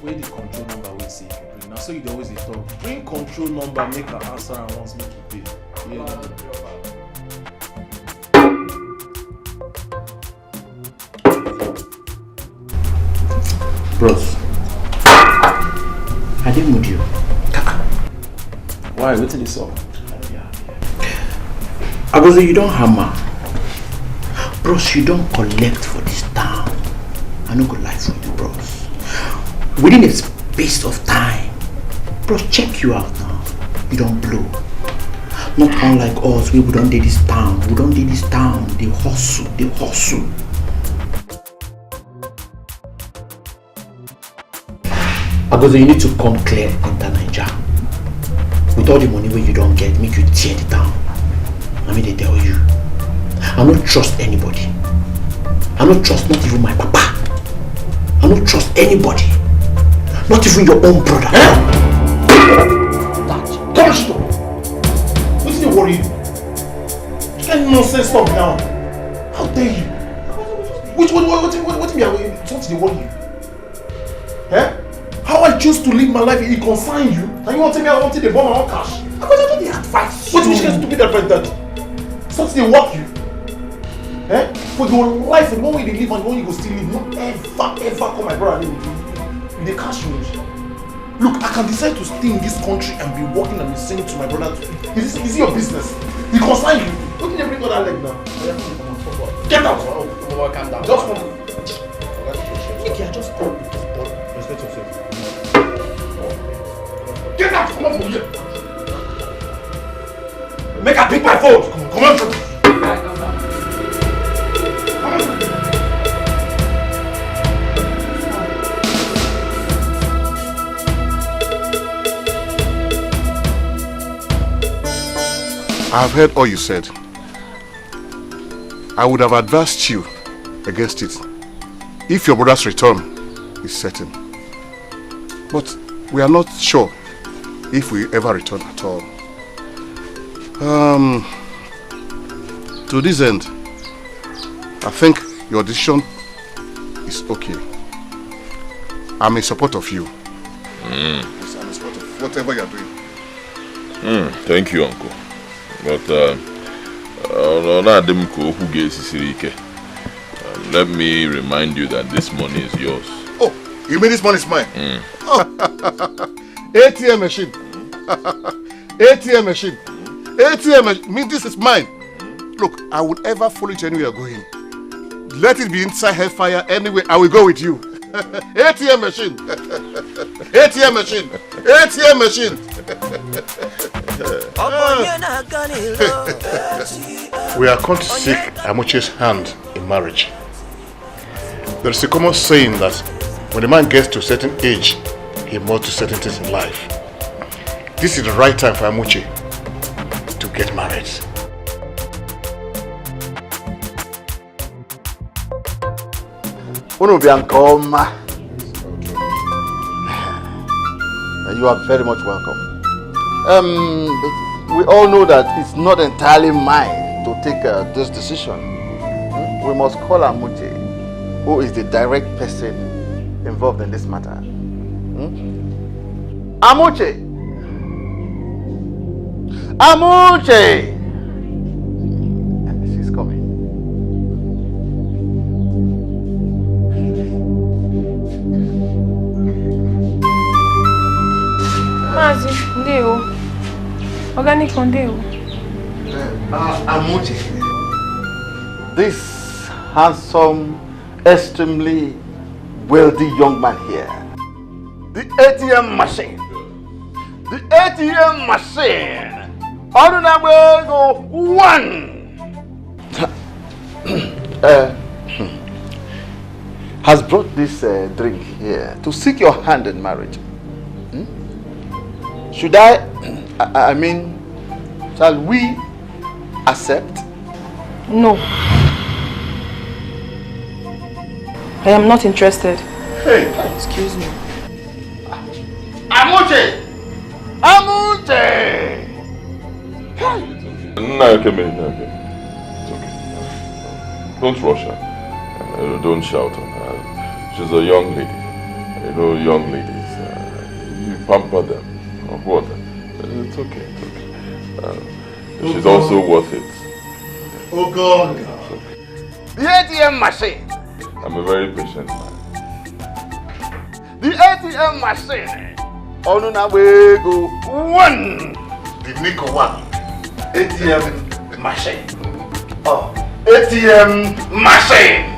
Where the control number we see you bring. Now so you always talk. Bring control number, make an answer and once make it pay. Yeah. Bros, I didn't mood you. Why? What did you saw? Agozie, you don't hammer. Bros, you don't collect for this town. I no go lie for you, bros. Within a space of time, bros, check you out now. You don't blow. Not unlike us, we don't do this town. We don't do this town. They hustle. Agozie, you need to come clear into Nigeria. With all the money where you don't get, make you tear the town. I mean, they tell you. I don't trust anybody. I don't trust not even my papa. I don't trust anybody. Not even your own brother. Dad, come on, stop. What's the worry you? You can't nonsense stuff now. How dare you? What do you worry you? Eh? How I choose to live my life, it consign you. And you want to tell me I want to the bomb my own cash? Because I don't the advice. What do you get to get that right, Dad? Something they work you. Eh? For your life, the one way they live and the one you go still live, not ever call my brother and live with the cash range. Look, I can decide to stay in this country and be working and be saying to my brother, is it your business? He consign you. What did they bring on that leg now? Get out! Oh, calm down. Just come. Nick, I just come. Respect yourself. Get out! Come on from here! Make her pick my phone! Come on from here! I have heard all you said. I would have advised you against it if your brother's return is certain. But we are not sure if we ever return at all. To this end, I think your decision is okay. I'm in support of you. Yes, I'm in support of whatever you're doing. Thank you, Uncle. But let me remind you that this money is yours. Oh, you mean this money is mine? Oh. ATM machine. ATM machine. ATM machine. Mean this is mine. Look, I would ever follow you anywhere you're going. Let it be inside hellfire anyway. I will go with you. ATM machine. ATM machine. ATM machine. We are going to seek Amuche's hand in marriage. There is a common saying that when a man gets to a certain age, he must do certain things in life. This is the right time for Amuche to get married. You are very much welcome. But we all know that it's not entirely mine to take this decision. We must call Amuche, who is the direct person involved in this matter. Amuche! Amuche! She's coming. Mazi, ndeo. Organic ndeo. Amuche, this handsome, extremely wealthy young man here, the ATM machine. The ATM machine. Honorable go one. Has brought this drink here to seek your hand in marriage. Should I mean, shall we accept? No. I am not interested. Hey, excuse me. Amuche! Amuche! No, okay. It's okay. Don't rush her. Don't shout on her. She's a young lady. You know, young ladies, you pamper them. What? It's okay. She's also worth it. Oh God! The ATM machine. I'm a very patient man. The ATM machine. Onuna we go one. The Nico one. ATM machine. Oh, ATM machine.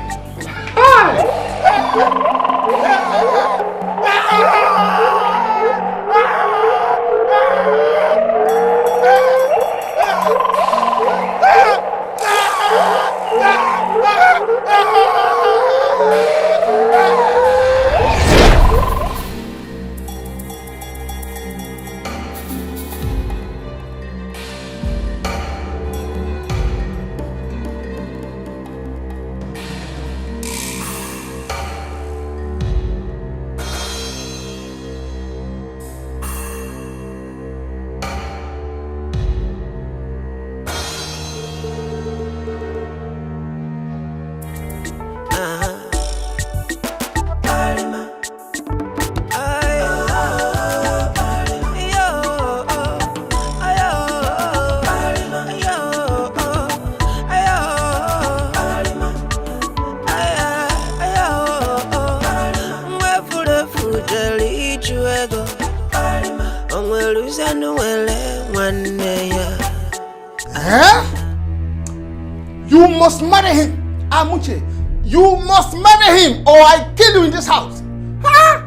You must marry him, Amuche. You must marry him, or I kill you in this house. Huh?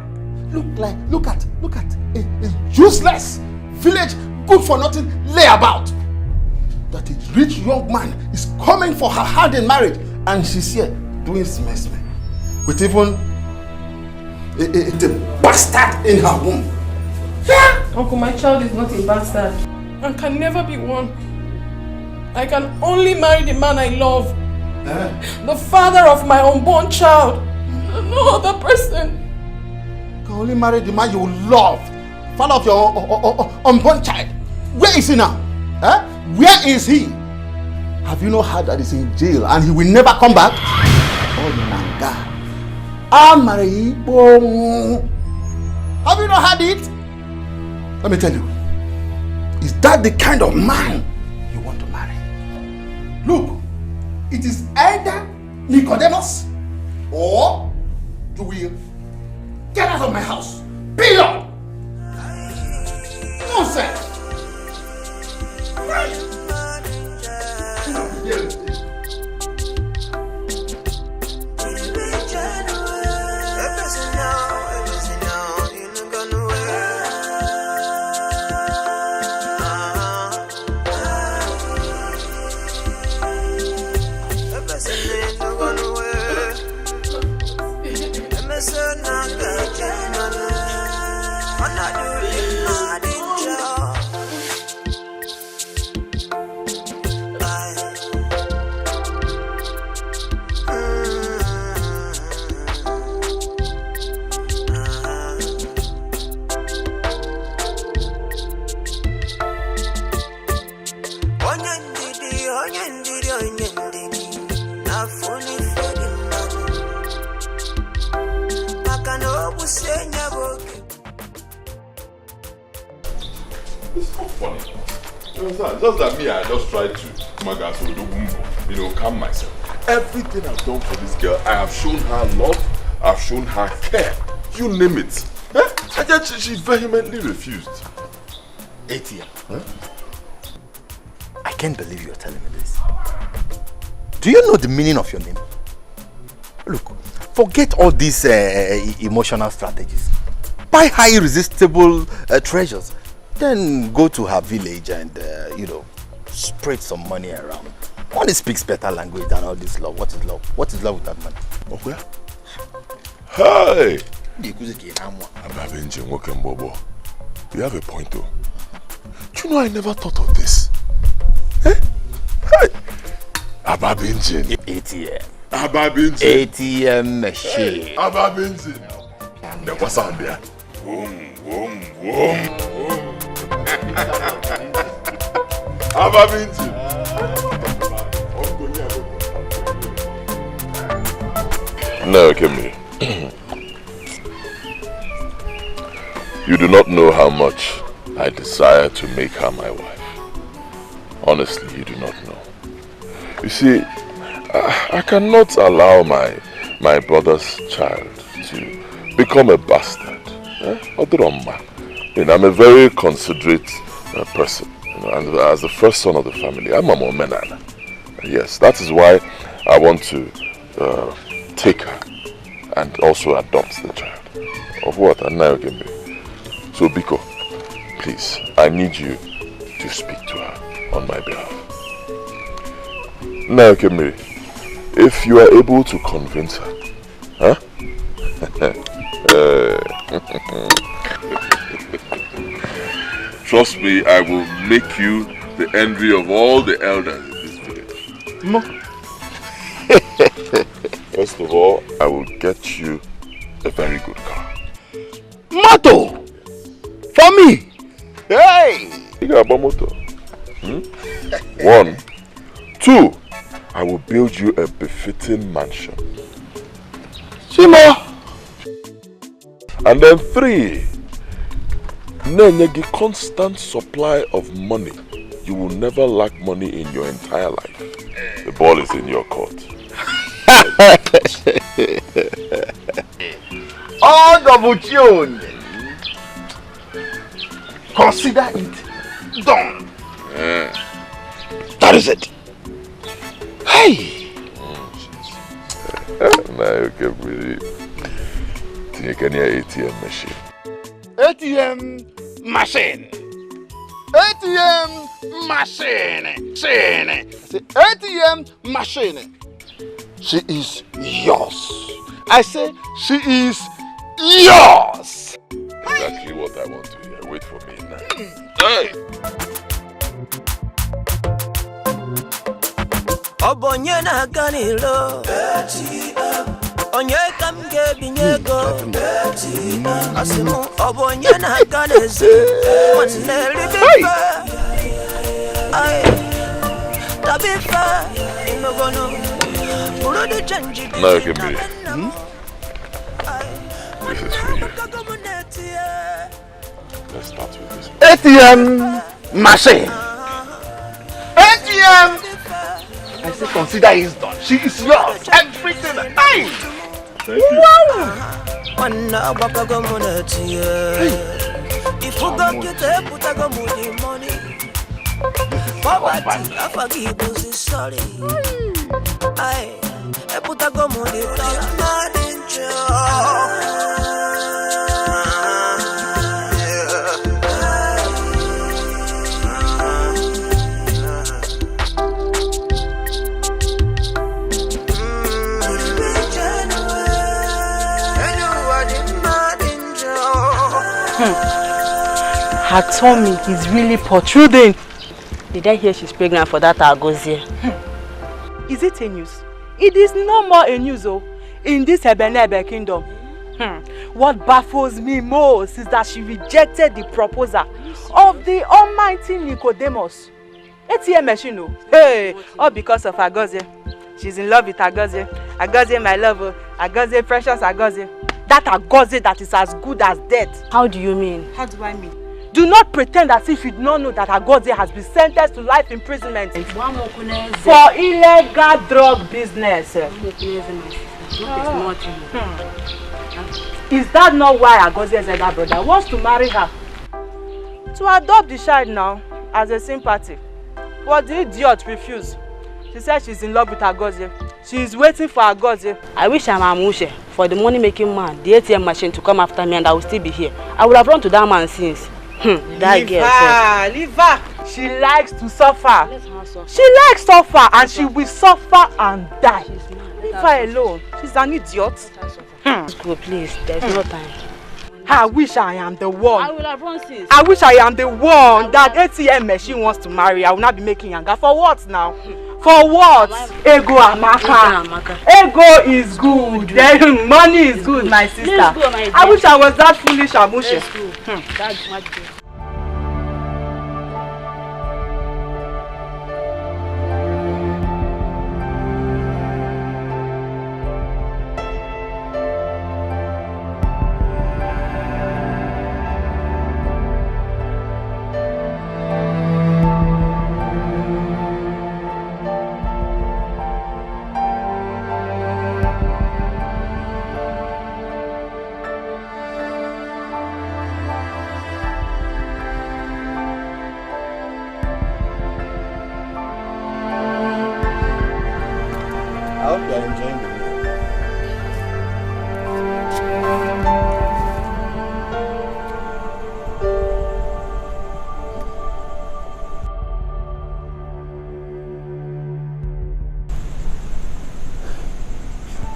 Look at a useless village, good for nothing layabout. That a rich young man is coming for her hand in marriage, and she's here doing smesme with even a bastard in her womb. Yeah. Uncle, my child is not a bastard and can never be one. I can only marry the man I love. The father of my unborn child. No other person. You can only marry the man you love. Father of your unborn child. Where is he now? Where is he? Have you not heard that he's in jail and he will never come back? Oh, Nanga. Have you not heard it? Let me tell you. Is that the kind of man you want to marry? Look, it is either Nicodemus or you will get out of my house. Period. Nonsense. Right. Just that me, I just tried to, calm myself. Everything I've done for this girl, I have shown her love, I've shown her care. You name it. And yet she vehemently refused. Etia, I can't believe you're telling me this. Do you know the meaning of your name? Look, forget all these emotional strategies. Buy high irresistible treasures. Then go to her village and, spread some money around. One speaks better language than all this love. What is love? What is love without money? Okay. Hey! You have a point though. Do you know I never thought of this? Eh? Hey! Ababinjin. ATM. Ababinjin. ATM machine. Ababinjin. Then what's on there? Boom, boom, boom. Ababinjin. No, Kemi. You do not know how much I desire to make her my wife. Honestly, you do not know. You see, I cannot allow my brother's child to become a bastard. I'm a very considerate person. And as the first son of the family, I'm a Momenana. Yes, that is why I want to take her and also adopt the child. Of what? And now can be. So Biko, please, I need you to speak to her on my behalf. Now Kemiri, if you are able to convince her, huh? Trust me, I will make you the envy of all the elders in this village. No. First of all, I will get you a very good car. Moto! For me! Hey! You got a motor. 1. 2. I will build you a befitting mansion. Shimo! And then 3. Nenyegi constant supply of money. You will never lack money in your entire life. The ball is in your court. All double tune. Consider it done. That is it. Hey! Now you can really think any ATM machine. ATM machine. ATM machine. ATM machine. She is yours. I say she is yours. Exactly what I want to hear. Wait for me now. Hey! Obonye na ganilo Onye kamge binyego Asimu obonye na ganezi Wanne libifa Ay Tabifa Inogono Urode chanji Now you can be. This is for you. Let's start with this. ATM machine. ATM! I still consider it's done. She is yours. Everything. Hey! Thank you. Wow! If you go get a put a go money. Poverty, I forgive you, sorry. I put a go money. Her tummy is really protruding. Did I hear she's pregnant for that Agozie? Is it a news? It is no more a news, oh, in this Ebenebe kingdom. What baffles me most is that she rejected the proposal of the almighty Nicodemus. ATM machine, oh. Hey, all because of Agozie. She's in love with Agozie. Agozie, my love, Agozie, precious Agozie. That Agozie that is as good as dead. How do you mean? How do I mean? Do not pretend as if you do not know that Agozie has been sentenced to life imprisonment for illegal drug business. Is that not why Agozie's elder brother wants to marry her? To adopt the child now as a sympathy. But the idiot refused. She said she's in love with Agozie. She is waiting for Agozie. I wish I'm Amushe for the money-making man, the ATM machine, to come after me, and I will still be here. I would have run to that man since. That girl. Leave her. She likes to suffer. She likes suffer, and she will suffer and die. Leave her alone. She's an idiot. Let's go, please. There's no time. I wish I am the one. I will have run since. I wish I am the one that ATM machine wants to marry. I will not be making yanga. For what now? For what? Ego Amaka. Ego is good. Then money is good, my sister. Let's go, my dear. I wish I was that foolish, Amushe. That's what you.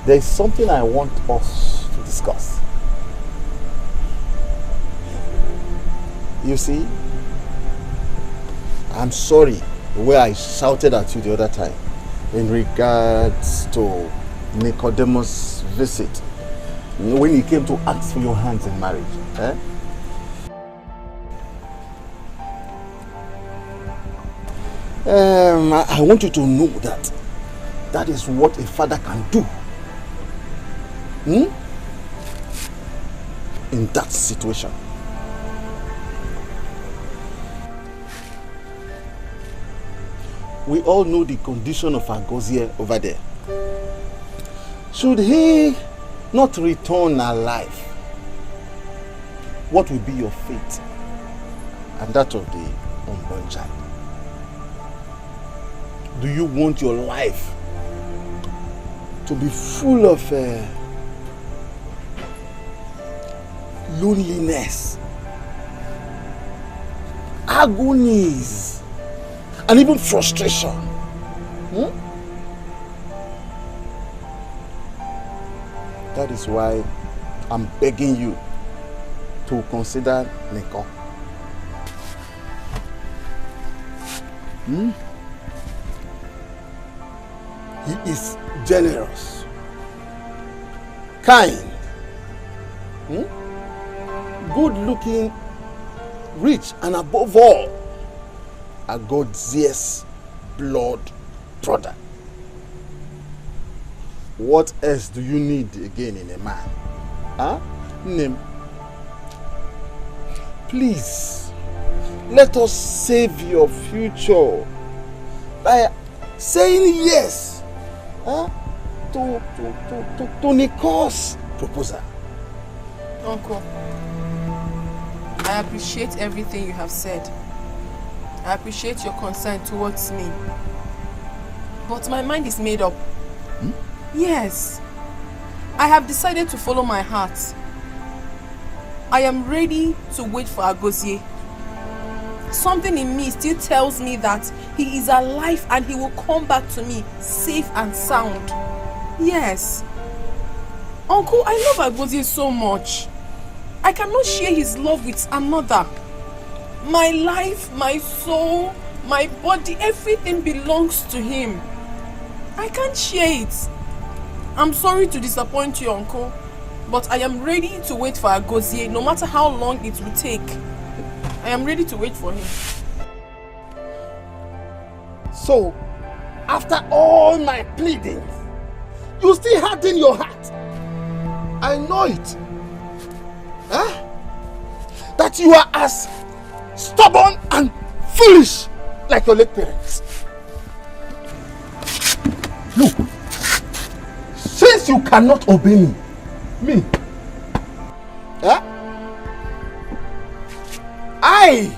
There's something I want us to discuss. You see, I'm sorry the way I shouted at you the other time in regards to Nicodemus' visit when he came to ask for your hands in marriage. I want you to know that that is what a father can do. In that situation. We all know the condition of Agozie over there. Should he not return alive, what will be your fate and that of the unborn child? Do you want your life to be full of loneliness, agonies, and even frustration? That is why I'm begging you to consider Neko. He is generous, kind, good looking, rich, and above all, Agozie's blood brother. What else do you need again in a man? Name. Please, let us save your future by saying yes to Nicole's proposal. Uncle, I appreciate everything you have said. I appreciate your concern towards me. But my mind is made up. Yes. I have decided to follow my heart. I am ready to wait for Agozie. Something in me still tells me that he is alive and he will come back to me safe and sound. Yes. Uncle, I love Agozie so much. I cannot share his love with another. My life, my soul, my body, everything belongs to him. I can't share it. I'm sorry to disappoint you, Uncle, but I am ready to wait for Agozie no matter how long it will take. I am ready to wait for him. So, after all my pleadings, you still harden your heart. I know it. Huh? That you are as stubborn and foolish like your late parents. Look, since you cannot obey me, I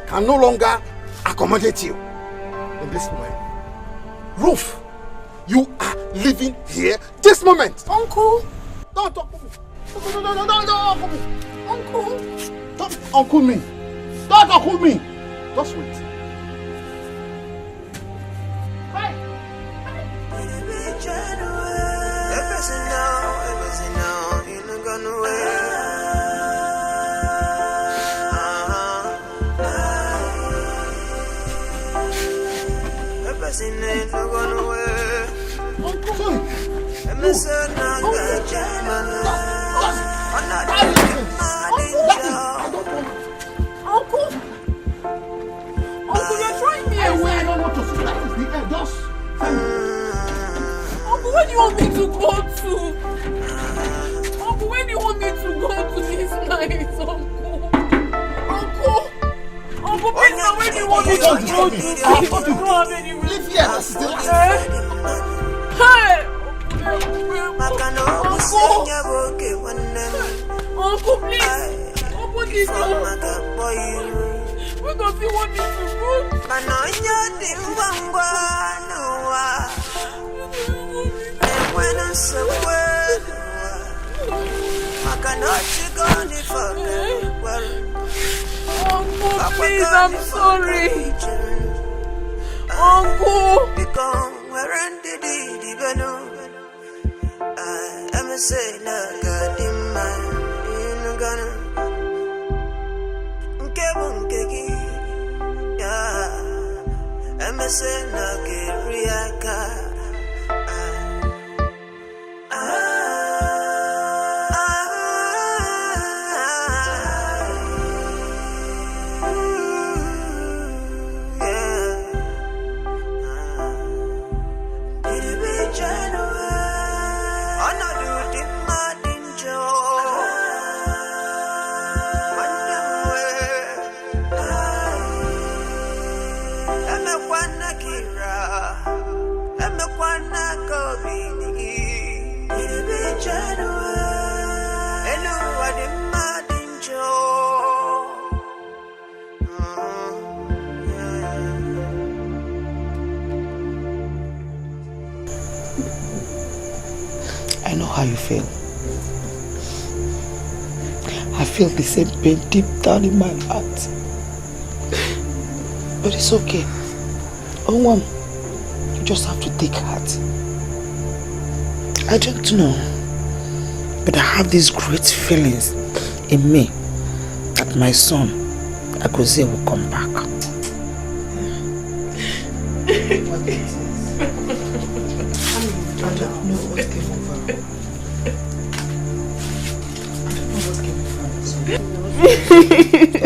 can no longer accommodate you in this moment. Ruth, you are living here this moment. Uncle! Don't talk to me. No, Uncle me. Uncle! Don't uncle me. Don't uncle me. Just wait. Hi. Uncle, you're throwing me away. I don't want to see that. It's the end. Just Uncle, where do you want me to go to? Uncle, where do you want me to go to this night, Uncle? Uncle, please, now where do you want me to go to? I don't have any reason. Live here. This is the last. Hey! Uncle, please! Open this door! Where does he want me to go? Uncle, please, I'm sorry! Uncle! I'm say na gadima inugana nkebungeki ya I'm say na kiriaka I know how you feel. I feel the same pain deep down in my heart. But it's okay. Onwam, you just have to take heart. I don't know, but I have these great feelings in me that my son, Agozie, will come back. I don't know what came over.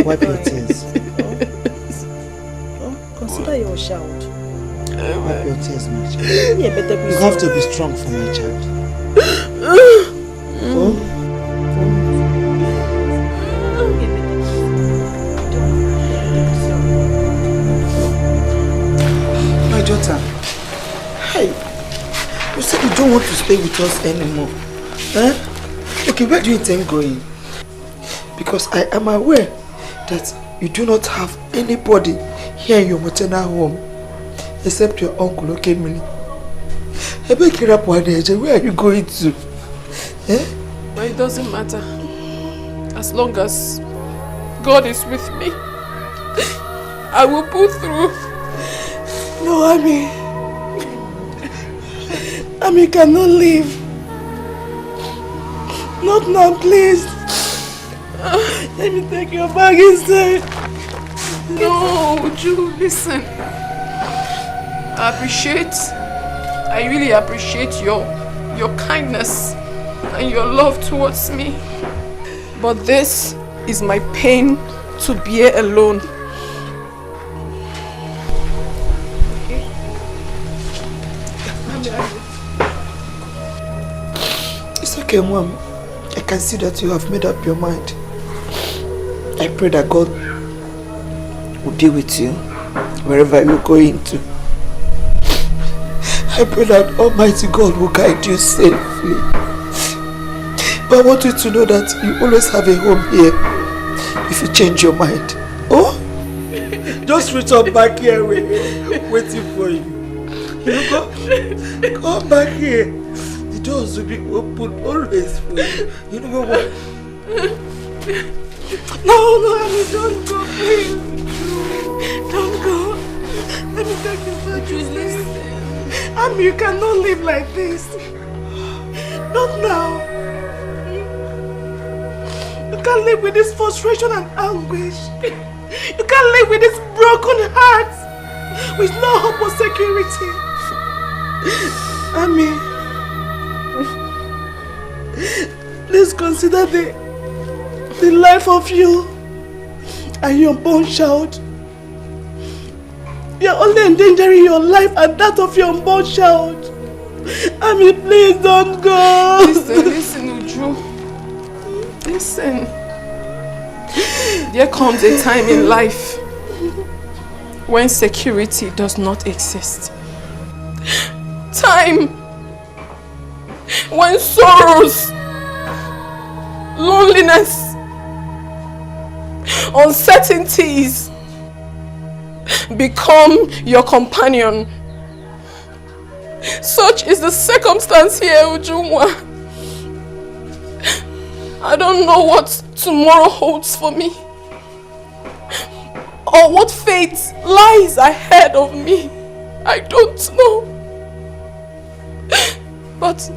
Wipe your tears. Consider your child. Wipe your tears, my child. Yeah, better be you have to be strong for my child. stay with us anymore. Okay, where do you intend going? Because I am aware that you do not have anybody here in your maternal home except your uncle, okay, Millie? Where are you going to? But it doesn't matter. As long as God is with me, I will pull through. No, Ami cannot leave. Not now, please. Let me take your bag inside. No, Uju, listen. I really appreciate your kindness and your love towards me. But this is my pain to bear alone. It's okay, Mom. I can see that you have made up your mind. I pray that God will deal with you wherever you're going to. I pray that Almighty God will guide you safely. But I want you to know that you always have a home here if you change your mind. Oh? Just return back here, waiting for you. You go, come back here. The doors will be open always for you. You know what? No, Ami, don't go, please. Don't go. Let me take you back. Listen. Ami, you cannot live like this. Not now. You can't live with this frustration and anguish. You can't live with this broken heart with no hope or security. Ami, please consider the life of you and your unborn child. You're only endangering your life and that of your unborn child. Ami, please don't go. Listen, Uju. Listen. There comes a time in life when security does not exist. Time when sorrows, loneliness, uncertainties become your companion. Such is the circumstance here, Ujunwa. I don't know what tomorrow holds for me, or what fate lies ahead of me. I don't know. But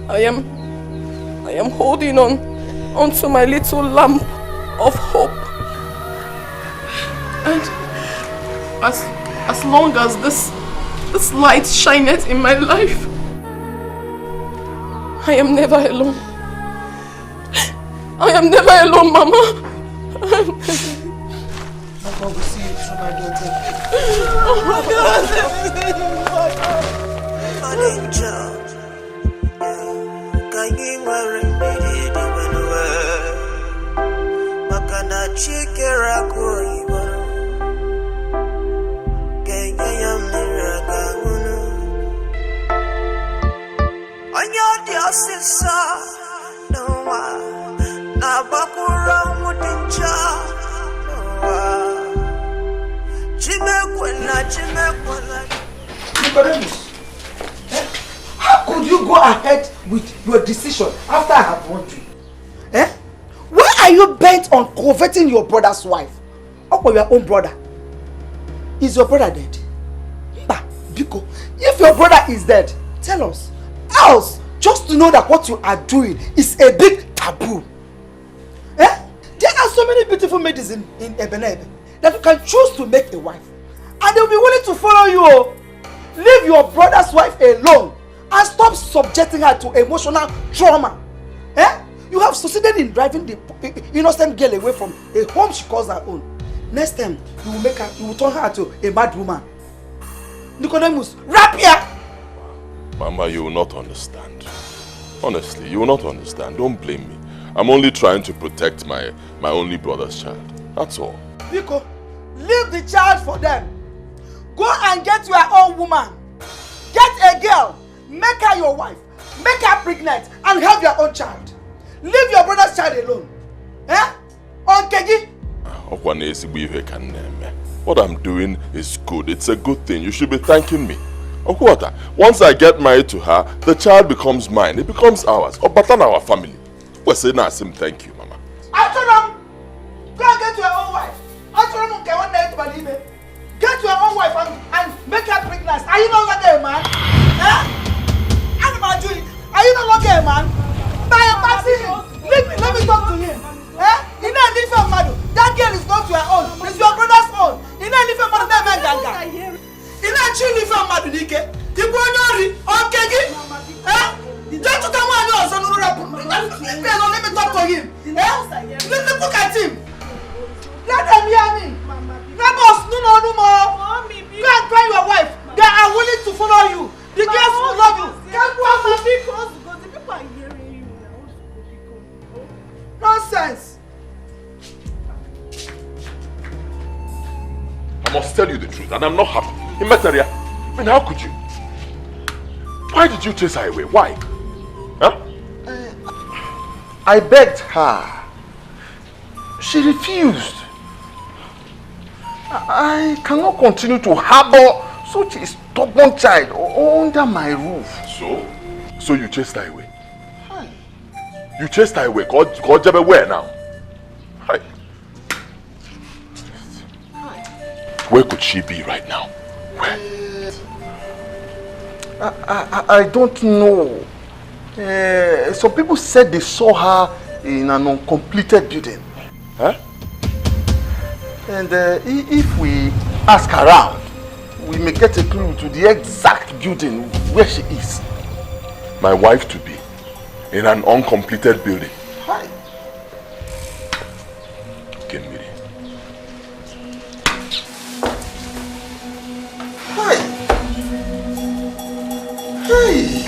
I am holding onto my little lamp of hope. And as long as this light shineth in my life, I am never alone. I am never alone, Mama. God will see you through, my daughter. Oh my God. How could you go ahead with your decision after I have warned you? Why are you bent on coveting your brother's wife? Or your own brother? Is your brother dead? Biko, if your brother is dead, tell us. Else, just to know that what you are doing is a big taboo. There are so many beautiful ladies in Ebenebe that you can choose to make a wife. And they'll be willing to follow you. Leave your brother's wife alone and stop subjecting her to emotional trauma. You have succeeded in driving the innocent girl away from a home she calls her own. Next time, you will turn her to a mad woman. Nicodemus, rap here! Mama, you will not understand. Honestly, you will not understand. Don't blame me. I'm only trying to protect my only brother's child. That's all. Biko, leave the child for them. Go and get your own woman. Get a girl, make her your wife, make her pregnant, and have your own child. Leave your brother's child alone. Eh? Okay. What I'm doing is good. It's a good thing. You should be thanking me. Once I get married to her, the child becomes mine. It becomes ours. But our family. We're saying Asim, thank you, Mama. I told them, go and get your own wife. I told them, okay, one day to believe it. Get your own wife and make her pregnant. Are you no longer a man? Eh? Are you no longer a man? By a passing, let me talk to him. Eh? You know, leave your mother. That girl is not your own. It's your brother's own. You know, leave your mother. You know, she leave your mother. You go on, okay? Eh? Don't you come on, let me talk to him. Eh? Look at him. Let them hear me. Neighbors, no more. Go and find your wife. They are willing to follow you. The girls will love you. Because the people are hearing you now. Nonsense. I must tell you the truth, and I'm not happy. Imetaria, I mean, how could you? Why did you chase her away? Why? Huh? I begged her. She refused. I cannot continue to harbor such a stubborn child under my roof. So you chased her away? Hi. You chased her away? God, where now? Hi. Where could she be right now? Where? I don't know. Some people said they saw her in an uncompleted building. Huh? And if we ask around, we may get a clue to the exact building where she is. My wife to be in an uncompleted building. Hi. Kenmiri. Hi. Hey.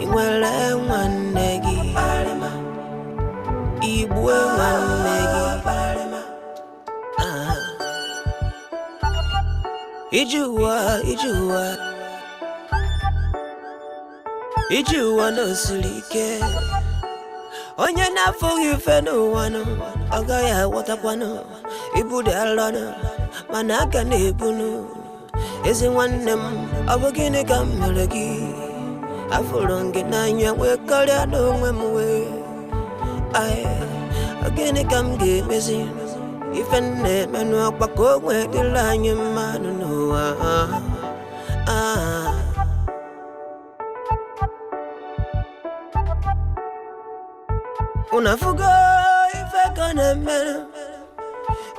Inwele nwanegi Ibwe nwanegi Ijuwa no silike Onye na fogi feno wano Agaya watakwano Ibude alano Manaka nebunu Ezi wanem Abogine kamelegi Afurongi na nywe kari adongwe mwe Aye Agine kamge mezi Ifene menu akpako mwe dilanye manu noa Unafuga ife kone menu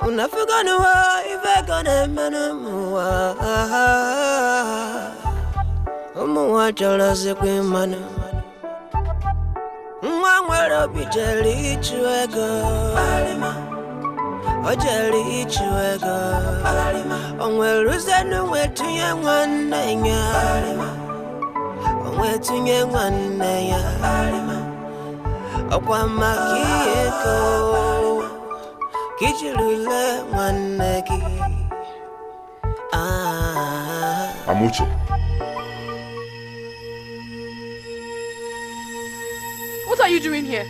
Unafuga nuwa ife kone menu muwa Umuwa chala sekwe manu Mwangwero bijeli ichuego Ojeli ichuego Onwelu zenu wetunye mwanenya Onwetunye mwanenya Okwa makieko Kichilule mwaneki Amuche. What are you doing here?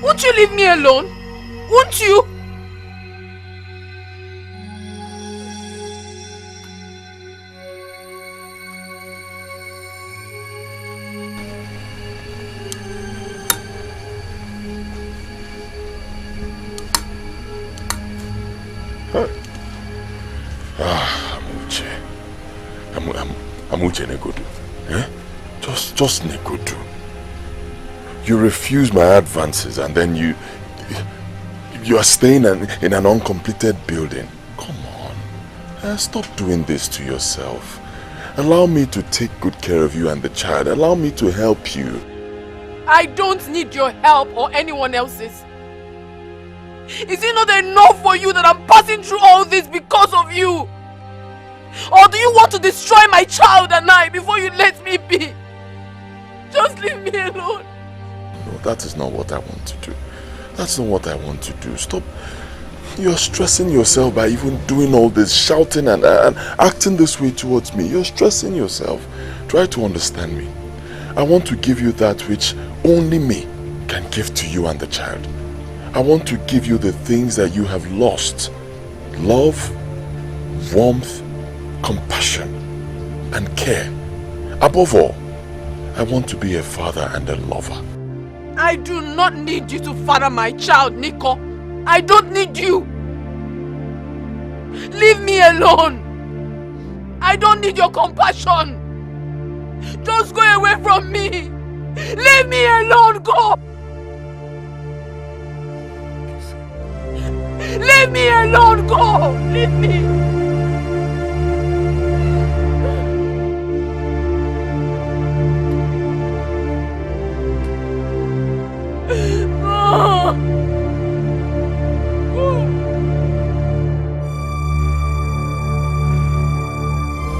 Won't you leave me alone? Won't you? Amuche Negodu. Eh? Just Negodu. You refuse my advances and then you are staying in an uncompleted building. Come on. Stop doing this to yourself. Allow me to take good care of you and the child. Allow me to help you. I don't need your help or anyone else's. Is it not enough for you that I'm passing through all this because of you? Or do you want to destroy my child and I before you let me be? Just leave me alone. No, that is not what I want to do. That's not what I want to do. Stop. You're stressing yourself by even doing all this, shouting and acting this way towards me. You're stressing yourself. Try to understand me. I want to give you that which only me can give to you and the child. I want to give you the things that you have lost. Love, warmth, compassion, and care. Above all, I want to be a father and a lover. I do not need you to father my child, Nico. I don't need you. Leave me alone. I don't need your compassion. Just go away from me. Leave me alone, go. Leave me alone, go. Leave me.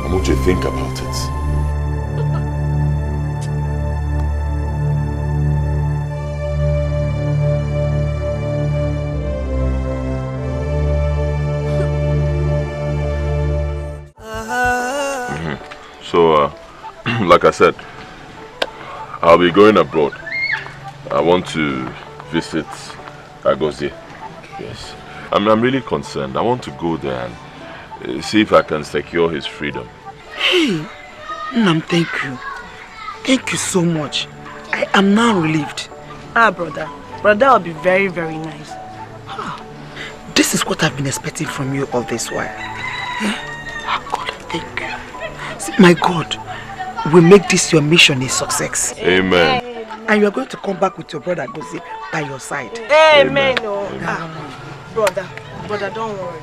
Amuche, think about it. So, like I said, I'll be going abroad. I want to visit Agozie. Yes. I'm really concerned. I want to go there and see if I can secure his freedom. Hey, Nam, thank you. Thank you so much. I am now relieved. Brother. Brother will be very, very nice. This is what I've been expecting from you all this while. God, thank you. See, my God will make this your mission a success. Amen. And you are going to come back with your brother Gozi by your side. Amen. Brother, don't worry.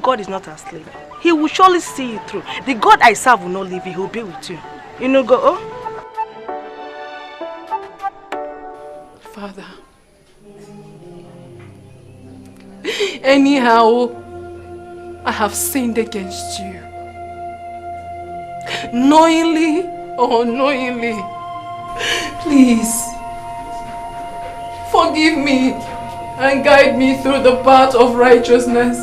God is not asleep. He will surely see you through. The God I serve will not leave you. He will be with you. You know, go. Oh? Father. Anyhow, I have sinned against you. Knowingly or unknowingly. Please, forgive me and guide me through the path of righteousness.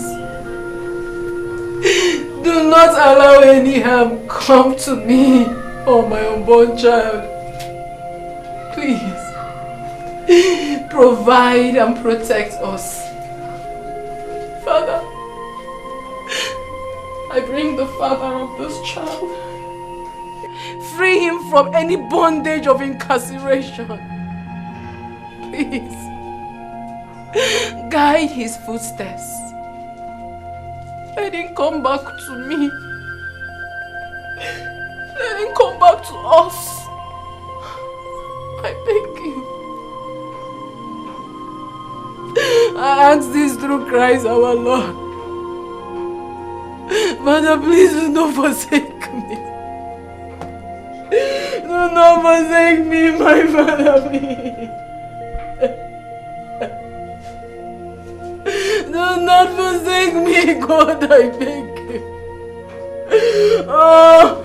Do not allow any harm come to me or my unborn child. Please, provide and protect us. Father, I bring the father of this child. Free him from any bondage of incarceration. Please, guide his footsteps. Let him come back to me. Let him come back to us. I beg you. I ask this through Christ our Lord. Father, please do not forsake me. Do not forsake me, my Father, please. Do not forsake me, God, I beg you. Oh.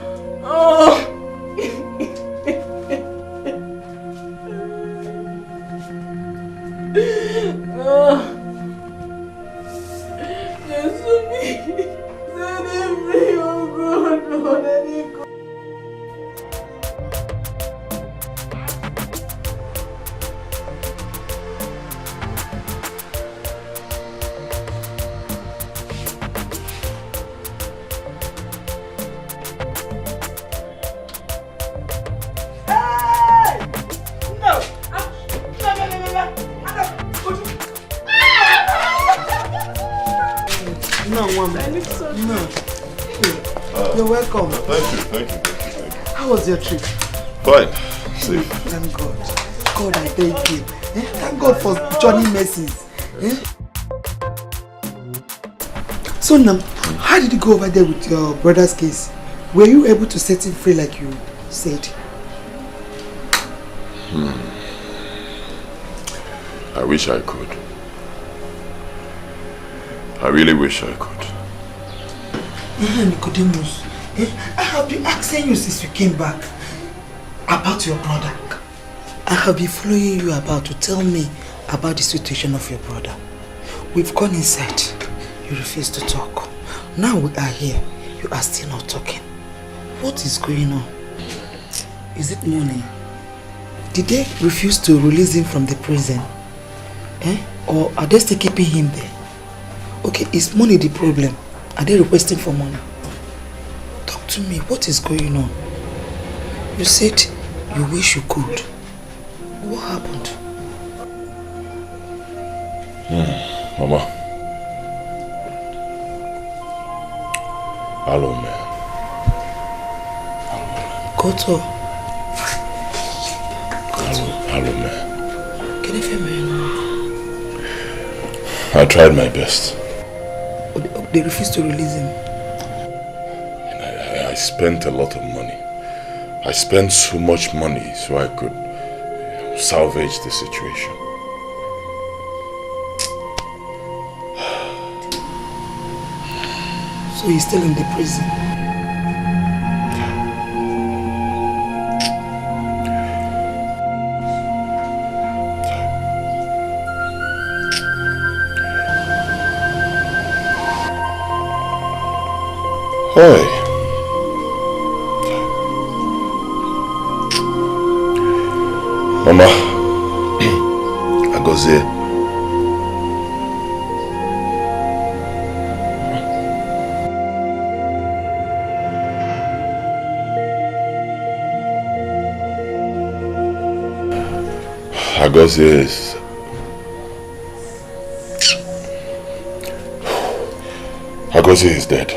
You're welcome. Thank you. How was your trip? Fine. Safe. Thank God. God, I thank you. Thank God for Johnny mercies. So now, how did you go over there with your brother's case? Were you able to set him free like you said? I wish I could. I really wish I could. Nicodemus, I have been asking you since you came back about your brother. I have been following you about to tell me about the situation of your brother. We've gone inside. You refuse to talk. Now we are here. You are still not talking. What is going on? Is it money? Did they refuse to release him from the prison? Or are they still keeping him there? Okay, is money the problem? Are they requesting for money? Talk to me. What is going on? You said you wish you could. What happened? Mama. Hello, man. Koto. Hello, man. Can you feel me? I tried my best. They refused to release him. I spent a lot of money. I spent so much money so I could salvage the situation. So he's still in the prison. Hi. Mama, Agozie. Agozie is dead.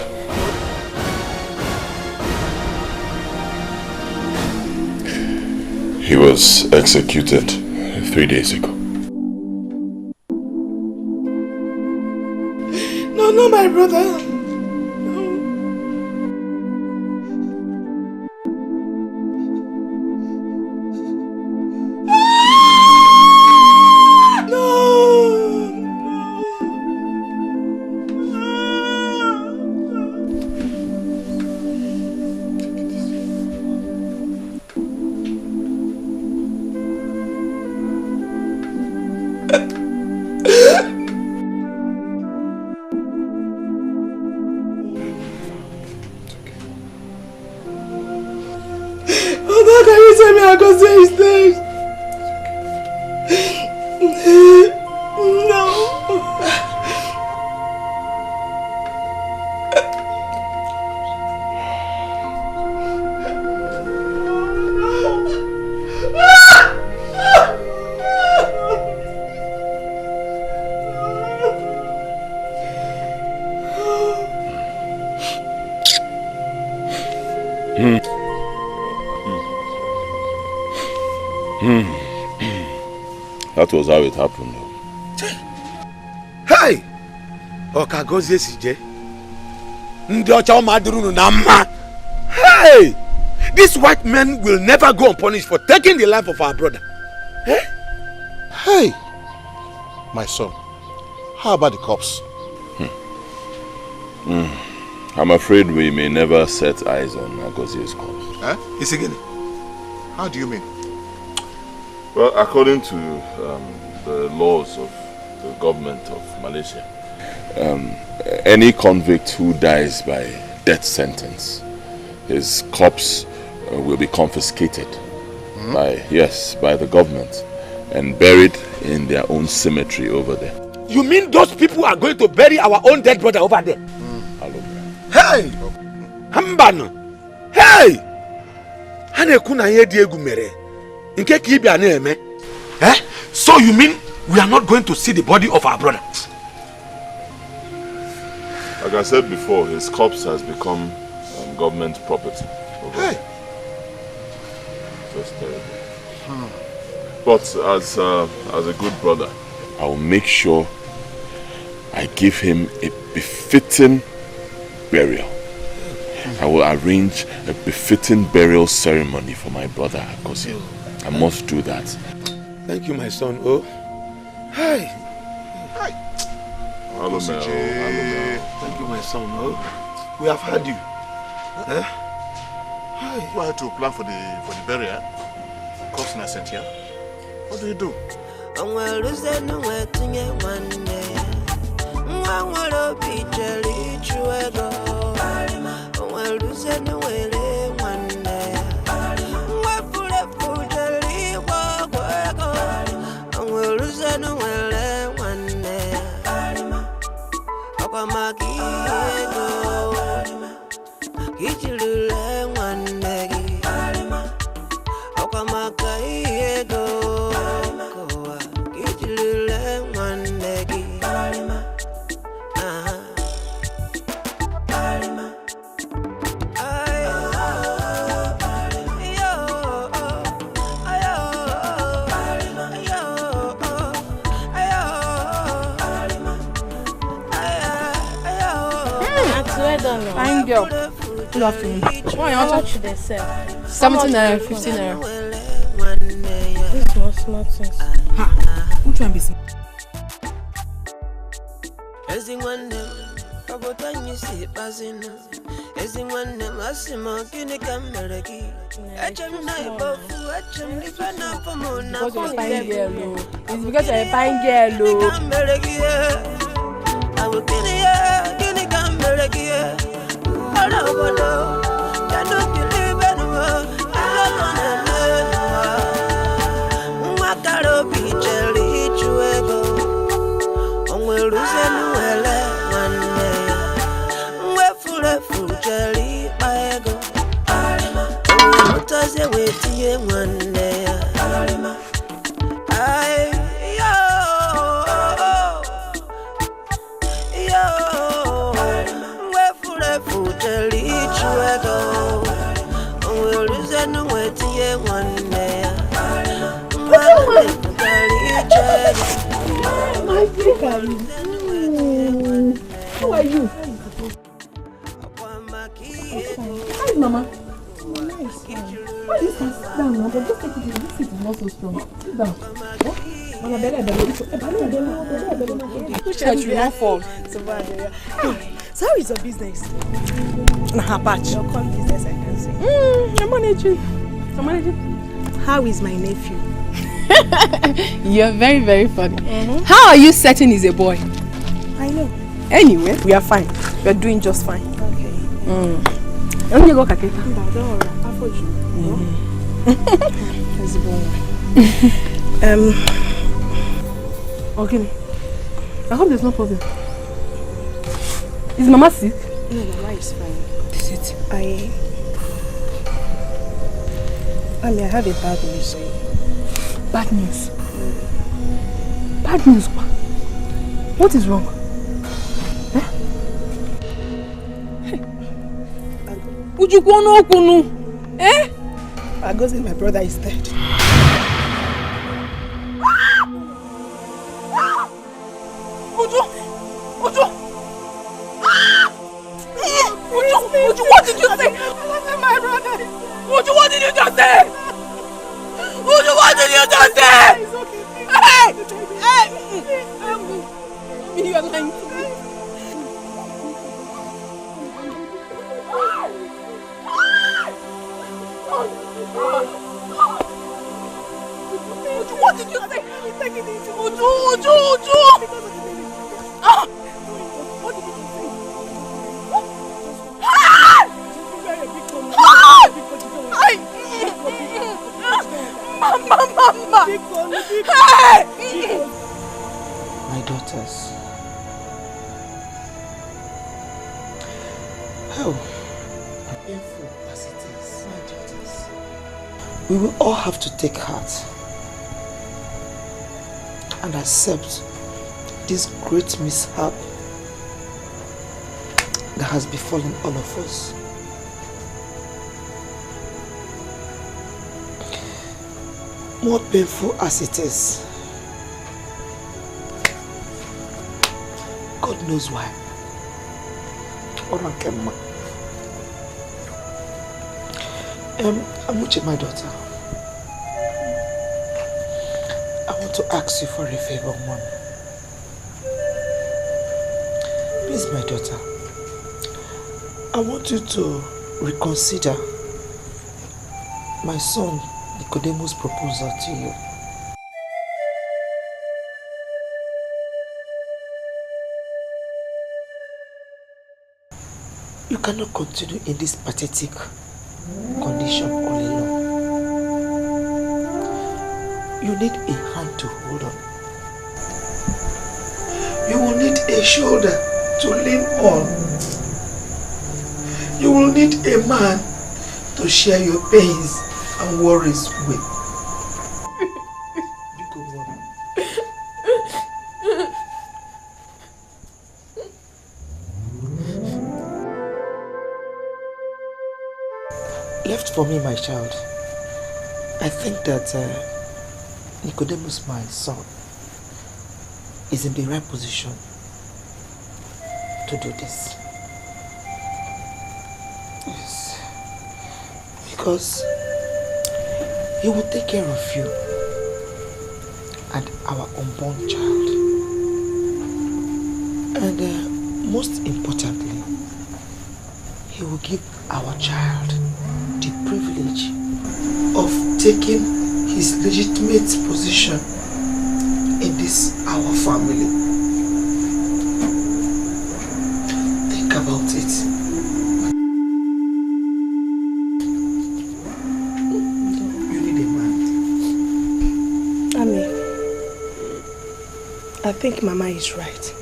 He was executed 3 days ago. No, my brother. That was how it happened. Hey! Okagozie sije. Ndi ocha madurunu na mma. Hey! These white men will never go unpunished for taking the life of our brother. Eh? Hey! My son, how about the cops? I'm afraid we may never set eyes on Agozie's corpse. Eh? Isigini? How do you mean? Well, according to the laws of the government of Malaysia, any convict who dies by death sentence, his corpse will be confiscated by the government and buried in their own cemetery over there. You mean those people are going to bury our own dead brother over there? Hey! Hambano! Hey! Hanekuna ye diegu mere. Nke kibi ane. Eh? So you mean we are not going to see the body of our brother? Like I said before, his corpse has become government property. Hey! Just terrible. But as a good brother, I will make sure I give him a befitting burial. I will arrange a befitting burial ceremony for my brother Agozie. I must do that. Thank you, my son. Oh, hi. Hi. Hello, Mel. Thank you, my son. Oh, we have had you. Eh? Hi. You had to plan for the burial. Cost in a cent here. What do you do? Fine girl. Good afternoon. How much should they sell? 17 naira, 15 naira. This one small things. Ha! Which one be small? It's because you're a fine girl. How are you? Hi, Mama. Nice. Why you can sit down now? But just take it easy. This seat is not so strong. Sit down. Which church you want for? So how is your business? Nah, patch. Your con business, I can say. I'm managing. How is my nephew? You're very, very funny. How are you certain he's a boy? I know. Anyway, we are fine. We are doing just fine. Okay. Let me go, Kake. Don't worry. I'll forge you. Okay. I hope there's no problem. Is Mama sick? No, Mama is fine. Is it? I have a bad news. Bad news? Bad news? What is wrong? Eh? Agozi, my brother is dead. Uju, what did you say? My brother. Uju, what did you just say? Uju, what did you just say? Hey! You are lying to me. Uju, what did you say? Uju! What did you say? Mama! My daughters. How painful as it is, my daughters. We will all have to take heart and accept this great mishap that has befallen all of us. More painful as it is, God knows why. Amuche, my daughter, I want to ask you for a favor, Mom. Please, my daughter, I want you to reconsider my son Nicodemus' proposal to you. You cannot continue in this pathetic condition all alone. You need a hand to hold on. You will need a shoulder to lean on. You will need a man to share your pains and worries with. Left for me, my child, I think that Nicodemus, my son, is in the right position to do this. Yes. Because he will take care of you and our unborn child. And most importantly, he will give our child the privilege of taking his legitimate position in this our family. Think about it. You need a man. Ami, I think Mama is right.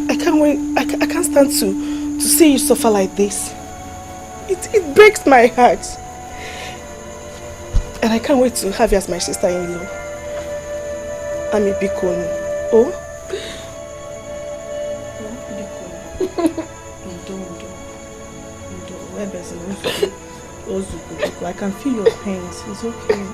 I can't wait. I can't stand to see you suffer like this. It breaks my heart. And I can't wait to have you as my sister-in-law. Ami Bikon. Oh? I can feel your pains. It's okay.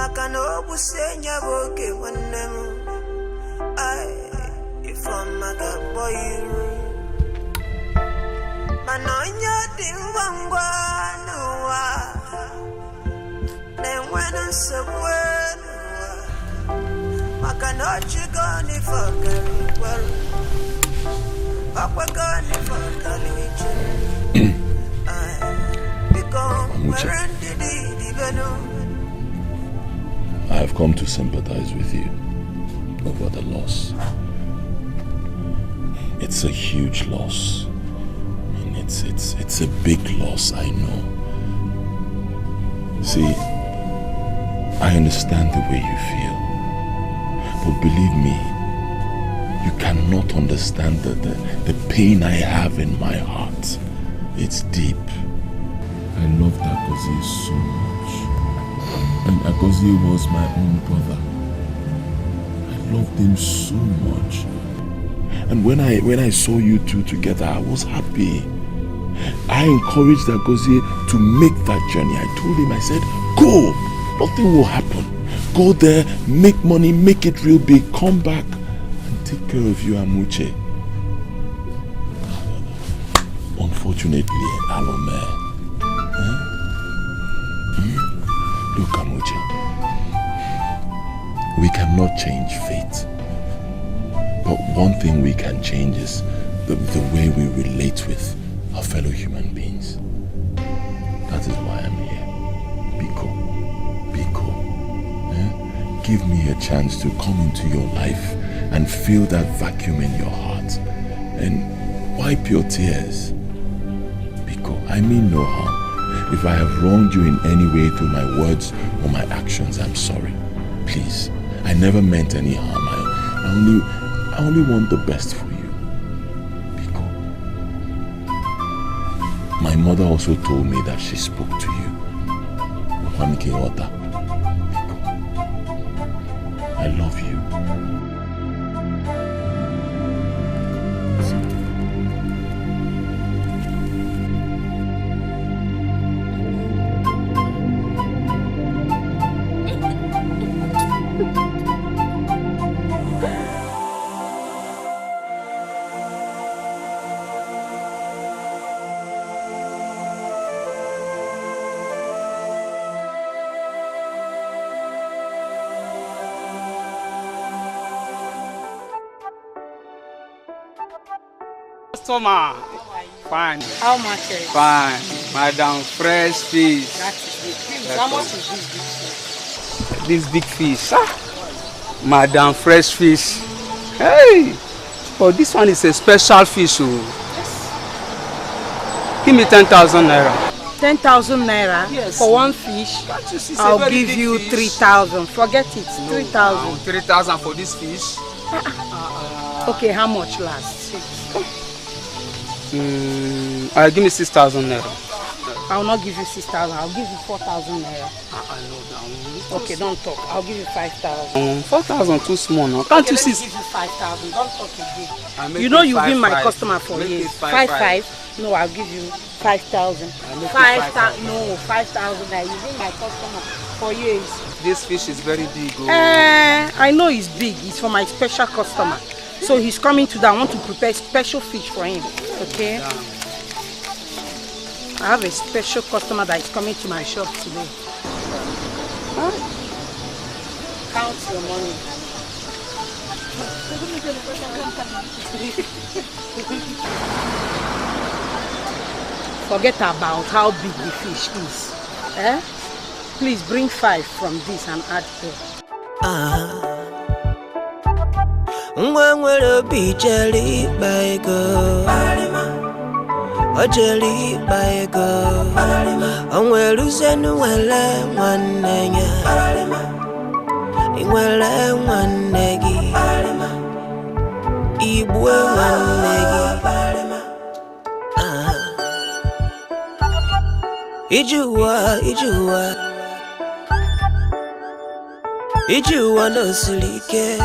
Makano busenya boke wanemu. From Magaboyu Manonya Dimbangwanua Then when I'm so well Makanochi gone for Gary Papa gone for Galichi I have come to sympathize with you over the loss. It's a huge loss, and it's a big loss, I know. See, I understand the way you feel, but believe me, you cannot understand the pain I have in my heart. It's deep. I love Agozie so much, and Agozie was my own brother. I loved him so much. And when I saw you two together, I was happy. I encouraged Agozie to make that journey. I told him, I said, go, nothing will happen. Go there, make money, make it real big, come back and take care of you, Amuche. Unfortunately, Alome. Look, Amuche, we cannot change fate. But one thing we can change is the way we relate with our fellow human beings. That is why I'm here. Biko. Give me a chance to come into your life and feel that vacuum in your heart and wipe your tears. Biko, I mean no harm. If I have wronged you in any way through my words or my actions, I'm sorry. Please, I never meant any harm. I only want the best for you. Biko. My mother also told me that she spoke to you. Biko. I love you. Customer. Fine. How much is it? Fine. Madam, fresh fish. That is big fish. How much is this big fish? This big fish. Madam, fresh fish. Hey! But this one is a special fish. Oh. Yes. Give me 10,000 naira. 10,000 naira? Yes. For one fish? I'll give you 3,000. Forget it. 3,000. 3,000 for this fish? Okay, how much last? Give me 6,000 naira. I will not give you 6,000. I'll give you 4,000 naira. I know that. Okay, don't talk. I'll give you 5,000. 4,000 too small now. Can't okay, you see? Let me give you 5,000. Don't talk again. You know you've been my customer for years. 5,500. No, I'll give you 5,000. 5,000. No, 5,000. You've been my customer for years. This fish is very big. Oh. I know it's big. It's for my special customer. So he's coming today. I want to prepare special fish for him. Okay? Yeah. I have a special customer that is coming to my shop today. Huh? Count your money. Forget about how big the fish is. Eh? Please bring 5 from this and add here. Nwere obi jeli baego o jeli baego onwere uzenu wele nwanne ya inwere nwanne gị igwe nwanne gị ijuwa no siri ike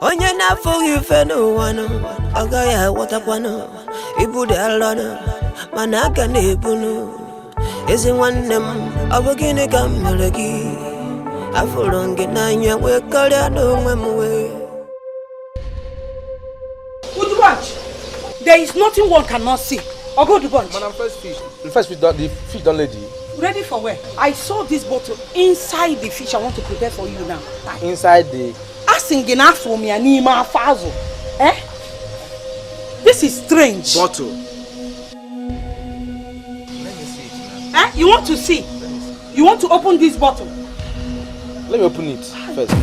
onye na-afụghị ife n'ụwa nụ ọ gaghị aghọtakwanụ ibu dị alọ nụ mana aka na-ebunụ ezi nwanne m ọ bụ gịnị ka m mere gị Afurongi nanya we kalya no mwe. Good bunch. There is nothing one cannot see. Or go to bunch. Madam, first fish. The first fish, the fish done ready. Ready for where? I saw this bottle inside the fish I want to prepare for you now. Inside the... Asking enough for me and Nima Fazo. Eh? This is strange. Bottle. Let me see it now. Eh? You want to see? You want to open this bottle? Let me open it first.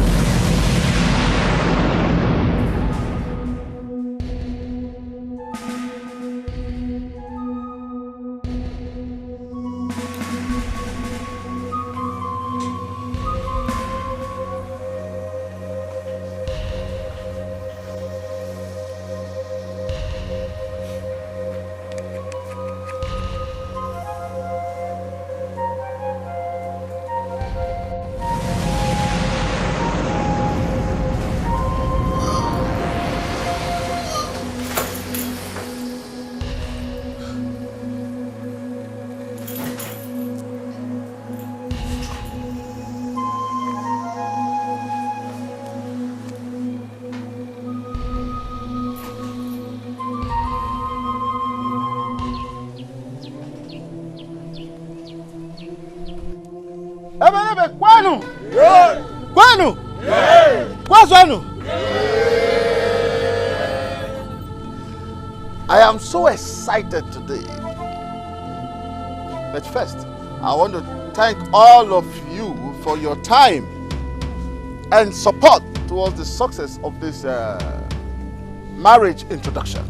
Kwanu! Kwanu! Kwanu! I am so excited today. But first, I want to thank all of you for your time and support towards the success of this marriage introduction.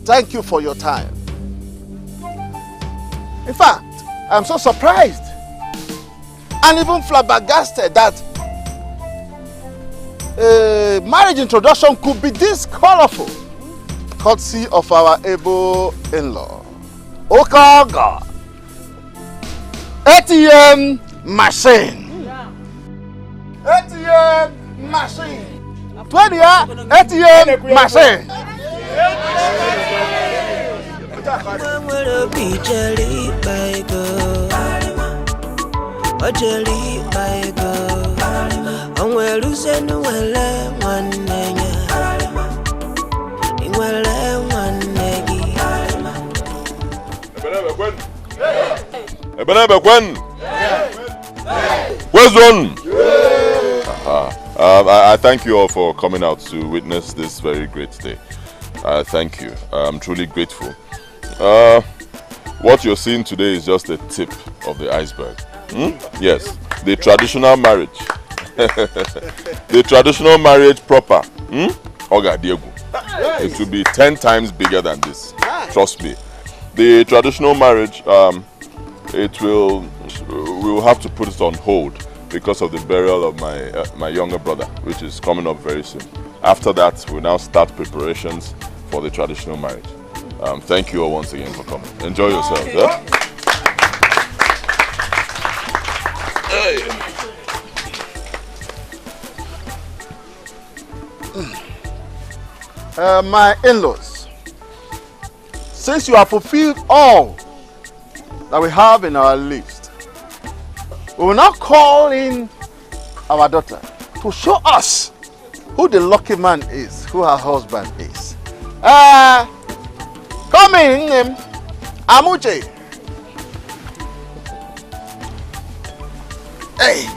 Thank you for your time. In fact, I'm so surprised and even flabbergasted that a marriage introduction could be this colorful, courtesy of our able in-law. Okaga ATM machine. ATM machine. 20 ATM machine. Where's one? I thank you all for coming out to witness this very great day. Thank you. I'm truly grateful. What you're seeing today is just the tip of the iceberg. Yes, the traditional marriage. The traditional marriage proper. Oga Diego. It will be 10 times bigger than this. Trust me. The traditional marriage, we'll have to put it on hold because of the burial of my younger brother, which is coming up very soon. After that, we'll now start preparations for the traditional marriage. Thank you all once again for coming. Enjoy yourselves. Yeah? My in-laws, since you have fulfilled all that we have in our list, we will now call in our daughter to show us who the lucky man is, who her husband is. Come in, Amuche. Hey.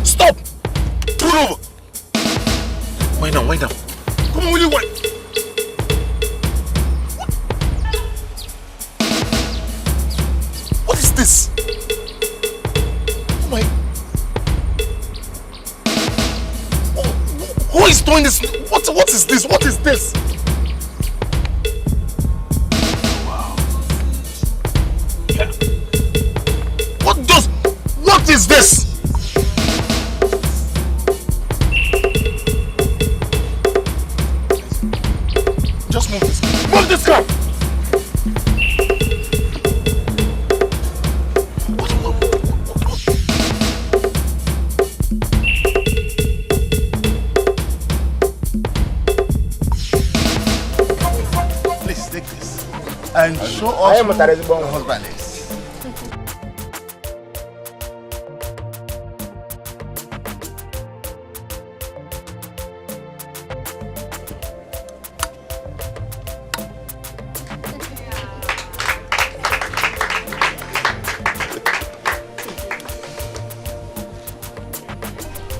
Stop! Pull over! Wind down. Come on, will you wind? What is this? Oh my... Who is doing this? What is this? What is this? Wow. Yeah. What is this? Just move this. Move this car! Please take this and show us who the husband is.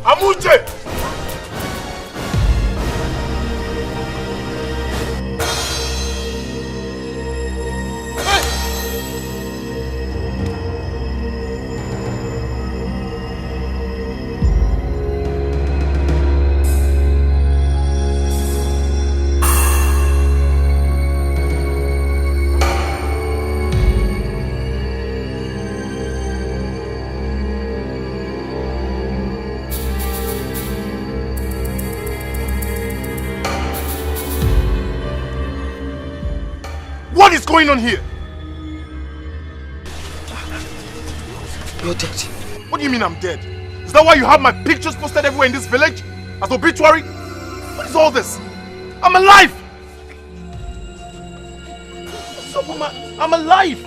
Amuche! What is going on here? You're dead. What do you mean I'm dead? Is that why you have my pictures posted everywhere in this village? As obituary? What is all this? I'm alive! What's up, Mama? I'm alive!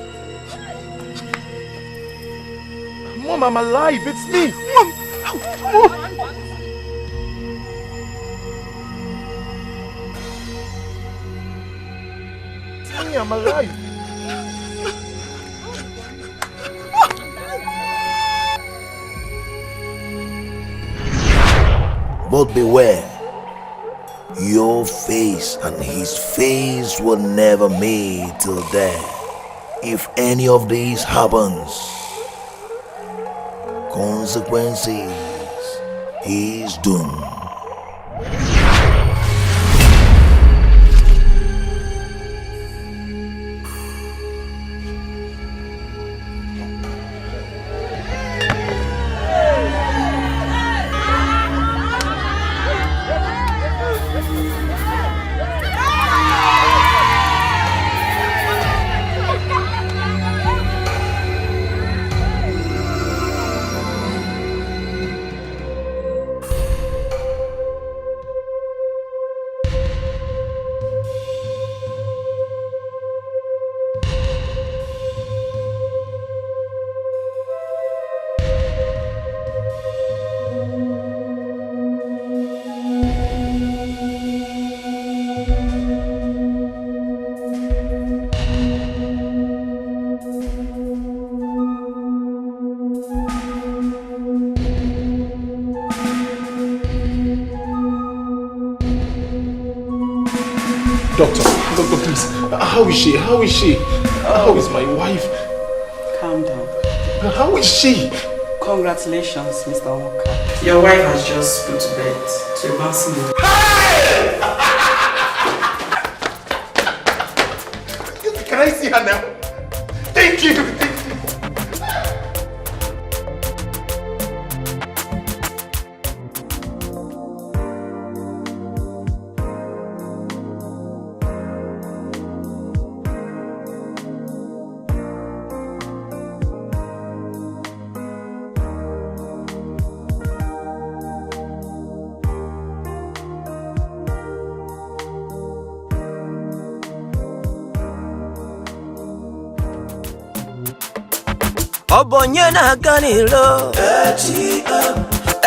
Mom, I'm alive! It's me! Mom! Mommy, I'm alive! But beware, your face and his face will never meet till death. If any of these happens, consequences is doom. Doctor, please. How is she? How is she? How is my wife? Calm down. How is she? Congratulations, Mr. Walker. Your wife has just put to bed to a bouncing mood. Can I see her now? Thank you! Obonye na ganilo ATM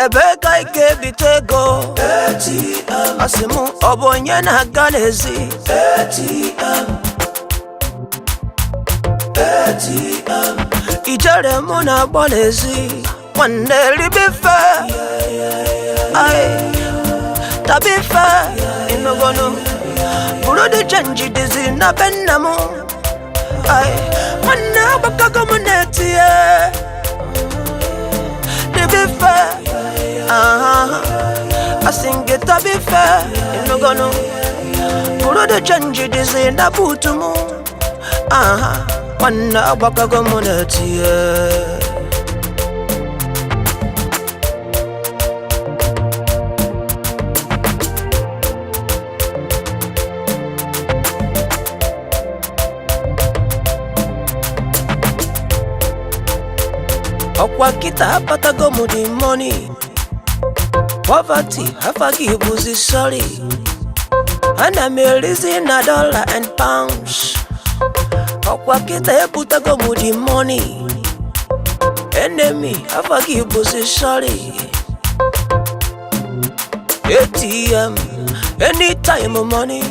Ebeka ike bitego ATM Asimu obonye na ganezi ATM ATM Ijere muna bonezi Waneli bife Ay Tabife Inogono Burudi chanji dizi na benamu Ay Wana baka komuneti Dibife Asingita bife Inogono Burudi chanji dizi na butumu Wana baka komuneti Okwa kita hapata gomu di money Poverty hafagibuzi sorry And I'm releasing a dollar and pounds Okwa kita heputa gomu di money Enemy hafagibuzi sorry ATM anytime money